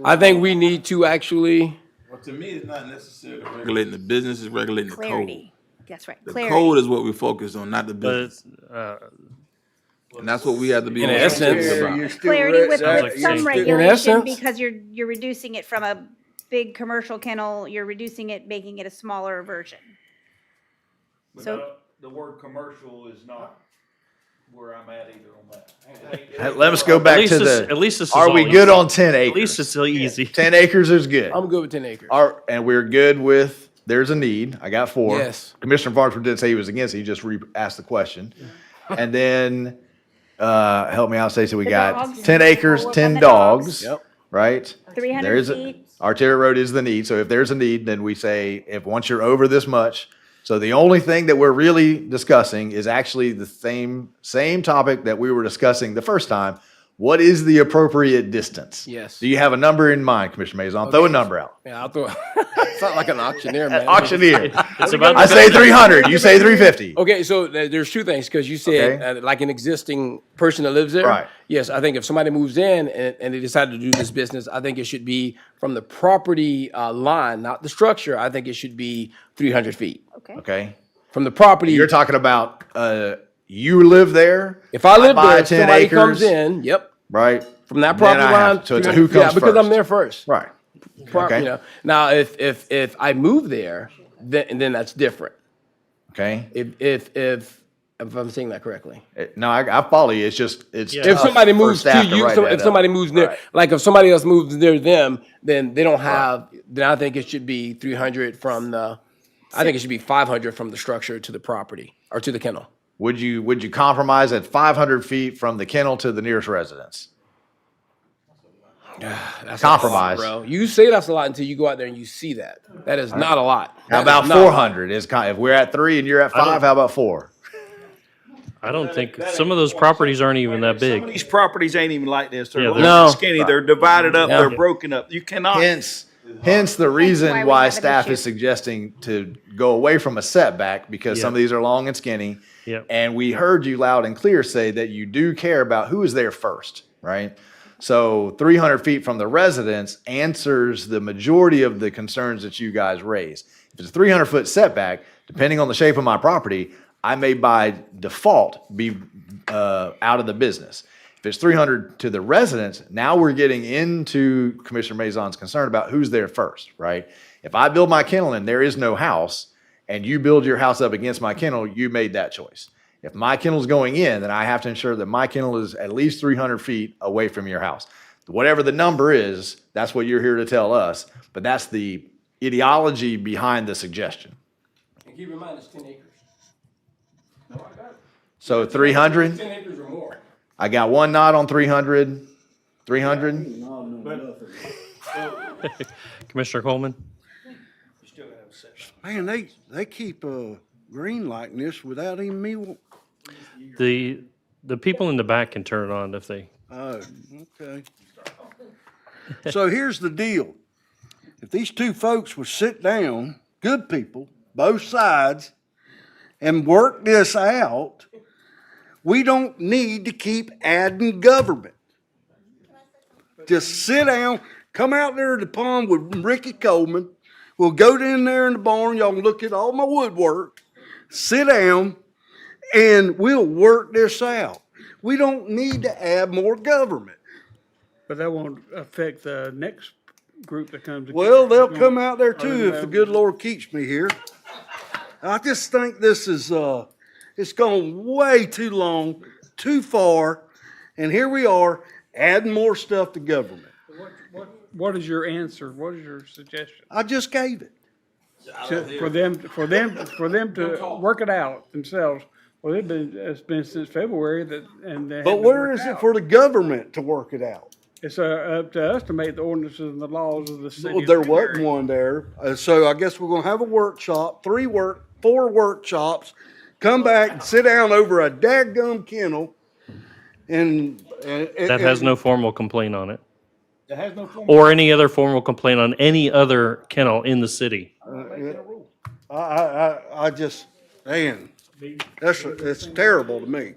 I think we need to actually. Well, to me, it's not necessarily regulating the business, it's regulating the code. Clarity. That's right. The Clarity. code is what we focus on, not the But, business. And that's what we have to be In more essence- sensitive You're about. still Clarity with Sounds like some same. regulation essence- because you're reducing it from a big commercial kennel, you're reducing it, making it a smaller version. So, The word commercial is not where I'm at either on that. Let us go back to the. At least this is Are we all good easy. on 10 acres? At least it's easy. 10 acres is good. I'm good with 10 acres. And we're good with, there's a need. I got 4. Yes. Commissioner Farnsworth didn't say he was against it. He just asked the question. And then, help me out, Stacey, we The got dogs. 10 acres, We'll work 10 on the dogs, dogs. Yep. right? 300 There's feet. arterial road is the need. So if there's a need, then we say, if once you're over this much. So the only thing that we're really discussing is actually the same topic that we were discussing the first time. What is the appropriate distance? Yes. Do you have a number in mind, Commissioner Maison? Throw a number out. Yeah, I'll throw. It's not like an auctioneer, man. Auctioneer. It's about I say 300. You say 350. Okay, so there's two things, because you said, Okay. like an existing person that lives there. Right. Yes, I think if somebody moves in and they decide to do this business, I think it should be from the property line, not the structure. I think it should be 300 feet. Okay. From the property. You're talking about you live there. If I live buy there, 10 somebody acres, comes in, yep, right? from that Then property I have- line. so it's a 300 who comes because I'm first. there first. Right. Okay. You know. Now, if I move there, then that's different. Okay. If I'm saying that correctly. No, I follow you. It's just it's If tough somebody for moves to staff you, write if that somebody up. moves near, Right. like if somebody else moves near them, then they don't have. Then I think it should be 300 from the. I think it should be 500 from the structure to the property or to the kennel. Would you compromise at 500 feet from the kennel to the nearest residence? That's Compromise. a lot, bro. You say that's a lot until you go out there and you see that. That is not a lot. How about 400? If we're at 3 and you're at 5, how about 4? I don't think, some of those properties aren't even that big. These properties ain't even like this. They're Yeah, long they're- and No. skinny. They're divided up. Yeah. They're broken up. You cannot. Hence the why reason we why have an staff issue. is suggesting to go away from a setback because some of these are long and skinny. Yep. And we heard you loud and clear say that you do care about who is there first, right? So 300 feet from the residence answers the majority of the concerns that you guys raised. If it's a 300-foot setback, depending on the shape of my property, I may by default be out of the business. If it's 300 to the residence, now we're getting into Commissioner Maison's concern about who's there first, right? If I build my kennel and there is no house, and you build your house up against my kennel, you made that choice. If my kennel's going in, then I have to ensure that my kennel is at least 300 feet away from your house. Whatever the number is, that's what you're here to tell us, but that's the ideology behind the suggestion. And keep in mind, it's 10 acres. So 300, 10 acres or more. I got one nod on 300, 300. Commissioner Coleman? Man, they keep green lighting this without even me. The people in the back can turn it on if they, Oh, okay. So here's the deal. If these two folks would sit down, good people, both sides, and work this out, we don't need to keep adding government. Just sit down, come out there to the pond with Ricky Coleman. We'll go in there in the barn. Y'all can look at all my woodwork. Sit down, and we'll work this out. We don't need to add more government. But that won't affect the next group that comes. Well, they'll come out there too if the good Lord keeps me here. I just think this is, it's gone way too long, too far, and here we are adding more stuff to government. What is your answer? What is your suggestion? I just gave it. For them to work it out themselves. Well, it's been since February that, and they But haven't where worked is it out. for the government to work it out? It's up to us to make the ordinances and the laws of the city. Well, there wasn't one there, so I guess we're gonna have a workshop, 4 workshops, come back and sit down over a dadgum kennel and. that has no formal complaint on it. It has no form. Or any other formal complaint on any other kennel in the city. I just, man, It's terrible to me.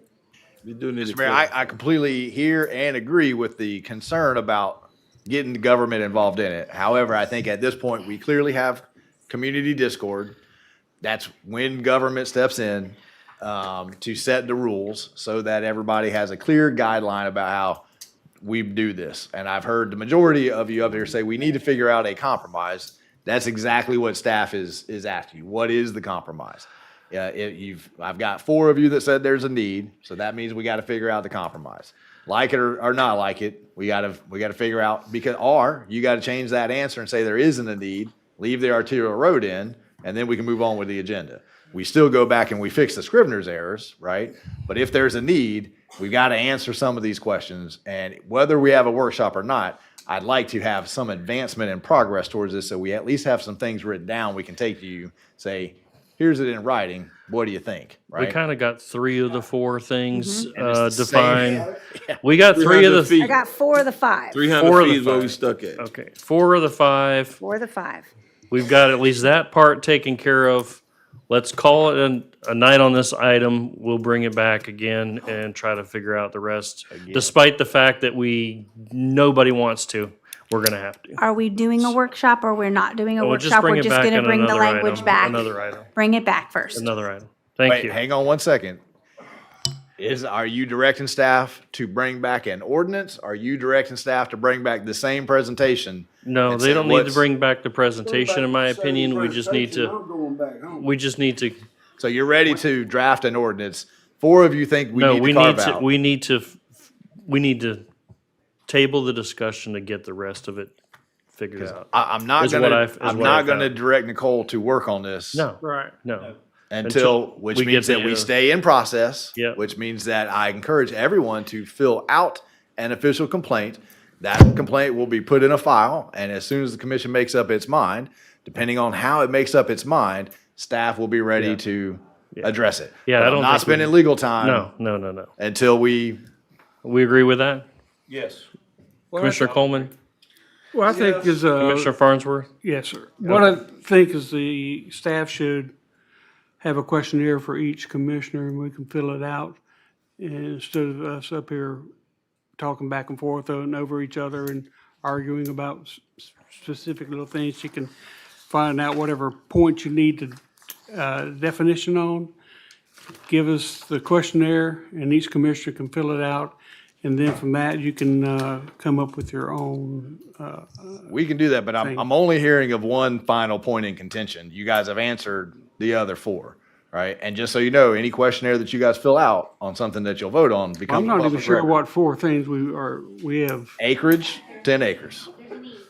We do need to. Mr. Mayor, I completely hear and agree with the concern about getting the government involved in it. However, I think at this point, we clearly have community discord. That's when government steps in to set the rules so that everybody has a clear guideline about how we do this. And I've heard the majority of you up here say we need to figure out a compromise. That's exactly what staff is asking you. What is the compromise? I've got 4 of you that said there's a need, so that means we got to figure out the compromise. Like it or not like it, we got to figure out or you got to change that answer and say there isn't a need, leave the arterial road in, and then we can move on with the agenda. We still go back and we fix the Scrivener's errors, right? But if there's a need, we've got to answer some of these questions. And whether we have a workshop or not, I'd like to have some advancement and progress towards this so we at least have some things written down we can take to you, say, here's it in writing. What do you think? We kind of got 3 of the 4 things And it's the defined. We got 3 of the. I got 4 of the 5. 300 4 of feet the is where we 5. stuck at. Okay, 4 of the 5. 4 of the 5. We've got at least that part taken care of. Let's call it a night on this item. We'll bring it back again and try to figure out the rest. Despite the fact that nobody wants to, we're gonna have to. Are we doing a workshop or we're not doing a We'll just workshop? bring We're it just back gonna in bring the another language item, back. another item. Bring it back first. Another item. Thank you. Hang on one second. Are you directing staff to bring back an ordinance? Are you directing staff to bring back the same presentation? No, and they say don't need to what's- bring back the presentation, in my opinion. We just need to. So you're ready to draft an ordinance. 4 of you think we No, need we to carve need to, out. we need to table the discussion to get the rest of it figured out. I'm not is what gonna, I've- is I'm what not I've gonna found. direct Nicole to work on this. No, Right. no. Until, which we means get that the, we stay in process, Yeah. which means that I encourage everyone to fill out an official complaint. That complaint will be put in a file, and as soon as the commission makes up its mind, depending on how it makes up its mind, staff will be ready to address it. Yeah, But I I'm don't not think we- spending legal time. No. Until we agree with that? Yes. Commissioner Coleman? What I think is, Commissioner Farnsworth? yes, sir. What I think is the staff should have a questionnaire for each commissioner and we can fill it out. And instead of us up here talking back and forth and over each other and arguing about specific little things, you can find out whatever point you need to, definition on. Give us the questionnaire and each commissioner can fill it out. And then from that, you can, come up with your own, We can do that, but thing. I'm only hearing of one final point in contention. You guys have answered the other 4, right? And just so you know, any questionnaire that you guys fill out on something that you'll vote on becomes I'm not even public sure record. what 4 things we have. Acreage, 10 acres,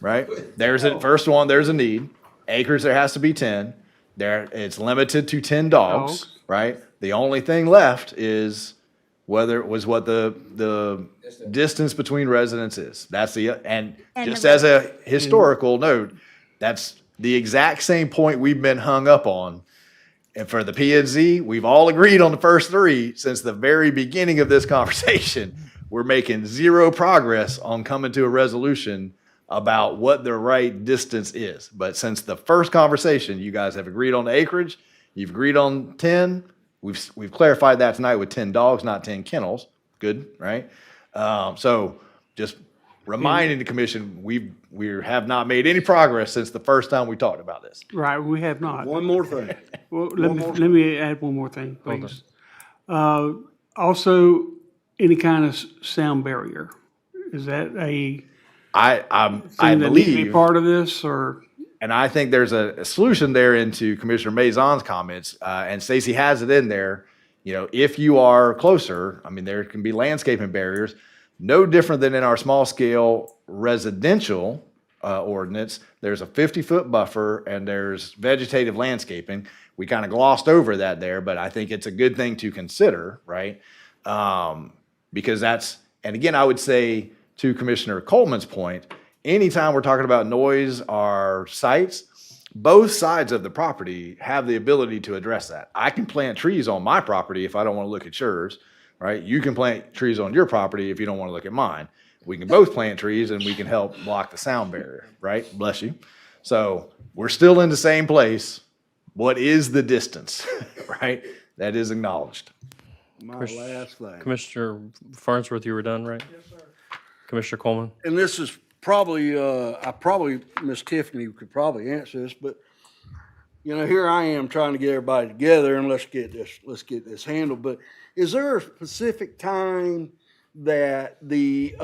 right? There's a, first one, there's a need. Acres, there has to be 10. It's limited to 10 dogs, right? The only thing left is what the distance between residents is. That's and just as a historical note, that's the exact same point we've been hung up on. And for the P and Z, we've all agreed on the first 3 since the very beginning of this conversation. We're making 0 progress on coming to a resolution about what the right distance is. But since the first conversation, you guys have agreed on the acreage, you've agreed on 10. We've clarified that tonight with 10 dogs, not 10 kennels. Good, right? So just reminding the commission, we have not made any progress since the first time we talked about this. Right, we have not. One more thing. Well, let me add one more thing, please. Also, any kind of sound barrier. Is that a I thing that needs to be believe, part of this, or? and I think there's a solution there into Commissioner Mazon's comments, and Stacy has it in there. You know, if you are closer, I mean, there can be landscaping barriers, no different than in our small scale residential ordinance. There's a 50-foot buffer and there's vegetative landscaping. We kind of glossed over that there, but I think it's a good thing to consider, right? Because that's, and again, I would say to Commissioner Coleman's point, anytime we're talking about noise or sites, both sides of the property have the ability to address that. I can plant trees on my property if I don't want to look at yours, right? You can plant trees on your property if you don't want to look at mine. We can both plant trees and we can help block the sound barrier, right? Bless you. So we're still in the same place. What is the distance, right? That is acknowledged. My last thing. Commissioner Farnsworth, you were done, right? Yes, sir. Commissioner Coleman? And this is probably, Miss Tiffany could probably answer this, but, here I am trying to get everybody together and let's get this handled. But is there a specific time that the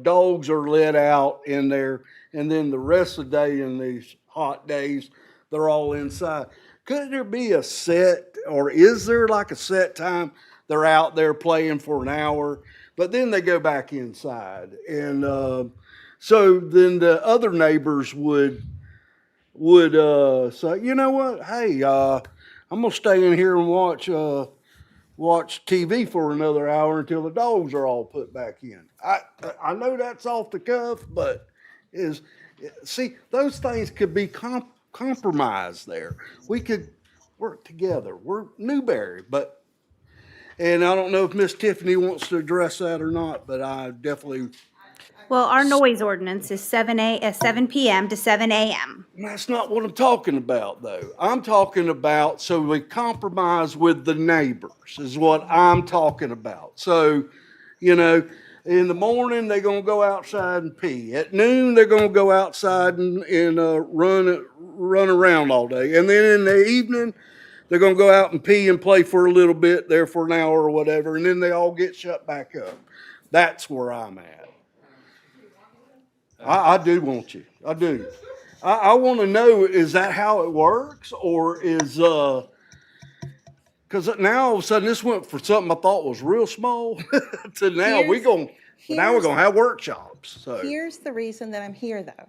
dogs are let out in there, and then the rest of the day in these hot days, they're all inside? Could there be a set, or is there like a set time they're out there playing for an hour, but then they go back inside? And so then the other neighbors would say, you know what, hey, I'm gonna stay in here and watch TV for another hour until the dogs are all put back in. I know that's off the cuff, but see, those things could be compromised there. We could work together. We're Newberry, and I don't know if Miss Tiffany wants to address that or not, but I definitely. Well, our noise ordinance is 7 p.m. to 7 a.m. That's not what I'm talking about, though. I'm talking about so we compromise with the neighbors is what I'm talking about. So, in the morning they're gonna go outside and pee. At noon they're gonna go outside and run around all day, and then in the evening they're gonna go out and pee and play for a little bit there for an hour or whatever, and then they all get shut back up. That's where I'm at. I do want you. I do. I want to know, is that how it works? Or is, because now all of a sudden this went from something I thought was real small to now we're going to have workshops. So Here's the reason that I'm here, though.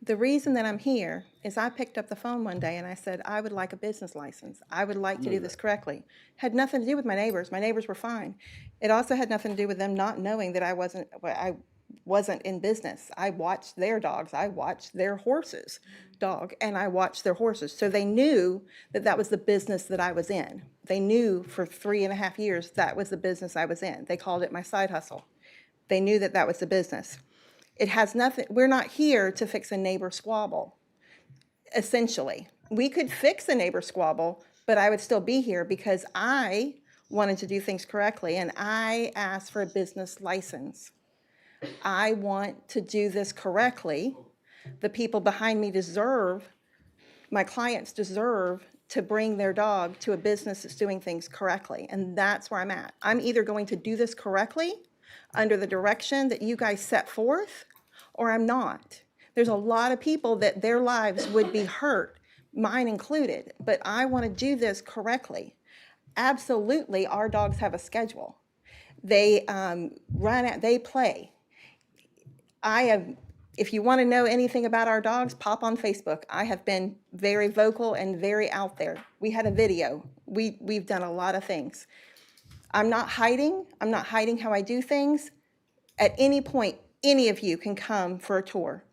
The reason that I'm here is I picked up the phone one day and I said, I would like a business license. I would like to do this correctly. Had nothing to do with my neighbors. My neighbors were fine. It also had nothing to do with them not knowing that I wasn't in business. I watched their dogs. I watched their horses, and I watched their horses. So they knew that that was the business that I was in. They knew for 3.5 years that was the business I was in. They called it my side hustle. They knew that that was the business. It has nothing, we're not here to fix a neighbor squabble, essentially. We could fix a neighbor squabble, but I would still be here because I wanted to do things correctly and I asked for a business license. I want to do this correctly. The people behind me my clients deserve to bring their dog to a business that's doing things correctly. And that's where I'm at. I'm either going to do this correctly under the direction that you guys set forth, or I'm not. There's a lot of people that their lives would be hurt, mine included, but I want to do this correctly. Absolutely, our dogs have a schedule. They they play. If you want to know anything about our dogs, pop on Facebook. I have been very vocal and very out there. We had a video. We've done a lot of things. I'm not hiding how I do things. At any point, any of you can come for a tour.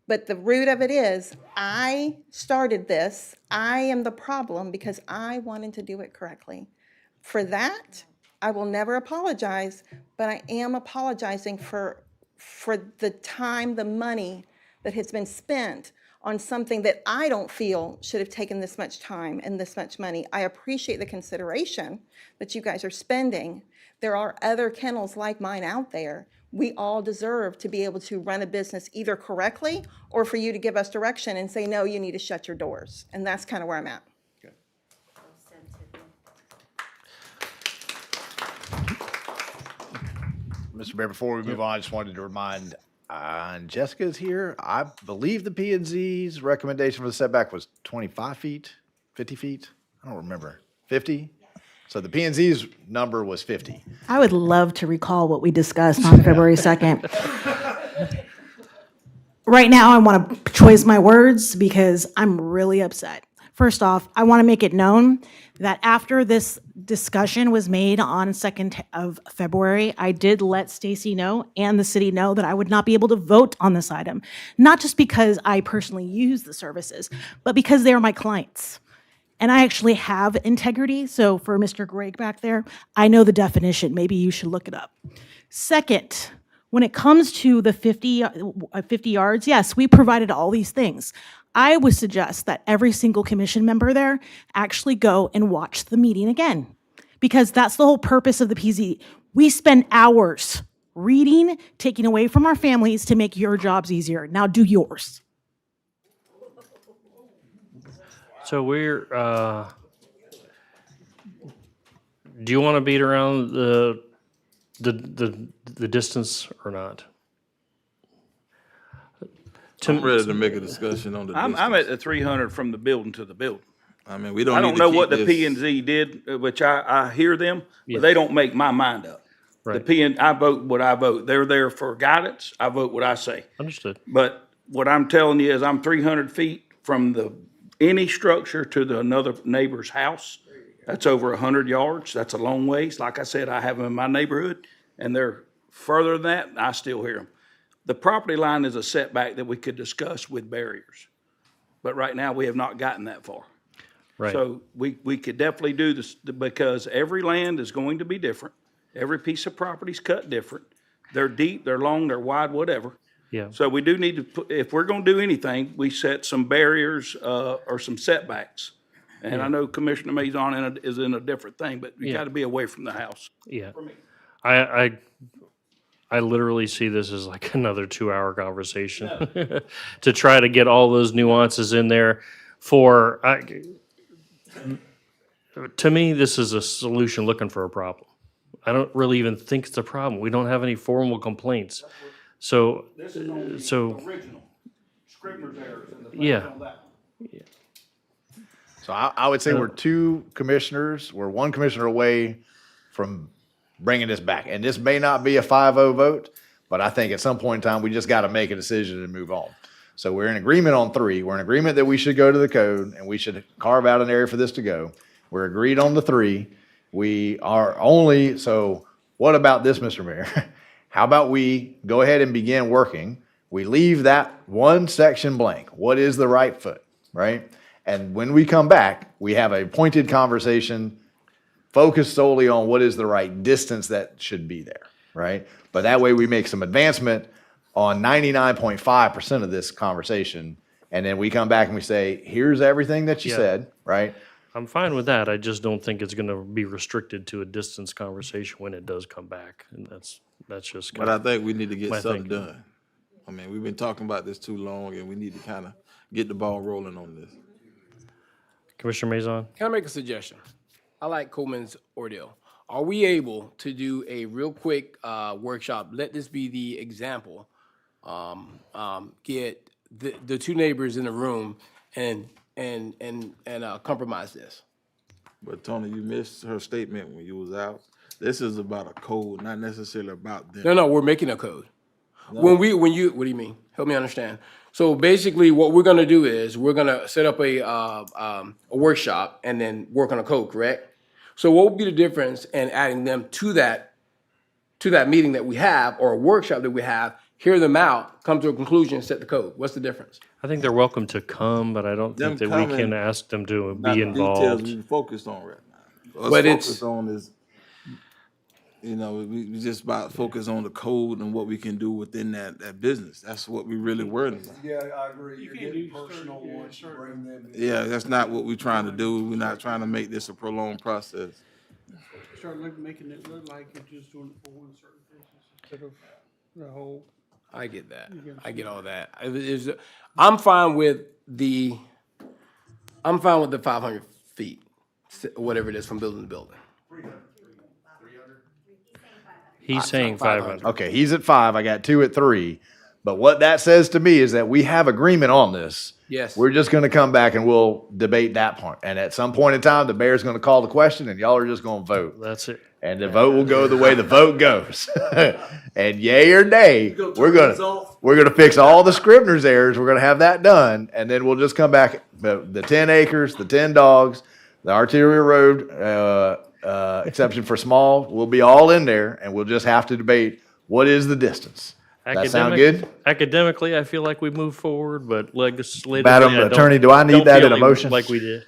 But the root of it is, I started this. I am the problem because I wanted to do it correctly. For that, I will never apologize, but I am apologizing for the time, the money that has been spent on something that I don't feel should have taken this much time and this much money. I appreciate the consideration that you guys are spending. There are other kennels like mine out there. We all deserve to be able to run a business either correctly or for you to give us direction and say, no, you need to shut your doors. And that's kind of where I'm at. Mr. Mayor, before we move on, I just wanted to remind, and Jessica's here, I believe the P&Z's recommendation for the setback was 25 feet, 50 feet? I don't remember. 50? So the P&Z's number was 50. I would love to recall what we discussed on February 2nd. Right now, I want to choose my words because I'm really upset. First off, I want to make it known that after this discussion was made on 2nd of February, I did let Stacy know and the city know that I would not be able to vote on this item, not just because I personally use the services, but because they are my clients. And I actually have integrity. So for Mr. Gregg back there, I know the definition. Maybe you should look it up. Second, when it comes to the 50 yards, yes, we provided all these things. I would suggest that every single commission member there actually go and watch the meeting again, because that's the whole purpose of the PZ. We spend hours reading, taking away from our families to make your jobs easier. Now do yours. So we're, do you want to beat around the distance or not? I'm ready to make a discussion on the I'm distance. at the 300 from the building to the building. I mean, we don't I need don't to know keep what the this- P and Z did, which I hear them, Yeah. but they don't make my mind up. The Right. P and, I vote what I vote. They're there for guidance. I vote what I say. Understood. But what I'm telling you is I'm 300 feet from any structure to another neighbor's house. That's over 100 yards. That's a long ways. Like I said, I have them in my neighborhood, and they're further than that, and I still hear them. The property line is a setback that we could discuss with barriers. But right now, we have not gotten that far. Right. So we could definitely do this, because every land is going to be different. Every piece of property is cut different. They're deep, they're long, they're wide, whatever. Yeah. So we do need to put, if we're gonna do anything, we set some barriers, or some setbacks. And I know Commissioner Maison is in a different thing, but we Yeah. gotta be away from the house. Yeah. I literally see this as like another 2-hour conversation to try to get all those nuances in there to me, this is a solution looking for a problem. I don't really even think it's a problem. We don't have any formal complaints. So, Original, Scribner's errors in the plans Yeah. on that. So I would say we're we're one commissioner away from bringing this back. And this may not be a 5-0 vote, but I think at some point in time, we just got to make a decision and move on. So we're in agreement on 3. We're in agreement that we should go to the code and we should carve out an area for this to go. We're agreed on the 3. We are only, so what about this, Mr. Mayor? How about we go ahead and begin working? We leave that one section blank. What is the right foot, right? And when we come back, we have a pointed conversation focused solely on what is the right distance that should be there, right? But that way we make some advancement on 99.5% of this conversation. And then we come back and we say, here's everything that you Yeah. said, right? I'm fine with that. I just don't think it's going to be restricted to a distance conversation when it does come back. And that's just. But I think we need to get my something thinking. done. I mean, we've been talking about this too long, and we need to kind of get the ball rolling on this. Commissioner Maison? Can I make a suggestion? I like Coleman's ordeal. Are we able to do a real quick workshop? Let this be the example. Get the 2 neighbors in the room and compromise this. But Tony, you missed her statement when you was out. This is about a code, not necessarily about them. No, we're making a code. What do you mean? Help me understand. So basically, what we're gonna do is, we're gonna set up a workshop and then work on a code, correct? So what would be the difference in adding them to that meeting that we have, or a workshop that we have, hear them out, come to a conclusion, set the code? What's the difference? I think they're welcome to come, but I don't think Them that we coming, can ask them to Not be the details involved. we focused on right now. Us But it's- focused on is, we just about focus on the code and what we can do within that business. That's what we really worried about. Yeah, I agree. You're getting personal once you bring them in. Yeah, that's not what we're trying to do. We're not trying to make this a prolonged process. Start making it look like you're just doing it for one certain business instead of the whole. I get that. I get all that. I'm fine with the 500 feet, whatever it is, from building to building. He's saying 500. Okay, he's at 5. I got 2 at 3. But what that says to me is that we have agreement on this. Yes. We're just going to come back and we'll debate that point. And at some point in time, the mayor's going to call the question and y'all are just going to vote. That's it. And the vote will go the way the vote goes. And yay or nay, we're going to fix all the Scribner's errors. We're going to have that done. And then we'll just come back, the 10 acres, the 10 dogs, the arterial road, exception for small, we'll be all in there and we'll just have to debate what is the distance. That sound good? Academically, I feel like we move forward, but legislatively, Madam I don't- Attorney, do I need don't that feel in a motion? Like we did.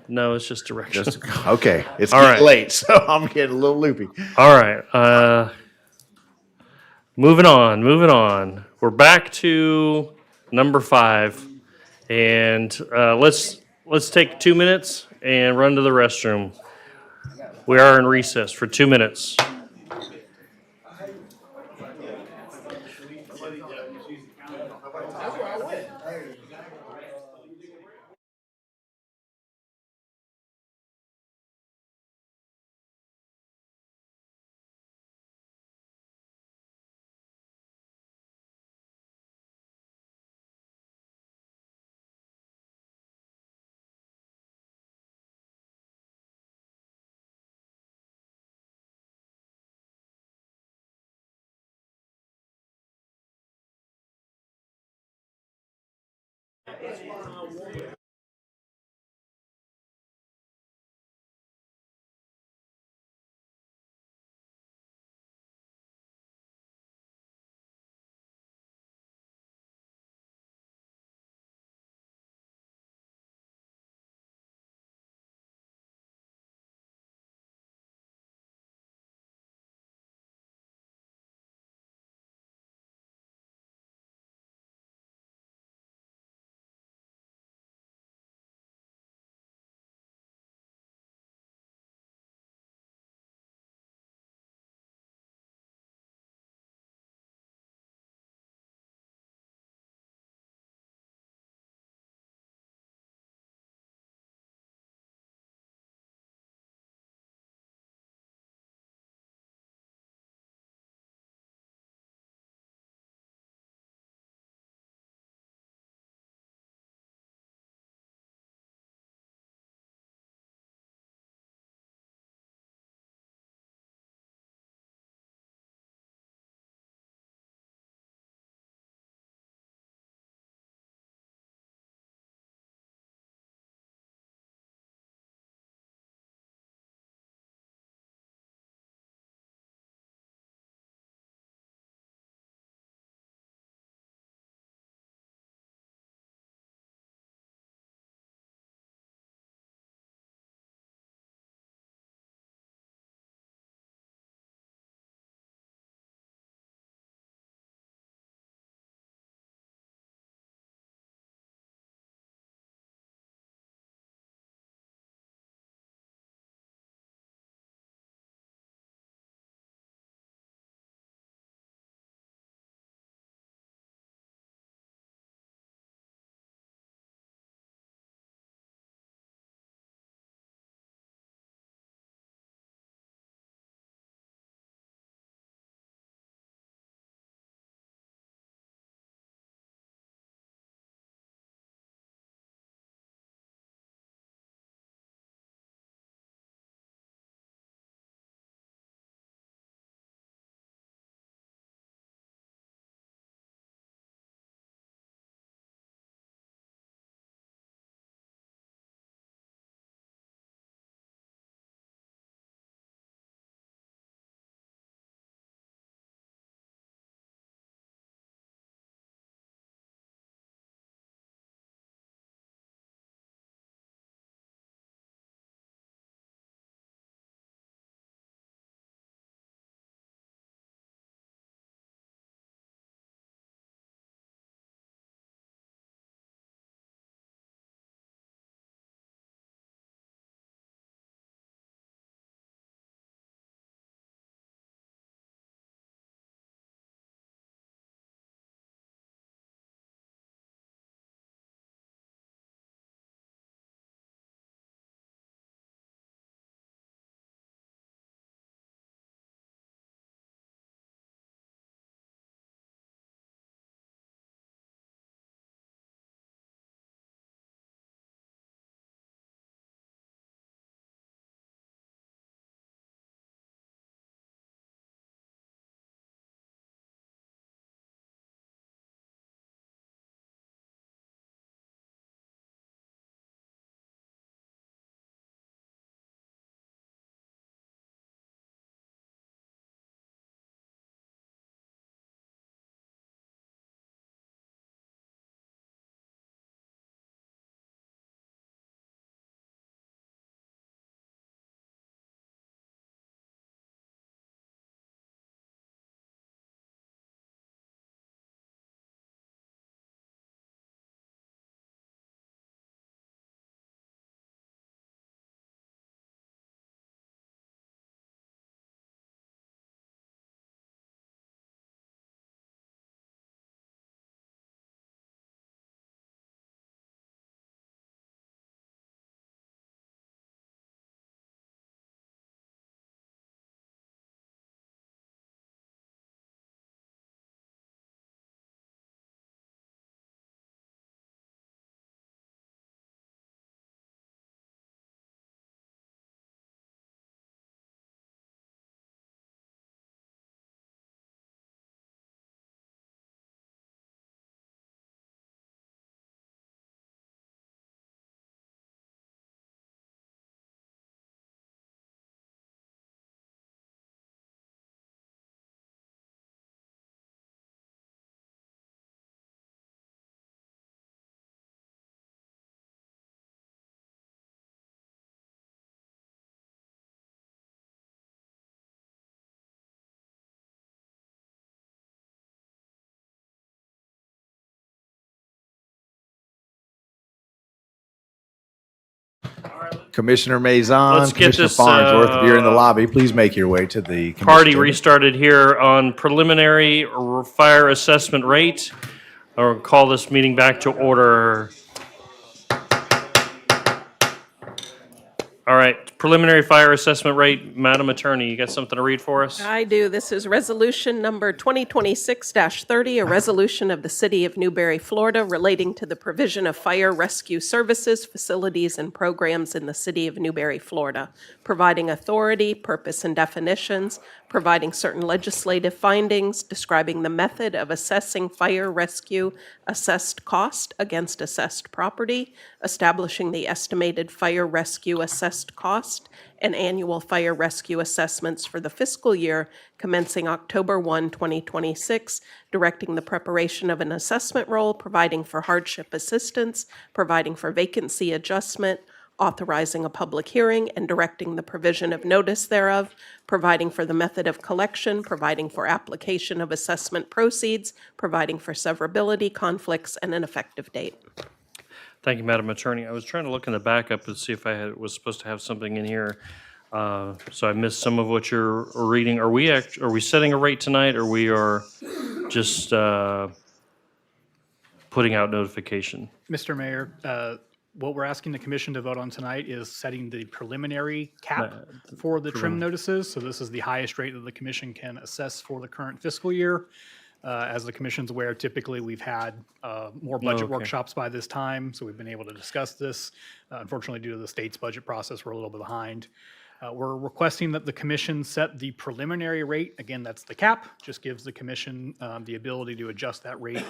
No, it's just direction. Okay, it's All getting right. late, so I'm getting a little loopy. All right. Moving on. We're back to number 5. And let's take 2 minutes and run to the restroom. We are in recess for 2 minutes. Commissioner Maison, Let's get Commissioner this, Farnsworth, if you're in the lobby, please make your way to the commission Party chamber. restarted here on preliminary fire assessment rate. I'll call this meeting back to order. All right, preliminary fire assessment rate. Madam Attorney, you got something to read for us? I do. This is resolution number 2026-30, a resolution of the City of Newberry, Florida, relating to the provision of fire rescue services, facilities, and programs in the City of Newberry, Florida, providing authority, purpose, and definitions, providing certain legislative findings, describing the method of assessing fire rescue assessed cost against assessed property, establishing the estimated fire rescue assessed cost, and annual fire rescue assessments for the fiscal year commencing October 1, 2026, directing the preparation of an assessment roll, providing for hardship assistance, providing for vacancy adjustment, authorizing a public hearing and directing the provision of notice thereof, providing for the method of collection, providing for application of assessment proceeds, providing for severability, conflicts, and an effective date. Thank you, Madam Attorney. I was trying to look in the backup and see if was supposed to have something in here. So I missed some of what you're reading. Are we setting a rate tonight, or we are just putting out notification? Mr. Mayor, what we're asking the commission to vote on tonight is setting the preliminary cap for the trim notices. So this is the highest rate that the commission can assess for the current fiscal year. As the commission's aware, typically we've had more budget workshops by this time, so we've been able to discuss this. Unfortunately, due to the state's budget process, we're a little bit behind. We're requesting that the commission set the preliminary rate. Again, that's the cap, just gives the commission the ability to adjust that rate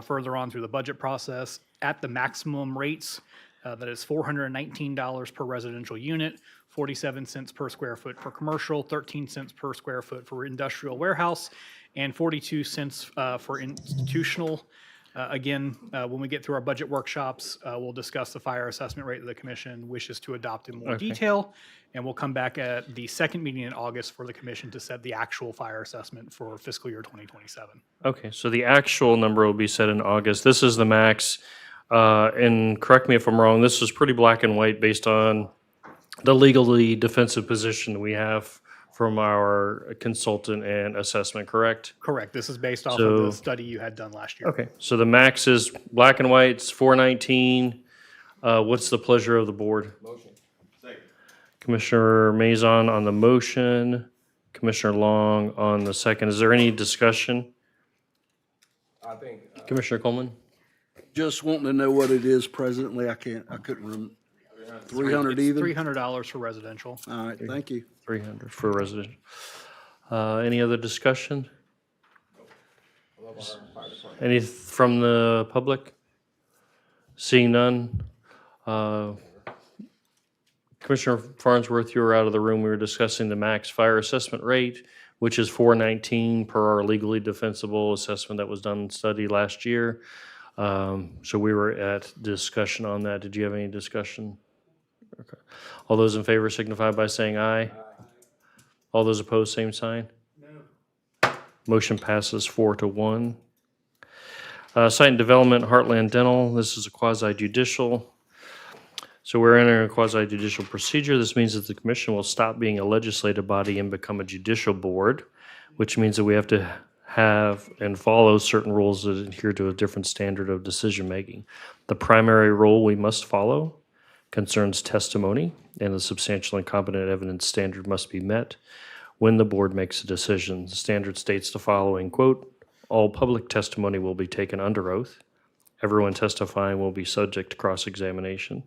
further on through the budget process at the maximum rates. That is $419 per residential unit, 47 cents per square foot for commercial, 13 cents per square foot for industrial warehouse, and 42 cents for institutional. Again, when we get through our budget workshops, we'll discuss the fire assessment rate that the commission wishes to adopt in more detail, and we'll come back at the second meeting in August for the commission to set the actual fire assessment for fiscal year 2027. Okay, so the actual number will be set in August. This is the max. And correct me if I'm wrong, this is pretty black and white based on the legally defensive position we have from our consultant and assessment, correct? Correct. This is based off of the study you had done last year. Okay, so the max is black and white, it's 419. What's the pleasure of the board? Motion. Second. Commissioner Maison on the motion, Commissioner Long on the second. Is there any discussion? I think. Commissioner Coleman? Just wanting to know what it is presently. I couldn't remember. 300 even? $300 for residential. All right, thank you. 300 for residential. Any other discussion? Any from the public? Seeing none. Commissioner Farnsworth, you were out of the room. We were discussing the max fire assessment rate, which is $419 per our legally defensible assessment that was done in study last year. So we were at discussion on that. Did you have any discussion? Okay. All those in favor signify by saying aye. All those opposed, same sign. No. Motion passes 4-1. Site and Development, Heartland Dental. This is a quasi-judicial. So we're entering a quasi-judicial procedure. This means that the commission will stop being a legislative body and become a judicial board, which means that we have to have and follow certain rules that adhere to a different standard of decision-making. The primary rule we must follow concerns testimony, and the substantial and competent evidence standard must be met when the board makes a decision. The standard states the following, quote, "All public testimony will be taken under oath. Everyone testifying will be subject to cross-examination.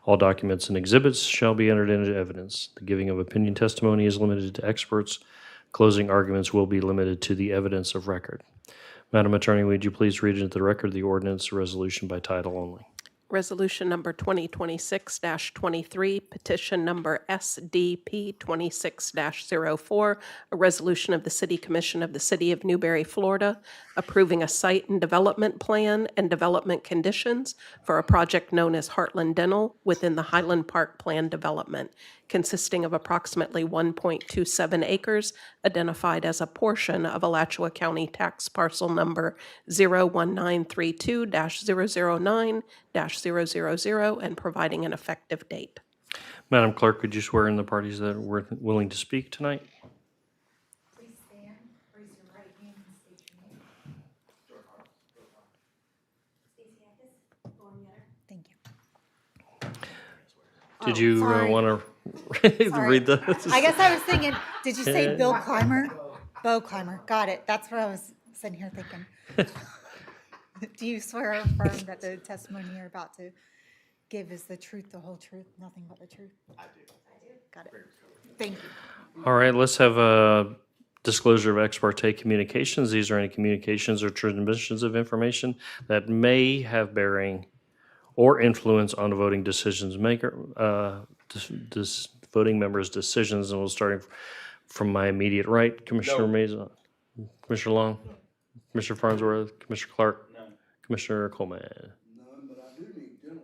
All documents and exhibits shall be entered into evidence. The giving of opinion testimony is limited to experts. Closing arguments will be limited to the evidence of record." Madam Attorney, would you please read into the record the ordinance resolution by title only? Resolution number 2026-23, petition number SDP 26-04, a resolution of the City Commission of the City of Newberry, Florida, approving a site and development plan and development conditions for a project known as Heartland Dental within the Highland Park Plan Development, consisting of approximately 1.27 acres, identified as a portion of Alachua County tax parcel number 01932-009-000, and providing an effective date. Madam Clerk, could you swear in the parties that were willing to speak tonight? Please stand, raise your right hand and state your name. Thank you. Did Oh, you sorry. want to Sorry. read the? I guess I was thinking, did you say Bill Clymer? Bo Clymer, got it. That's what I was sitting here thinking. Do you swear or affirm that the testimony you're about to give is the truth, the whole truth, nothing but the truth? I do. Got it. Thank you. All right, let's have a disclosure of ex parte communications. These are any communications or transmissions of information that may have bearing or influence on the voting decisions maker, voting members' decisions. And we'll start from my immediate right, Commissioner Mason, Commissioner Long, Commissioner Farnsworth, Commissioner Clark, Commissioner Coleman. None, but I do need dental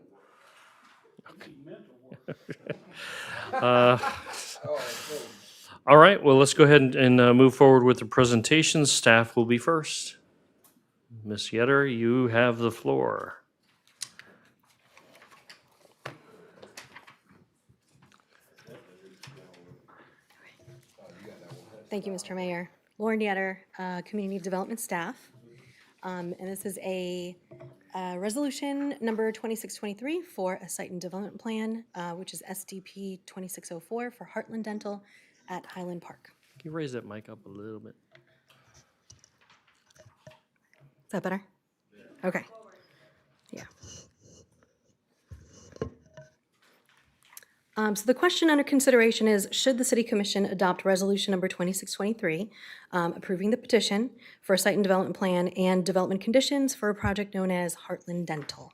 All right, well, let's go ahead and move forward with the presentations. Staff will be first. Ms. Yetter, you have the floor. Thank you, Mr. Mayor. Lauren Yetter, Community Development Staff. And this is a resolution number 2623 for a site and development plan, which is SDP 2604 for Heartland Dental at Highland Park. Can you raise that mic up a little bit? Is that better? Okay. Yeah. So the question under consideration is, should the City Commission adopt resolution number 2623, approving the petition for a site and development plan and development conditions for a project known as Heartland Dental?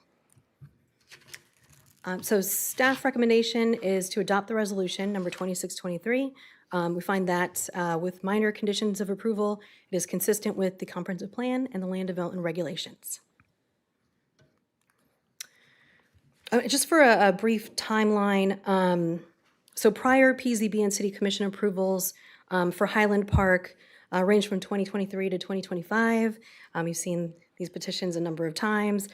So staff recommendation is to adopt the resolution number 2623. We find that with minor conditions of approval, it is consistent with the comprehensive plan and the land development regulations. Just for a brief timeline, so prior PZB and City Commission approvals for Highland Park range from 2023 to 2025. You've seen these petitions a number of times.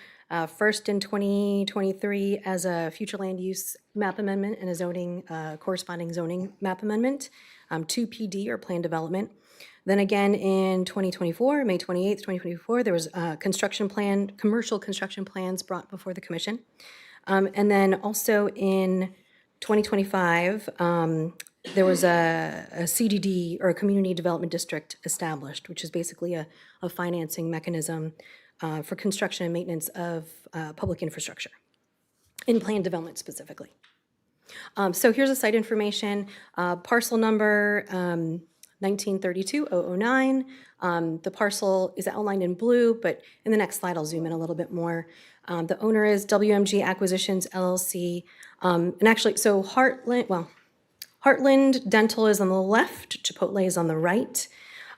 First in 2023 as a future land use map amendment and a zoning, corresponding zoning map amendment, 2 PD or plan development. Then again in 2024, May 28th, 2024, there was a construction plan, commercial construction plans brought before the commission. And then also in 2025, there was a CDD or a community development district established, which is basically a financing mechanism for construction and maintenance of public infrastructure in planned development specifically. So here's the site information, parcel number 1932-009. The parcel is outlined in blue, but in the next slide I'll zoom in a little bit more. The owner is WMG Acquisitions LLC. And actually, so Heartland Dental is on the left, Chipotle is on the right.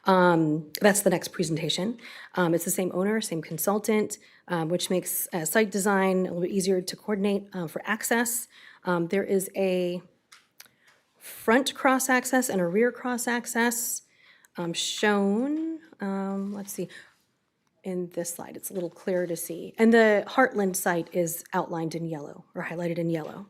That's the next presentation. It's the same owner, same consultant, which makes site design a little bit easier to coordinate for access. There is a front cross access and a rear cross access shown, let's see, in this slide. It's a little clearer to see. And the Heartland site is outlined in yellow or highlighted in yellow.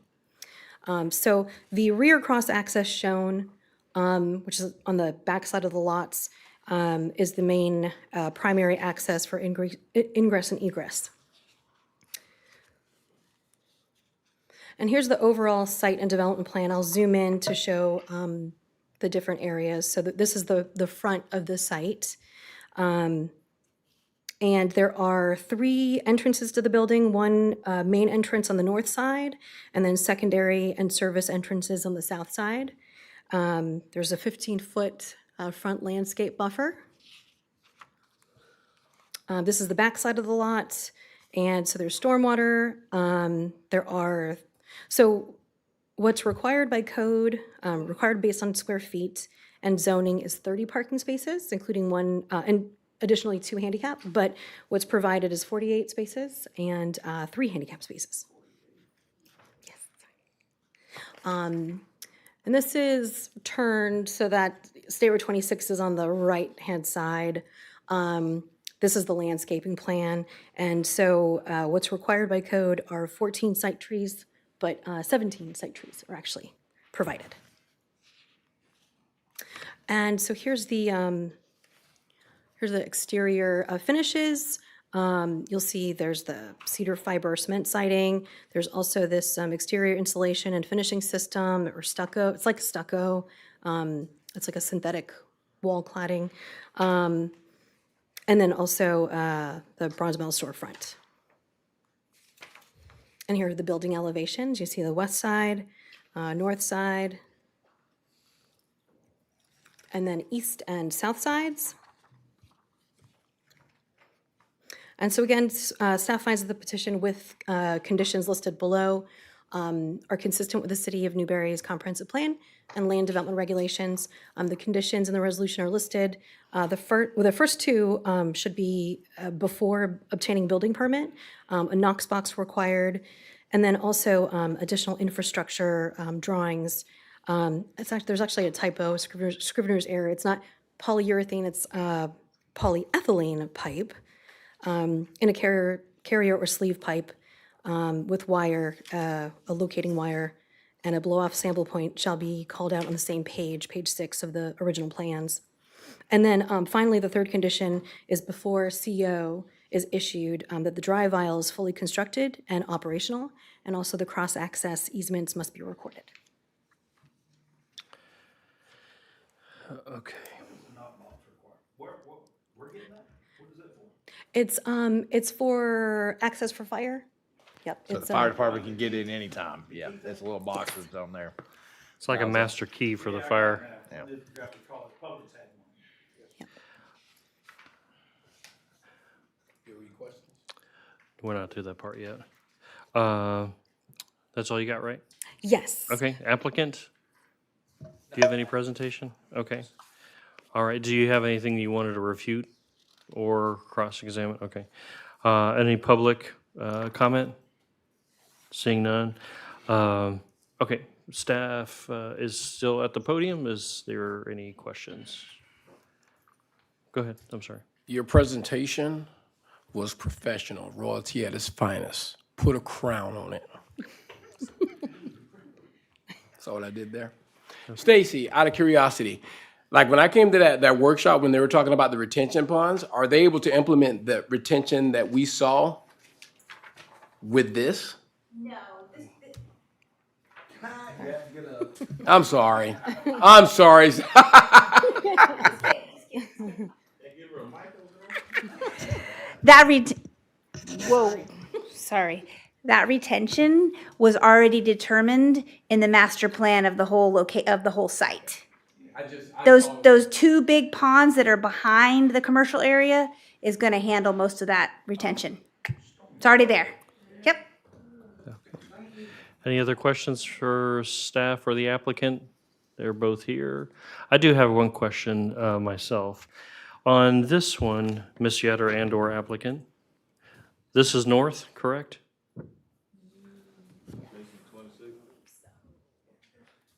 So the rear cross access shown, which is on the back side of the lots, is the main primary access for ingress and egress. And here's the overall site and development plan. I'll zoom in to show the different areas. So that this is the front of the site. And there are 3 entrances to the building, one main entrance on the north side, and then secondary and service entrances on the south side. There's a 15-foot front landscape buffer. This is the back side of the lot, and so there's stormwater. So what's required by code, required based on square feet, and zoning is 30 parking spaces, including one, and additionally 2 handicap, but what's provided is 48 spaces and 3 handicap spaces. Yes. And this is turned so that State Road 26 is on the right-hand side. This is the landscaping plan. And so what's required by code are 14 site trees but 17 site trees are actually provided. And so here's the exterior finishes. You'll see there's the cedar fiber cement siding. There's also this exterior insulation and finishing system or stucco. It's like stucco. It's like a synthetic wall cladding. And then also the bronze metal storefront. And here are the building elevations. You see the west side, north side, and then east and south sides. And so again, staff finds that the petition with conditions listed below are consistent with the City of Newberry's comprehensive plan and land development regulations. The conditions in the resolution are listed. The first two should be before obtaining building permit, a Knox box required, and then also additional infrastructure drawings. There's actually a typo, Scrivener's error. It's not polyurethane, it's polyethylene pipe in a carrier or sleeve pipe with wire, a locating wire, and a blow-off sample point shall be called out on the same page, page 6 of the original plans. And then finally, the third condition is before CO is issued, that the drive aisle is fully constructed and operational, and also the cross-access easements must be recorded. Okay. It's for access for fire. Yep. So the fire department can get in anytime. Yeah, there's a little box that's on there. It's like a master key for the fire. Yeah. We're not to that part yet. That's all you got, right? Yes. Okay, applicant? Do you have any presentation? Okay. All right, do you have anything you wanted to refute or cross-examine? Okay. Any public comment? Seeing none. Okay, staff is still at the podium. Is there any questions? Go ahead, I'm sorry. Your presentation was professional, royalty at its finest. Put a crown on it. That's all I did there. Stacy, out of curiosity, like when I came to that workshop when they were talking about the retention ponds, are they able to implement the retention that we saw with this? No. I'm sorry. I'm sorry. Sorry. That retention was already determined in the master plan of the whole site. Those two big ponds that are behind the commercial area is gonna handle most of that retention. It's already there. Yep. Any other questions for staff or the applicant? They're both here. I do have one question myself. On this one, Ms. Yetter and/or applicant, this is north, correct?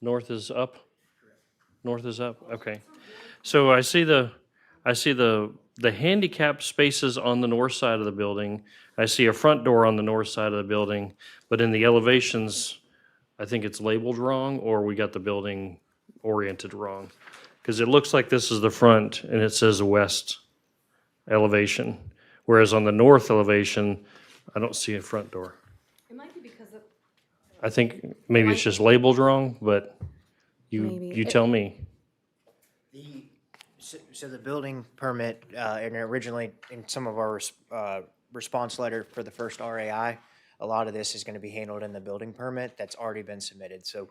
North is up? North is up, okay. So I see the handicap spaces on the north side of the building. I see a front door on the north side of the building, but in the elevations, I think it's labeled wrong, or we got the building oriented wrong. Because it looks like this is the front, and it says west elevation. Whereas on the north elevation, I don't see a front door. It might be because of. I think maybe it's just labeled wrong, but Maybe. you tell me. So the building permit, and originally in some of our response letter for the first RAI, a lot of this is going to be handled in the building permit that's already been submitted. So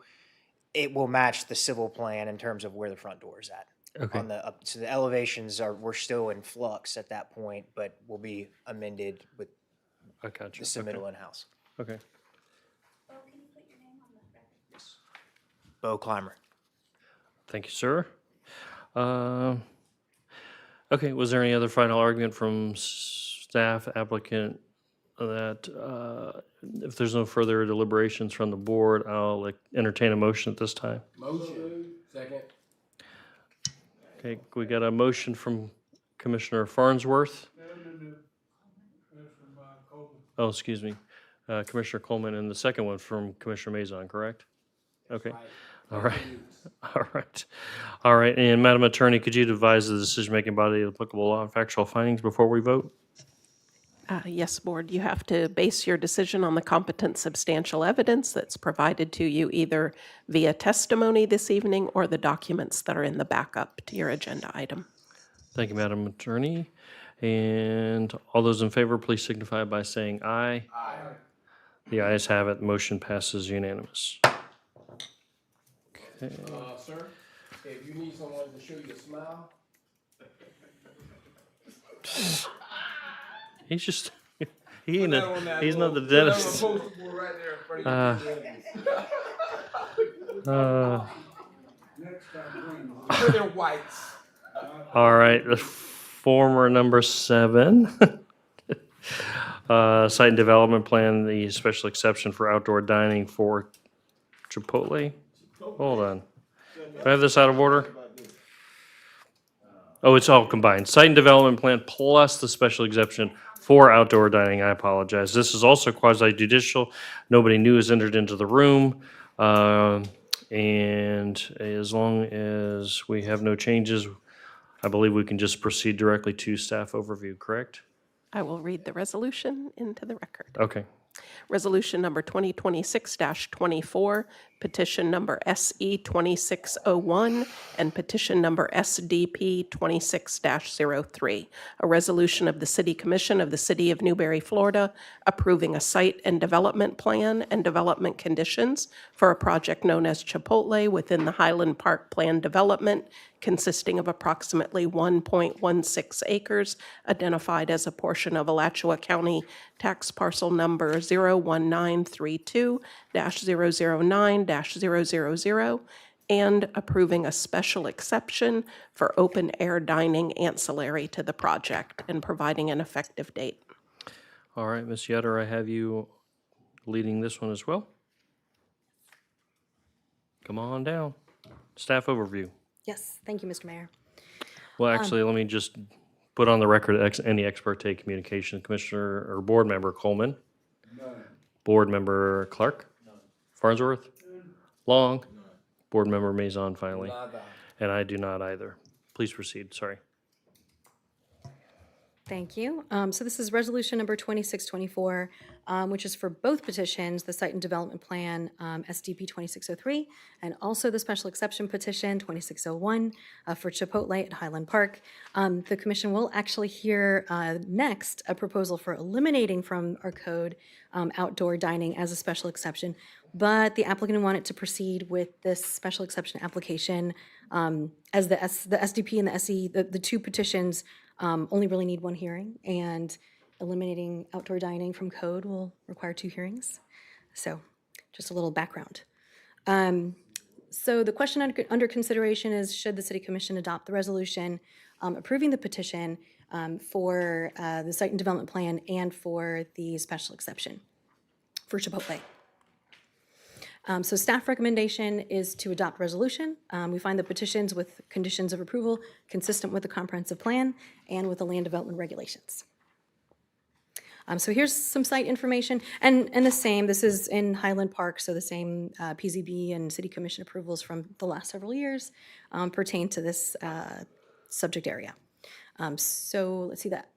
it will match the civil plan in terms of where the front door is at. Okay. So the elevations we're still in flux at that point, but will be amended with I got you. the submittal Okay. in-house. Okay. Bo Clymer. Thank you, sir. Okay, was there any other final argument from staff, applicant, that if there's no further deliberations from the board, I'll entertain a motion at this time? Motion. Second. Okay, we got a motion from Commissioner Farnsworth. Oh, excuse me. Commissioner Coleman, and the second one from Commissioner Mazon, correct? Okay. All right. All right. All right. And Madam Attorney, could you advise the decision-making body of applicable law and factual findings before we vote? Yes, Board, you have to base your decision on the competent substantial evidence that's provided to you either via testimony this evening or the documents that are in the backup to your agenda item. Thank you, Madam Attorney. And all those in favor, please signify by saying aye. Aye. The ayes have it. Motion passes unanimous. Okay. Sir, if you need someone to show you a smile. He's just, he's not the dentist. Put in whites. All right, the former number 7. Site and development plan, the special exception for outdoor dining for Chipotle. Hold on. Do I have this out of order? Oh, it's all combined. Site and development plan plus the special exception for outdoor dining. I apologize. This is also quasi judicial. Nobody new has entered into the room. And as long as we have no changes, I believe we can just proceed directly to staff overview, correct? I will read the resolution into the record. Okay. Resolution number 2026-24, petition number SE 2601, and petition number SDP 26-03. A resolution of the City Commission of the City of Newberry, Florida, approving a site and development plan and development conditions for a project known as Chipotle within the Highland Park Plan Development, consisting of approximately 1.16 acres, identified as a portion of Alachua County tax parcel number 01932-009-000, and approving a special exception for open-air dining ancillary to the project and providing an effective date. All right, Ms. Yetter, I have you leading this one as well. Come on down. Staff overview. Yes, thank you, Mr. Mayor. Well, actually, let me just put on the record any ex parte communication. Commissioner or Board Member Coleman? None. Board Member Clark? None. Farnsworth? None. Long? None. Board Member Mazon, finally. Nada. And I do not either. Please proceed, sorry. Thank you. So this is resolution number 2624, which is for both petitions, the Site and Development Plan, SDP 2603, and also the Special Exception Petition 2601 for Chipotle at Highland Park. The Commission will actually hear next a proposal for eliminating from our code outdoor dining as a special exception, but the applicant wanted to proceed with this special exception application as the SDP and the SE, the two petitions only really need one hearing, and eliminating outdoor dining from code will require 2 hearings. So just a little background. So the question under consideration is, should the City Commission adopt the resolution approving the petition for the Site and Development Plan and for the special exception for Chipotle? So staff recommendation is to adopt resolution. We find the petitions with conditions of approval consistent with the comprehensive plan and with the land development regulations. So here's some site information, and the same, this is in Highland Park, so the same PZB and City Commission approvals from the last several years pertain to this subject area. So let's see that.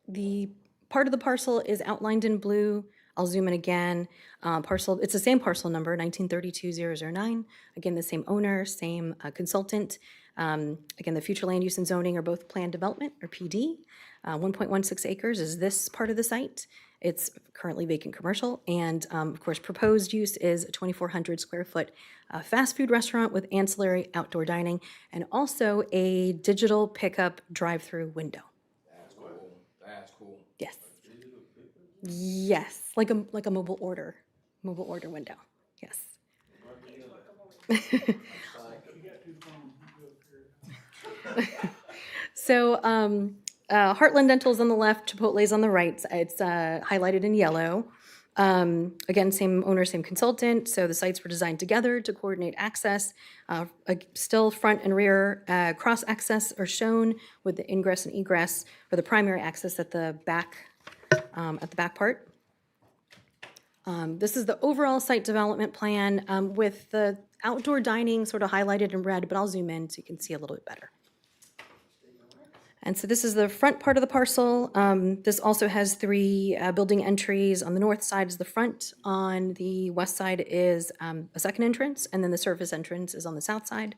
The part of the parcel is outlined in blue. I'll zoom in again. It's the same parcel number, 1932-009. Again, the same owner, same consultant. Again, the future land use and zoning are both planned development, or PD. 1.16 acres is this part of the site. It's currently vacant commercial, and of course, proposed use is a 2,400 square foot fast food restaurant with ancillary outdoor dining, and also a digital pickup drive-through window. That's cool. That's cool. Yes. Yes, like a mobile order window. Yes. So Heartland Dental's on the left, Chipotle's on the right. It's highlighted in yellow. Again, same owner, same consultant. So the sites were designed together to coordinate access. Still front and rear cross access are shown with the ingress and egress for the primary access at the back part. This is the overall site development plan with the outdoor dining sort of highlighted in red, but I'll zoom in so you can see a little bit better. And so this is the front part of the parcel. This also has 3 building entries. On the north side is the front. On the west side is a second entrance, and then the surface entrance is on the south side.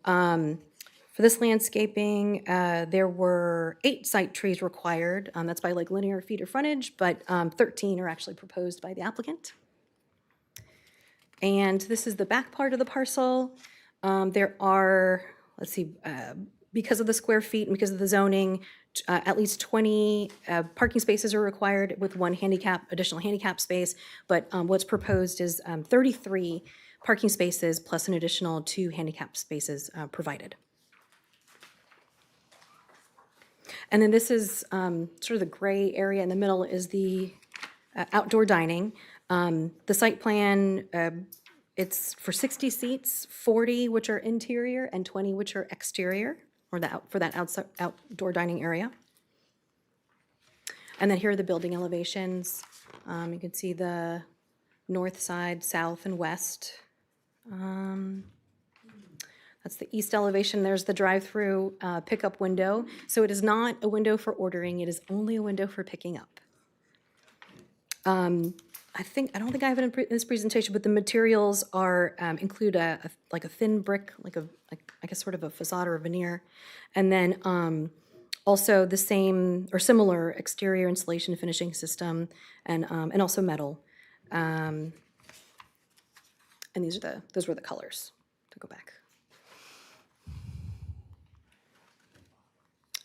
For this landscaping, there were 8 site trees required. That's by like linear feet of frontage, but 13 are actually proposed by the applicant. And this is the back part of the parcel. There are, let's see, because of the square feet and because of the zoning, at least 20 parking spaces are required with 1 additional handicap space. But what's proposed is 33 parking spaces plus an additional 2 handicap spaces provided. And then this is sort of the gray area in the middle is the outdoor dining. The site plan, it's for 60 seats, 40 which are interior and 20 which are exterior, or for that outdoor dining area. And then here are the building elevations. You can see the north side, south, and west. That's the east elevation. There's the drive-through pickup window. So it is not a window for ordering. It is only a window for picking up. I don't think I have it in this presentation, but the materials are include like a thin brick, like I guess sort of a facade or a veneer, and then also the same or similar exterior insulation finishing system, and also metal. And those were the colors. To go back.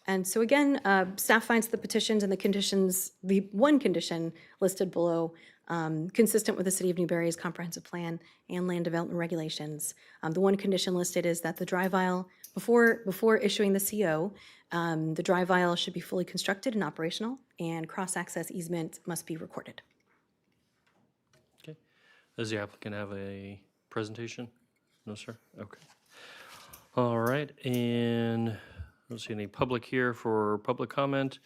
And so again, staff finds the petitions and the conditions, the one condition listed below, consistent with the City of Newberry's comprehensive plan and land development regulations. The one condition listed is that the drive aisle, before issuing the CO, the drive aisle should be fully constructed and operational, and cross-access easement must be recorded. Okay. Does the applicant have a presentation? No, sir? Okay. All right, and I don't see any public here for public comment.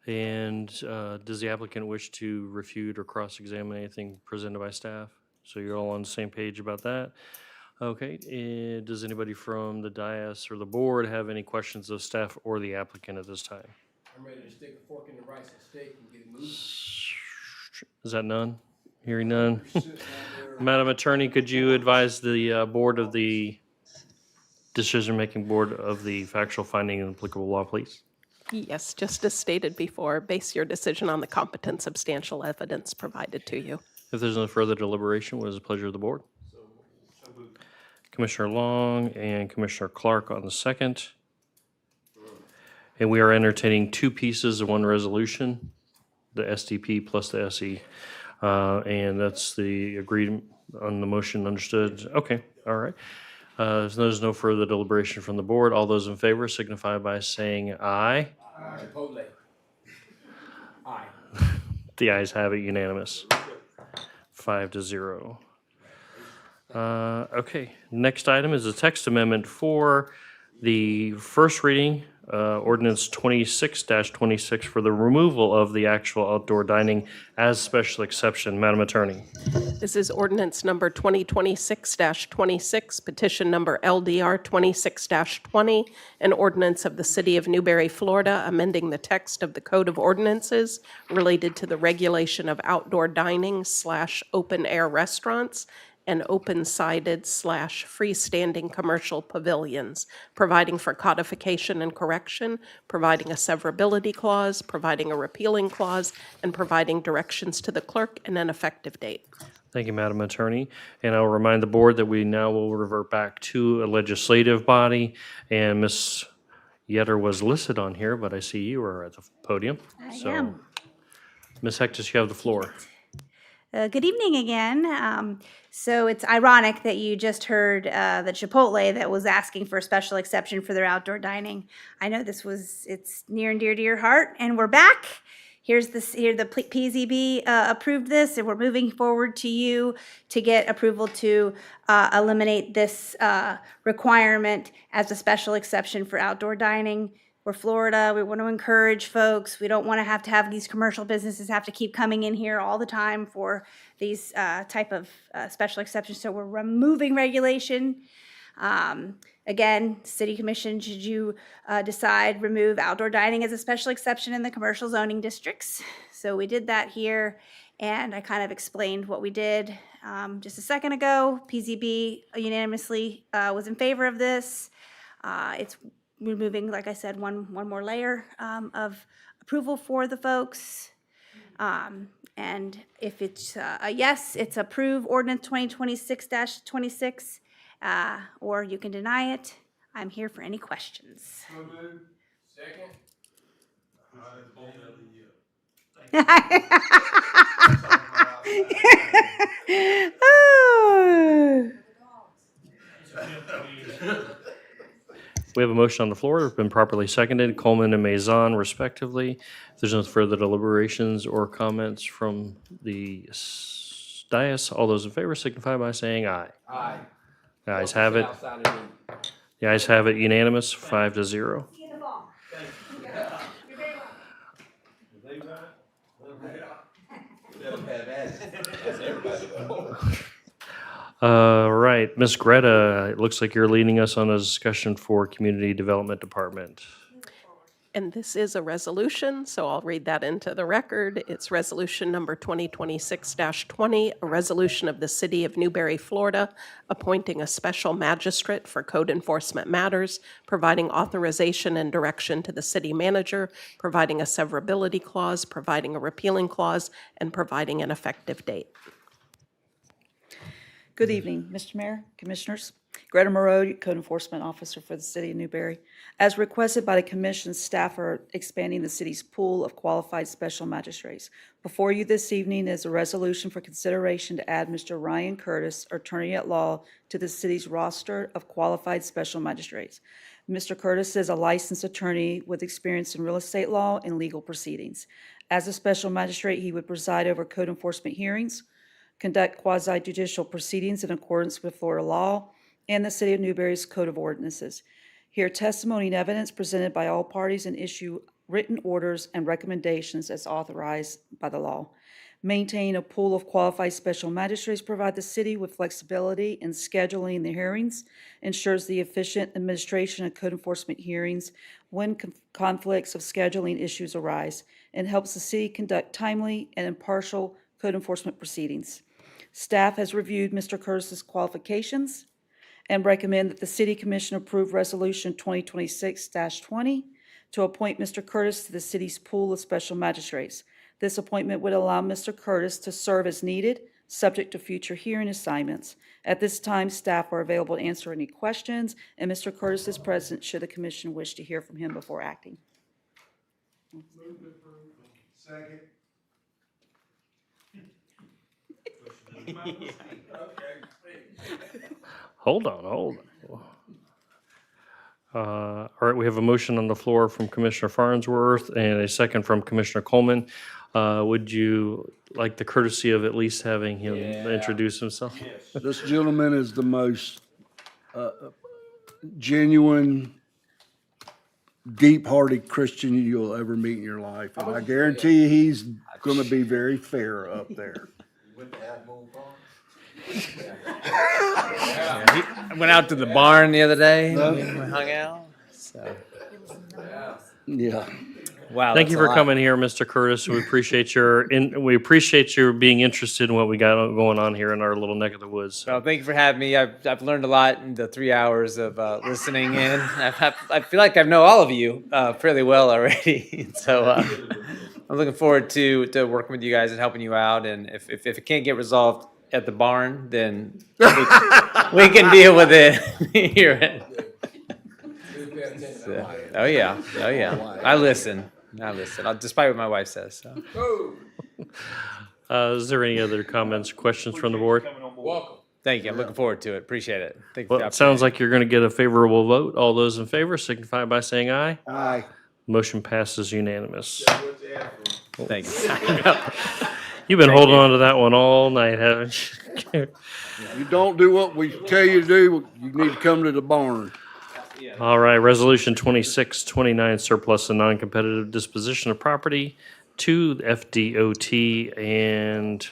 And does the applicant wish to refute or cross-examine anything presented by staff? So you're all on the same page about that? Okay, and does anybody from the dais or the board have any questions of staff or the applicant at this time? I'm ready to stick a fork in the rice and steak and get it moving. Is that none? Hearing none? Madam Attorney, could you advise the board of the decision-making board of the factual finding and applicable law, please? Yes, just as stated before, base your decision on the competent substantial evidence provided to you. If there's no further deliberation, what is the pleasure of the board? Commissioner Long and Commissioner Clark on the second. And we are entertaining 2 pieces of one resolution, the SDP plus the SE. And that's the agreement on the motion, understood? Okay, all right. There's no further deliberation from the board. All those in favor signify by saying aye. Chipotle. Aye. The ayes have it, unanimous. 5-0. Okay, next item is a text amendment for the first reading, ordinance 26-26 for the removal of the actual outdoor dining as special exception. Madam Attorney. This is ordinance number 2026-26, petition number LDR 26-20, an ordinance of the City of Newberry, Florida, amending the text of the Code of Ordinances related to the regulation of outdoor dining / open-air restaurants and open-sided / freestanding commercial pavilions, providing for codification and correction, providing a severability clause, providing a repealing clause, and providing directions to the clerk and an effective date. Thank you, Madam Attorney. And I'll remind the board that we now will revert back to a legislative body. And Ms. Yetter was listed on here, but I see you are at the podium. I am. Ms. Hectus, you have the floor. Good evening again. So it's ironic that you just heard the Chipotle that was asking for a special exception for their outdoor dining. I know it's near and dear to your heart, and we're back. Here the PZB approved this, and we're moving forward to you to get approval to eliminate this requirement as a special exception for outdoor dining. We're Florida. We want to encourage folks. We don't want to have these commercial businesses have to keep coming in here all the time for these type of special exceptions. So we're removing regulation. Again, City Commission, should you decide, remove outdoor dining as a special exception in the commercial zoning districts. So we did that here, and I kind of explained what we did just a second ago. PZB unanimously was in favor of this. It's removing, like I said, one more layer of approval for the folks. And if it's a yes, it's approve ordinance 2026-26. Or you can deny it. I'm here for any questions. Second. We have a motion on the floor. It's been properly seconded. Coleman and Maison, respectively. If there's no further deliberations or comments from the dais, all those in favor signify by saying aye. Aye. The ayes have it. The ayes have it unanimous, 5-0. Right, Ms. Greta, it looks like you're leading us on a discussion for Community Development Department. And this is a resolution, so I'll read that into the record. It's resolution number 2026-20, a resolution of the City of Newberry, Florida, appointing a special magistrate for code enforcement matters, providing authorization and direction to the city manager, providing a severability clause, providing a repealing clause, and providing an effective date. Good evening, Mr. Mayor, Commissioners. Greta Moreau, Code Enforcement Officer for the City of Newberry. As requested by the Commission, staff are expanding the city's pool of qualified special magistrates. Before you this evening is a resolution for consideration to add Mr. Ryan Curtis, Attorney at Law, to the city's roster of qualified special magistrates. Mr. Curtis is a licensed attorney with experience in real estate law and legal proceedings. As a special magistrate, he would preside over code enforcement hearings, conduct quasi-judicial proceedings in accordance with Florida law and the City of Newberry's Code of Ordinances. Hear testimony and evidence presented by all parties and issue written orders and recommendations as authorized by the law. Maintain a pool of qualified special magistrates, provide the city with flexibility in scheduling the hearings, ensures the efficient administration of code enforcement hearings when conflicts of scheduling issues arise, and helps the city conduct timely and impartial code enforcement proceedings. Staff has reviewed Mr. Curtis's qualifications and recommend that the City Commission approve Resolution 2026-20 to appoint Mr. Curtis to the city's pool of special magistrates. This appointment would allow Mr. Curtis to serve as needed, subject to future hearing assignments. At this time, staff are available to answer any questions, and Mr. Curtis is present should the Commission wish to hear from him before acting. Second. Hold on. All right, we have a motion on the floor from Commissioner Farnsworth and a second from Commissioner Coleman. Would you like the courtesy of at least having him introduce himself? This gentleman is the most genuine, deep-hearted Christian you'll ever meet in your life. And I guarantee you he's going to be very fair up there. I went out to the barn the other day. We hung out. So. Yeah. Wow. Thank you for coming here, Mr. Curtis. We appreciate your being interested in what we got going on here in our little neck of the woods. Well, thank you for having me. I've learned a lot in the 3 hours of listening in. I feel like I know all of you fairly well already. So I'm looking forward to working with you guys and helping you out. And if it can't get resolved at the barn, then we can deal with it here. So, oh yeah. I listen, despite what my wife says. So. Is there any other comments, questions from the board? Welcome. Thank you. I'm looking forward to it. Appreciate it. Thank you for Well, the it sounds opportunity. like you're going to get a favorable vote. All those in favor signify by saying aye. Aye. Motion passes unanimous. Thank you. You've been holding on to that one all night, haven't you? You don't do what we tell you to do, you need to come to the barn. All right, Resolution 2629, surplus and non-competitive disposition of property to the FDOT, and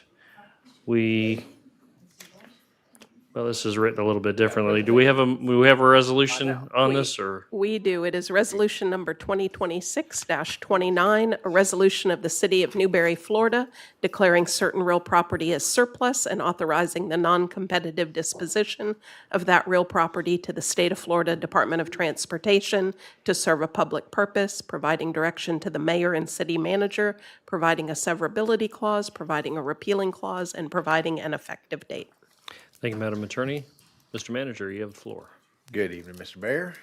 well, this is written a little bit differently. Do we have a resolution on this, or? We do. It is resolution number 2026-29, a resolution of the City of Newberry, Florida, declaring certain real property as surplus and authorizing the non-competitive disposition of that real property to the State of Florida Department of Transportation to serve a public purpose, providing direction to the mayor and city manager, providing a severability clause, providing a repealing clause, and providing an effective date. Thank you, Madam Attorney. Mr. Manager, you have the floor. Good evening, Mr. Mayor.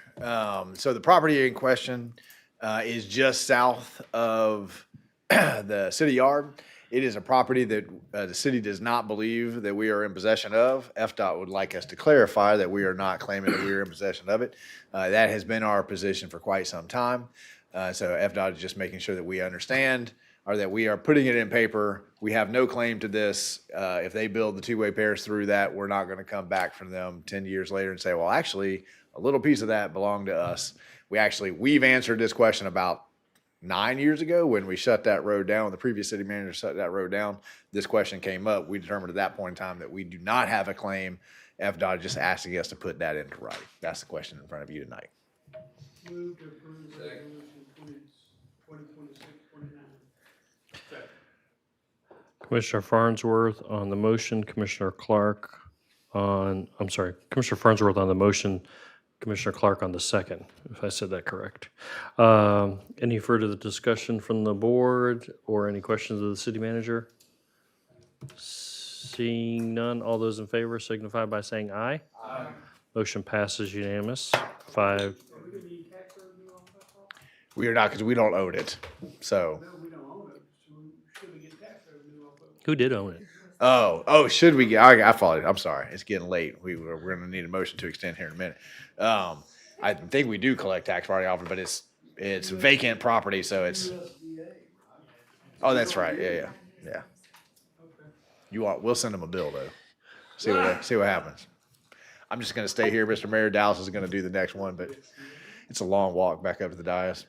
So the property in question is just south of the city yard. It is a property that the city does not believe that we are in possession of. FDOT would like us to clarify that we are not claiming that we are in possession of it. That has been our position for quite some time. So FDOT is just making sure that we understand, or that we are putting it in paper. We have no claim to this. If they build the two-way pairs through that, we're not going to come back from them 10 years later and say, well, actually, a little piece of that belonged to us. We've answered this question about 9 years ago when we shut that road down, when the previous city manager shut that road down. This question came up. We determined at that point in time that we do not have a claim. FDOT is just asking us to put that into writing. That's the question in front of you tonight. Move to approve resolution 2026-29. Commissioner Farnsworth on the motion, Commissioner Farnsworth on the motion, Commissioner Clark on the second, if I said that correct. Any further discussion from the board or any questions of the city manager? Seeing none, all those in favor signify by saying aye. Aye. Motion passes unanimous. 5. We are not, because we don't own it. So. Who did own it? Should we get? I followed. I'm sorry. It's getting late. We're going to need a motion to extend here in a minute. I think we do collect tax property off it, but it's vacant property, so it's. Oh, that's right. Yeah. We'll send them a bill though. See what happens. I'm just going to stay here. Mr. Mayor, Dallas is going to do the next one, but it's a long walk back up to the dais.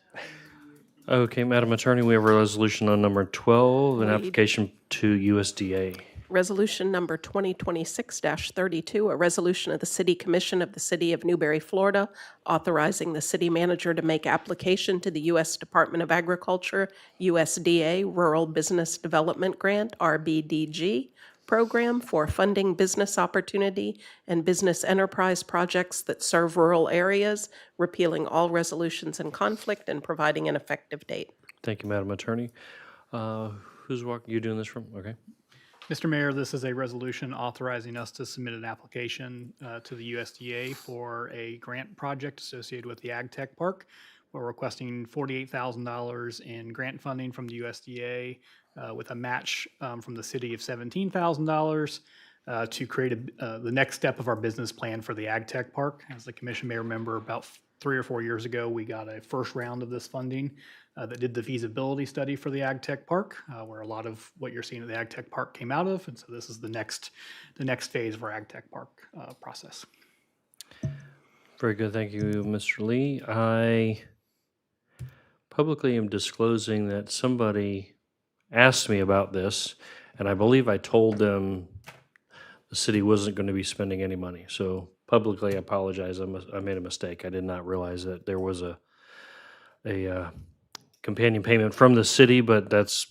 Okay, Madam Attorney, we have a resolution on number 12, an application to USDA. Resolution number 2026-32, a resolution of the City Commission of the City of Newberry, Florida, authorizing the city manager to make application to the U.S. Department of Agriculture, USDA Rural Business Development Grant, RBDG, program for funding business opportunity and business enterprise projects that serve rural areas, repealing all resolutions in conflict and providing an effective date. Thank you, Madam Attorney. Who's walking? You doing this from? Okay. Mr. Mayor, this is a resolution authorizing us to submit an application to the USDA for a grant project associated with the Ag Tech Park. We're requesting $48,000 in grant funding from the USDA with a match from the city of $17,000 to create the next step of our business plan for the Ag Tech Park. As the commission may remember, about 3 or 4 years ago, we got a first round of this funding that did the feasibility study for the Ag Tech Park, where a lot of what you're seeing at the Ag Tech Park came out of. And so this is the next phase of our Ag Tech Park process. Very good. Thank you, Mr. Lee. I publicly am disclosing that somebody asked me about this, and I believe I told them the city wasn't going to be spending any money. So publicly, I apologize. I made a mistake. I did not realize that there was a companion payment from the city, but that's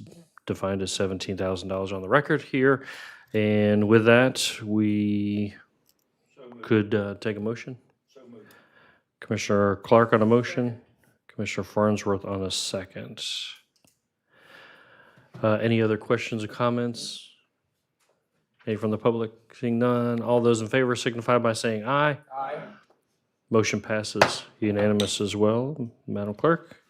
defined as $17,000 on the record here. And with that, we could take a motion. Commissioner Clark on a motion, Commissioner Farnsworth on a second. Any other questions or comments? Any from the public? Seeing none, all those in favor signify by saying aye. Aye. Motion passes unanimous as well, Madam Clerk.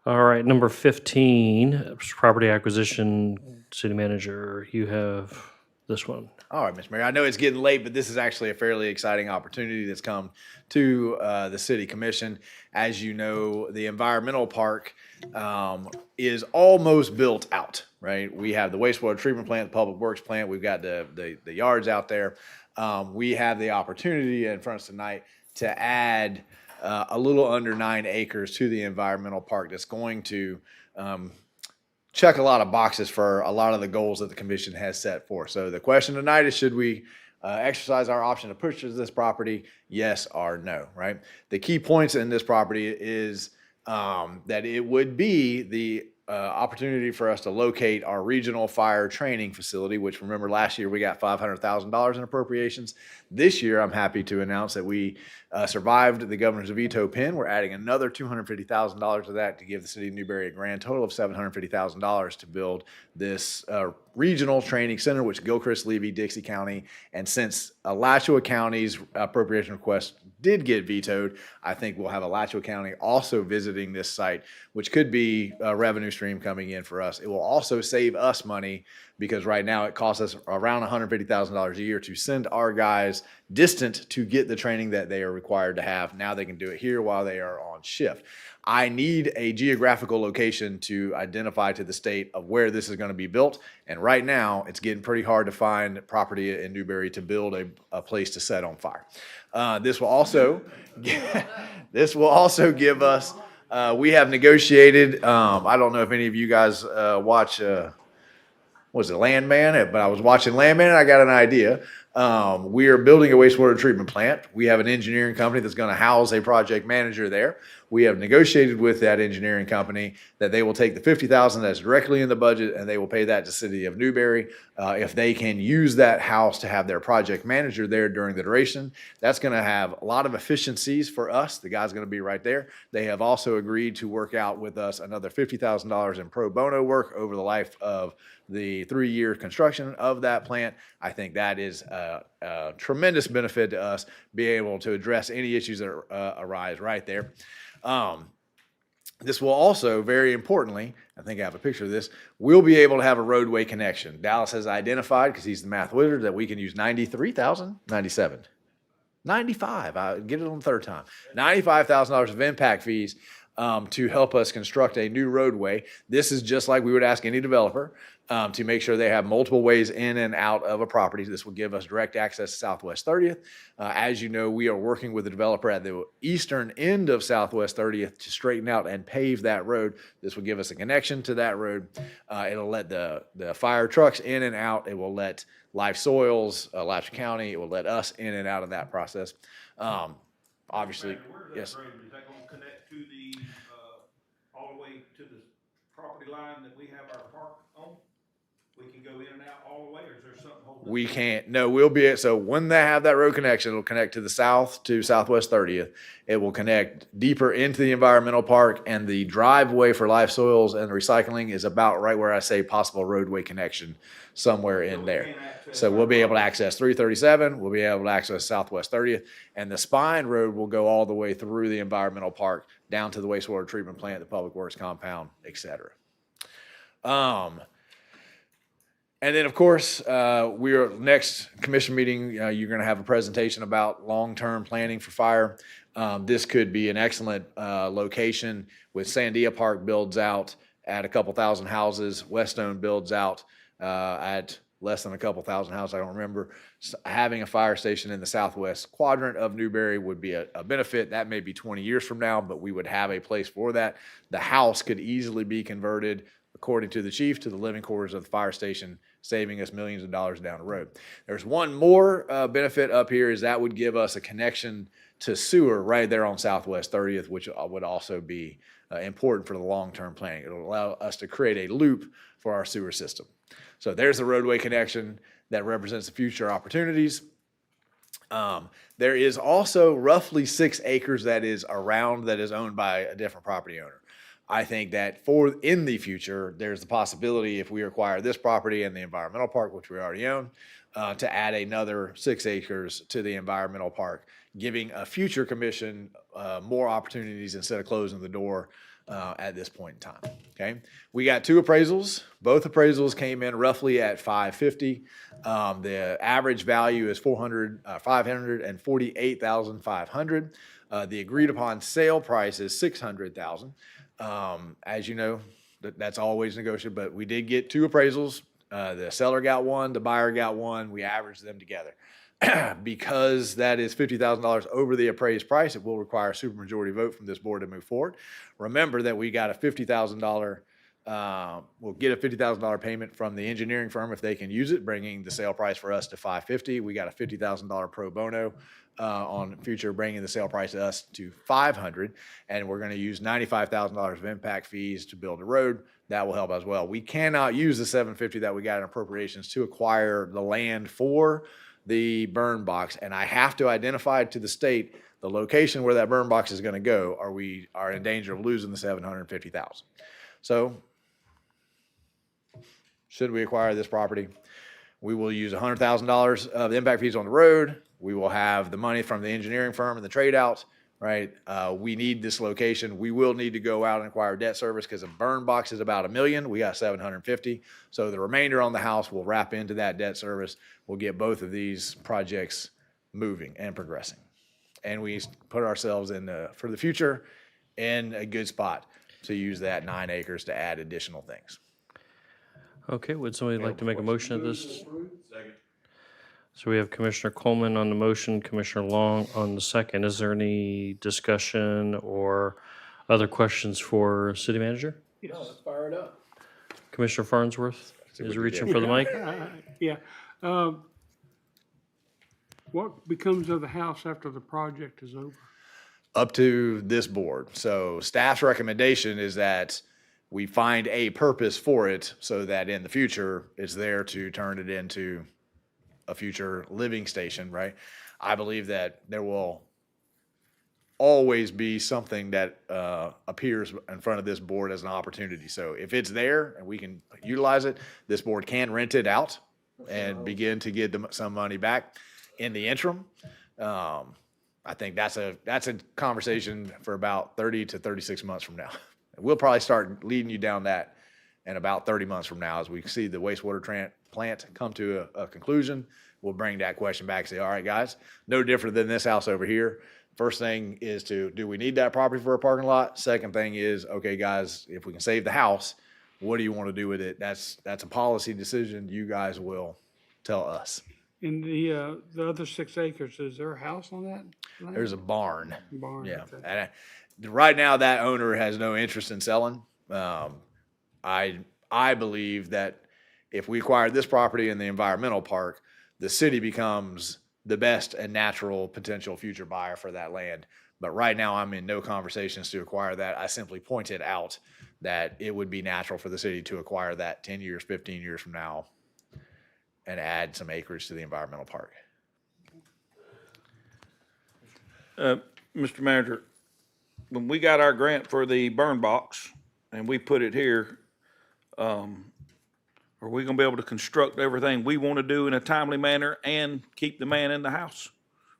All right, number 15, property acquisition, city manager, you have this one. All right, Mr. Mayor, I know it's getting late, but this is actually a fairly exciting opportunity that's come to the City Commission. As you know, the environmental park is almost built out, right? We have the wastewater treatment plant, the public works plant. We've got the yards out there. We have the opportunity in front of us tonight to add a little under 9 acres to the environmental park that's going to check a lot of boxes for a lot of the goals that the commission has set forth. So the question tonight is, should we exercise our option to purchase this property? Yes or no, right? The key points in this property is that it would be the opportunity for us to locate our regional fire training facility, which, remember, last year we got $500,000 in appropriations. This year, I'm happy to announce that we survived the governor's veto pen. We're adding another $250,000 of that to give the city of Newberry a grand total of $750,000 to build this regional training center, which Gilchrist, Levy, Dixie County, and since Alachua County's appropriation request did get vetoed, I think we'll have Alachua County also visiting this site, which could be a revenue stream coming in for us. It will also save us money because right now it costs us around $150,000 a year to send our guys distant to get the training that they are required to have. Now they can do it here while they are on shift. I need a geographical location to identify to the state of where this is going to be built. And right now, it's getting pretty hard to find property in Newberry to build a place to set on fire. This will also give us, we have negotiated, I don't know if any of you guys watch, was it Landman? But I was watching Landman and I got an idea. We are building a wastewater treatment plant. We have an engineering company that's going to house a project manager there. We have negotiated with that engineering company that they will take the $50,000 that's directly in the budget and they will pay that to the city of Newberry. If they can use that house to have their project manager there during the duration, that's going to have a lot of efficiencies for us. The guy's going to be right there. They have also agreed to work out with us another $50,000 in pro bono work over the life of the 3-year construction of that plant. I think that is a tremendous benefit to us, being able to address any issues that arise right there. This will also, very importantly, I think I have a picture of this, we'll be able to have a roadway connection. Dallas has identified, because he's the math wizard, that we can use 95, I get it on the third time, $95,000 of impact fees to help us construct a new roadway. This is just like we would ask any developer to make sure they have multiple ways in and out of a property. This will give us direct access to Southwest 30th. As you know, we are working with the developer at the eastern end of Southwest 30th to straighten out and pave that road. This will give us a connection to that road. It'll let the fire trucks in and out. It will let Life Soils, Alachua County, it will let us in and out of that process. Obviously, yes. Is that going to connect to the, all the way to the property line that we have our park on? We can go in and out all the way, or is there something holding? We can't. No, we'll be so when they have that road connection, it'll connect to the south to Southwest 30th. It will connect deeper into the environmental park, and the driveway for Life Soils and recycling is about right where I say possible roadway connection, somewhere in there. So we'll be able to access 337. We'll be able to access Southwest 30th, and the spine road will go all the way through the environmental park down to the wastewater treatment plant, the public works compound, etc. And then, of course, we are next commission meeting. You're going to have a presentation about long-term planning for fire. This could be an excellent location with Sandia Park builds out at a couple thousand houses. Weststone builds out at less than a couple thousand houses. I don't remember. Having a fire station in the southwest quadrant of Newberry would be a benefit. That may be 20 years from now, but we would have a place for that. The house could easily be converted, according to the chief, to the living quarters of the fire station, saving us millions of dollars down the road. There's one more benefit up here, is that would give us a connection to sewer right there on Southwest 30th, which would also be important for the long-term planning. It'll allow us to create a loop for our sewer system. So there's the roadway connection that represents the future opportunities. There is also roughly 6 acres that is around that is owned by a different property owner. I think that in the future, there's the possibility, if we acquire this property and the environmental park, which we already own, to add another 6 acres to the environmental park, giving a future commission more opportunities instead of closing the door at this point in time. Okay, we got 2 appraisals. Both appraisals came in roughly at $550. The average value is $548,500. The agreed upon sale price is $600,000. As you know, that's always negotiable, but we did get 2 appraisals. The seller got one, the buyer got one. We averaged them together. Because that is $50,000 over the appraised price, it will require a supermajority vote from this board to move forward. Remember that we got a $50,000, we'll get a $50,000 payment from the engineering firm if they can use it, bringing the sale price for us to $550,000. We got a $50,000 pro bono on future, bringing the sale price to us to $500,000, and we're going to use $95,000 of impact fees to build a road. That will help as well. We cannot use the $750,000 that we got in appropriations to acquire the land for the burn box, and I have to identify to the state the location where that burn box is going to go, or we are in danger of losing the $750,000. So, should we acquire this property, we will use $100,000 of the impact fees on the road. We will have the money from the engineering firm and the trade outs. Right? We need this location. We will need to go out and acquire debt service because a burn box is about $1 million. We got 750. So the remainder on the house will wrap into that debt service. We'll get both of these projects moving and progressing. And we put ourselves in, for the future, in a good spot to use that 9 acres to add additional things. Okay, would somebody like to make a motion of this? So we have Commissioner Coleman on the motion, Commissioner Long on the second. Is there any discussion or other questions for City Manager? Let's fire it up. Commissioner Farnsworth is reaching for the mic. Yeah. What becomes of the house after the project is over? Up to this board. So staff's recommendation is that we find a purpose for it so that in the future, it's there to turn it into a future living station, right? I believe that there will always be something that appears in front of this board as an opportunity. So if it's there and we can utilize it, this board can rent it out and begin to get some money back. In the interim, I think that's a conversation for about 30 to 36 months from now. We'll probably start leading you down that in about 30 months from now as we see the wastewater plant come to a conclusion. We'll bring that question back and say, all right, guys, no different than this house over here. First thing is do we need that property for a parking lot? Second thing is, okay, guys, if we can save the house, what do you want to do with it? That's a policy decision. You guys will tell us. In the other 6 acres, is there a house on that land? There's a barn. Barn, Yeah. okay. And right now, that owner has no interest in selling. I believe that if we acquire this property in the environmental park, the city becomes the best and natural potential future buyer for that land. But right now, I'm in no conversations to acquire that. I simply pointed out that it would be natural for the city to acquire that 10 years, 15 years from now and add some acreage to the environmental park. Mr. Manager, when we got our grant for the burn box and we put it here, are we gonna be able to construct everything we want to do in a timely manner and keep the man in the house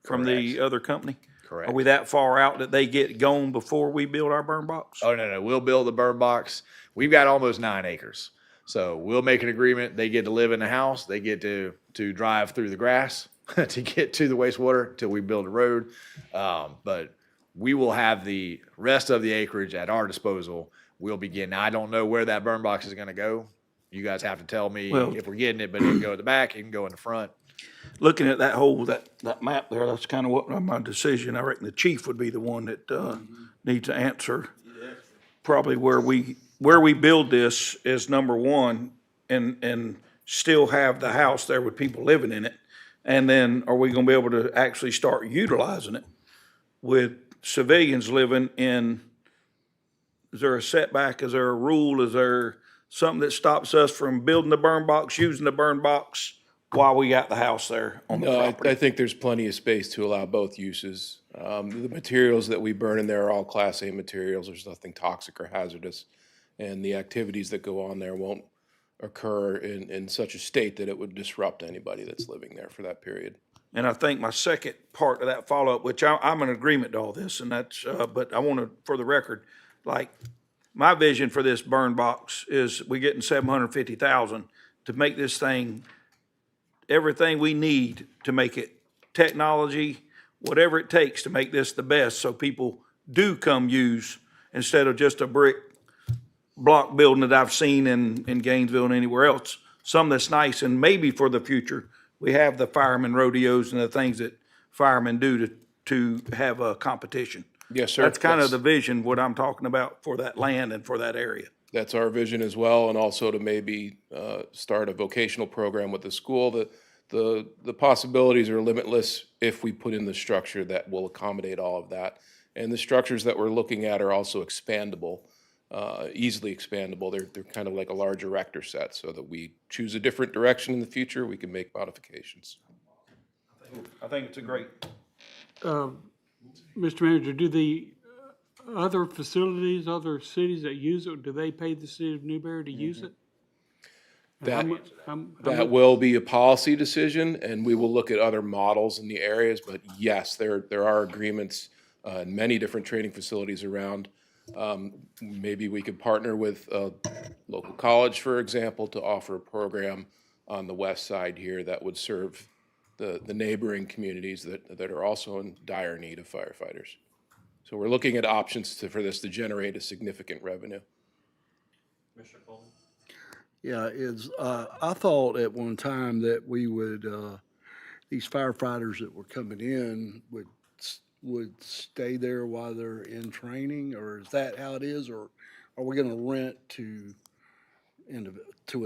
from the other company? Correct. Are we that far out that they get going before we build our burn box? Oh, no, we'll build the burn box. We've got almost 9 acres. So we'll make an agreement. They get to live in the house. They get to drive through the grass to get to the wastewater till we build a road. But we will have the rest of the acreage at our disposal. We'll begin. Now, I don't know where that burn box is going to go. You guys have to tell me if we're getting it, but it can go at the back, it can go in the front. Looking at that map there, that's kind of what my decision. I reckon the chief would be the one that needs to answer. Probably where we build this is number one, and still have the house there with people living in it. And then are we gonna be able to actually start utilizing it with civilians living in? Is there a setback? Is there a rule? Is there something that stops us from building the burn box, using the burn box while we got the house there on the property? I think there's plenty of space to allow both uses. The materials that we burn in there are all Class A materials. There's nothing toxic or hazardous. And the activities that go on there won't occur in such a state that it would disrupt anybody that's living there for that period. And I think my second part of that follow-up, which I'm in agreement to all this, and that's, but I want to, for the record, like, my vision for this burn box is we getting $750,000 to make this thing everything we need to make it technology, whatever it takes to make this the best, so people do come use instead of just a brick block building that I've seen in Gainesville and anywhere else. Some that's nice, and maybe for the future we have the firemen rodeos and the things that firemen do to have a competition. Yes, sir. That's kind of the vision, what I'm talking about for that land and for that area. That's our vision as well, and also to maybe start a vocational program with the school. The possibilities are limitless if we put in the structure that will accommodate all of that. And the structures that we're looking at are also expandable, easily expandable. They're kind of like a large erector set, so that we choose a different direction in the future, we can make modifications. I think it's a great. Mr. Manager, do the other facilities, other cities that use it, do they pay the city of Newberry to use it? And That will be a policy decision, and we will look at other models in the areas, but yes, there are agreements in many different training facilities around. Maybe we could partner with a local college, for example, to offer a program on the west side here that would serve the neighboring communities that are also in dire need of firefighters. So we're looking at options for this to generate a significant revenue. Commissioner Coleman? Yeah, I thought at one time that we would, these firefighters that were coming in would stay there while they're in training, or is that how it is, or are we gonna rent to an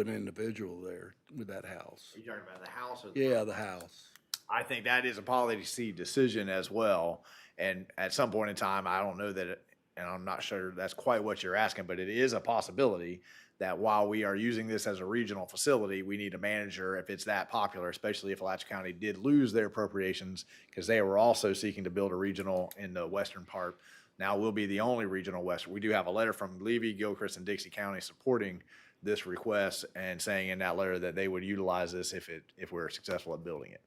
individual there with that house? Are you talking about the house or Yeah, the house. I think that is a policy decision as well. And at some point in time, I don't know that, and I'm not sure that's quite what you're asking, but it is a possibility that while we are using this as a regional facility, we need a manager if it's that popular, especially if Alachua County did lose their appropriations, because they were also seeking to build a regional in the western part. Now we'll be the only regional western. We do have a letter from Levy, Gilchrist, and Dixie County supporting this request and saying in that letter that they would utilize this if we're successful at building it.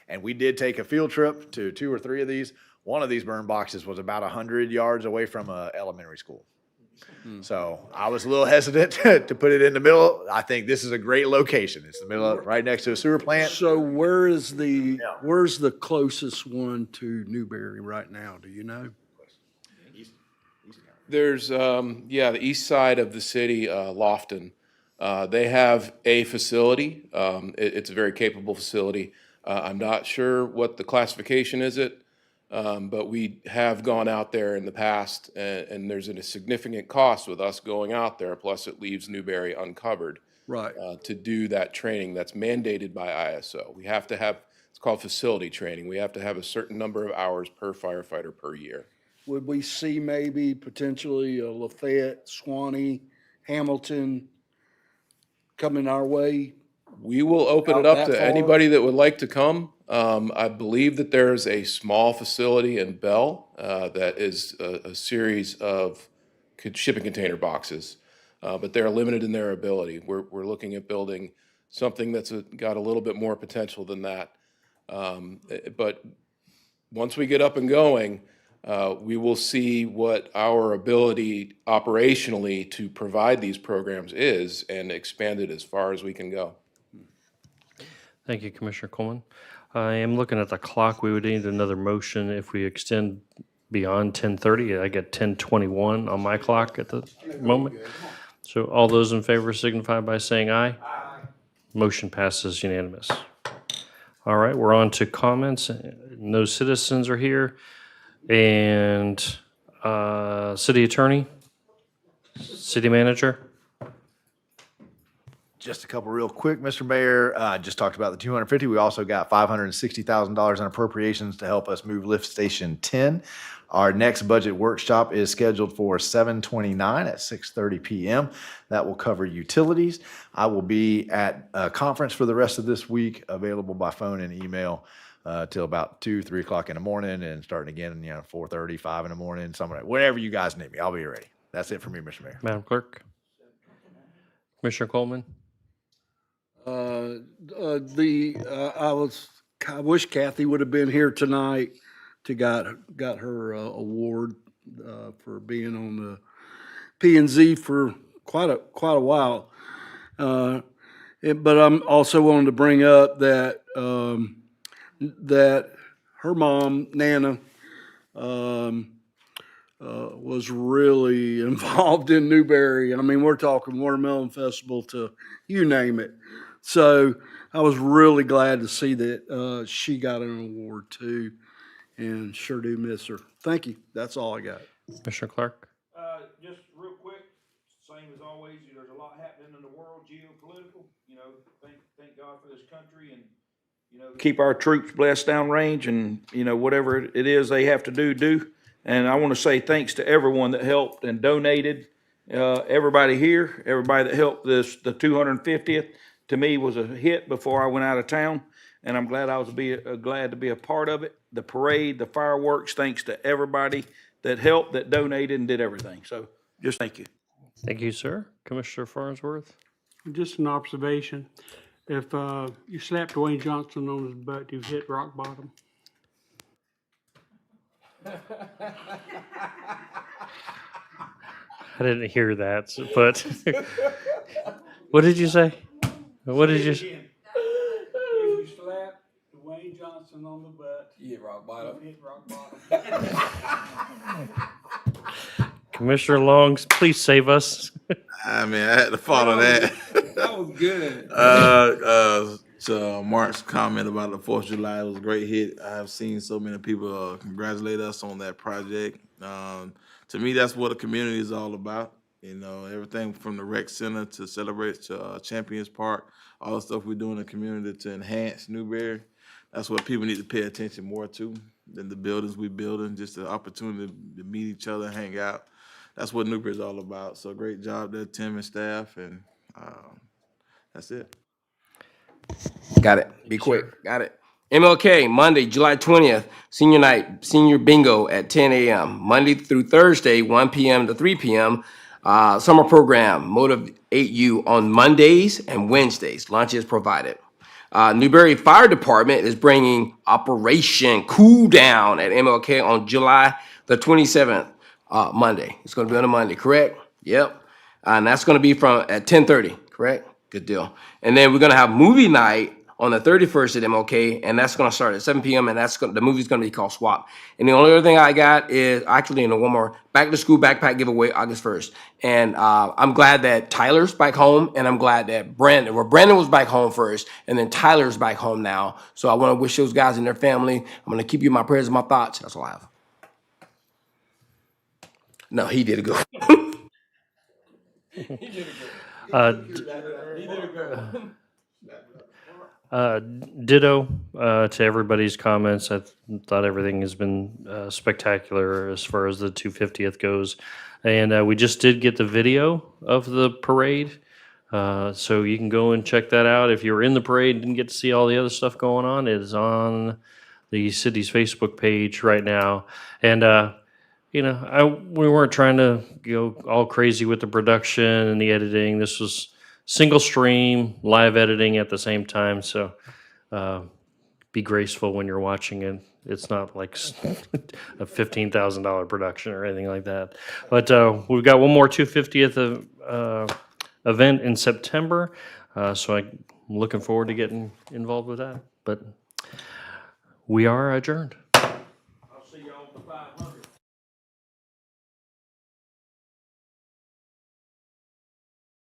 And we did take a field trip to 2 or 3 of these. One of these burn boxes was about 100 yards away from an elementary school. So I was a little hesitant to put it in the middle. I think this is a great location. It's the middle of, right next to a sewer plant. So where's the closest one to Newberry right now? Do you know? There's, the east side of the city, Lofton. They have a facility. It's a very capable facility. I'm not sure what the classification is but we have gone out there in the past, and there's a significant cost with us going out there, plus it leaves Newberry uncovered. Right. To do that training that's mandated by ISO. We have to have, it's called facility training. We have to have a certain number of hours per firefighter per year. Would we see maybe potentially Lafayette, Swanee, Hamilton coming our way? We will open it up to anybody that would like to come. I believe that there's a small facility in Bell that is a series of shipping container boxes, but they're limited in their ability. We're looking at building something that's got a little bit more potential than that. But once we get up and going, we will see what our ability operationally to provide these programs is and expand it as far as we can go. Thank you, Commissioner Coleman. I am looking at the clock. We would need another motion if we extend beyond 10:30. I get 10:21 on my clock at the moment. So all those in favor signify by saying aye. Aye. Motion passes unanimous. All right, we're on to comments. No citizens are here. And city attorney, city manager. Just a couple real quick, Mr. Mayor. Just talked about the 250. We also got $560,000 in appropriations to help us move Lift Station 10. Our next budget workshop is scheduled for 7/29 at 6:30 p.m. That will cover utilities. I will be at a conference for the rest of this week, available by phone and email till about 2, 3 o'clock in the morning, and starting again, 4:30, 5 in the morning, somewhere. Whenever you guys need me, I'll be ready. That's it for me, Mr. Mayor. Madam Clerk. Commissioner Coleman. I wish Kathy would have been here tonight to got her award for being on the P&Z for quite a while. But I'm also wanting to bring up that that her mom, Nana, was really involved in Newberry. I mean, we're talking Watermelon Festival to you name it. So I was really glad to see that she got an award too, and sure do miss her. Thank you. That's all I got. Commissioner Clark? Just real quick, same as always, there's a lot happening in the world, geopolitical, thank God for this country and, keep our troops blessed downrange and, whatever it is they have to do. And I want to say thanks to everyone that helped and donated, everybody here, everybody that helped the 250th, to me was a hit before I went out of town. And I'm glad glad to be a part of it. The parade, the fireworks, thanks to everybody that helped, that donated and did everything. So just thank you. Thank you, sir. Commissioner Farnsworth? Just an observation. If you slap Dwayne Johnson on his butt, you've hit rock bottom. I didn't hear that, but what did you say? What did you say? If you slap Dwayne Johnson on the butt, You hit rock bottom. you hit rock bottom. Commissioner Long, please save us. I mean, I had to follow that. That was good. To Mark's comment about the 4th of July, it was a great hit. I've seen so many people congratulate us on that project. To me, that's what a community is all about. Everything from the rec center to celebrate to Champions Park, all the stuff we do in the community to enhance Newberry. That's what people need to pay attention more to than the buildings we building, just the opportunity to meet each other, hang out. That's what Newberry is all about. So great job there, Tim and staff, and that's it. Got it. Be quick. Got it. MLK, Monday, July 20th, senior night, senior bingo at 10 a.m. Monday through Thursday, 1 p.m. to 3 p.m. Summer program, Motivate You on Mondays and Wednesdays. Lunch is provided. Newberry Fire Department is bringing Operation Cool Down at MLK on July the 27th, Monday. It's going to be on a Monday, correct? Yep. And that's going to be at 10:30, correct? Good deal. And then we're going to have movie night on the 31st at MLK, and that's going to start at 7 p.m., and the movie's going to be called Swap. And the only other thing I got is, actually, one more, back to school backpack giveaway August 1st. And I'm glad that Tyler's back home, and I'm glad that Brandon was back home first, and then Tyler's back home now. So I want to wish those guys and their family, I'm going to keep you in my prayers and my thoughts. That's all I have. No, he did a good one. Ditto to everybody's comments. I thought everything has been spectacular as far as the 250th goes. And we just did get the video of the parade. So you can go and check that out. If you were in the parade and didn't get to see all the other stuff going on, it is on the city's Facebook page right now. And, we weren't trying to go all crazy with the production and the editing. This was single stream, live editing at the same time. So be graceful when you're watching it. It's not like a $15,000 production or anything like that. But we've got one more 250th event in September. So I'm looking forward to getting involved with that. But we are adjourned. I'll see y'all at the 500.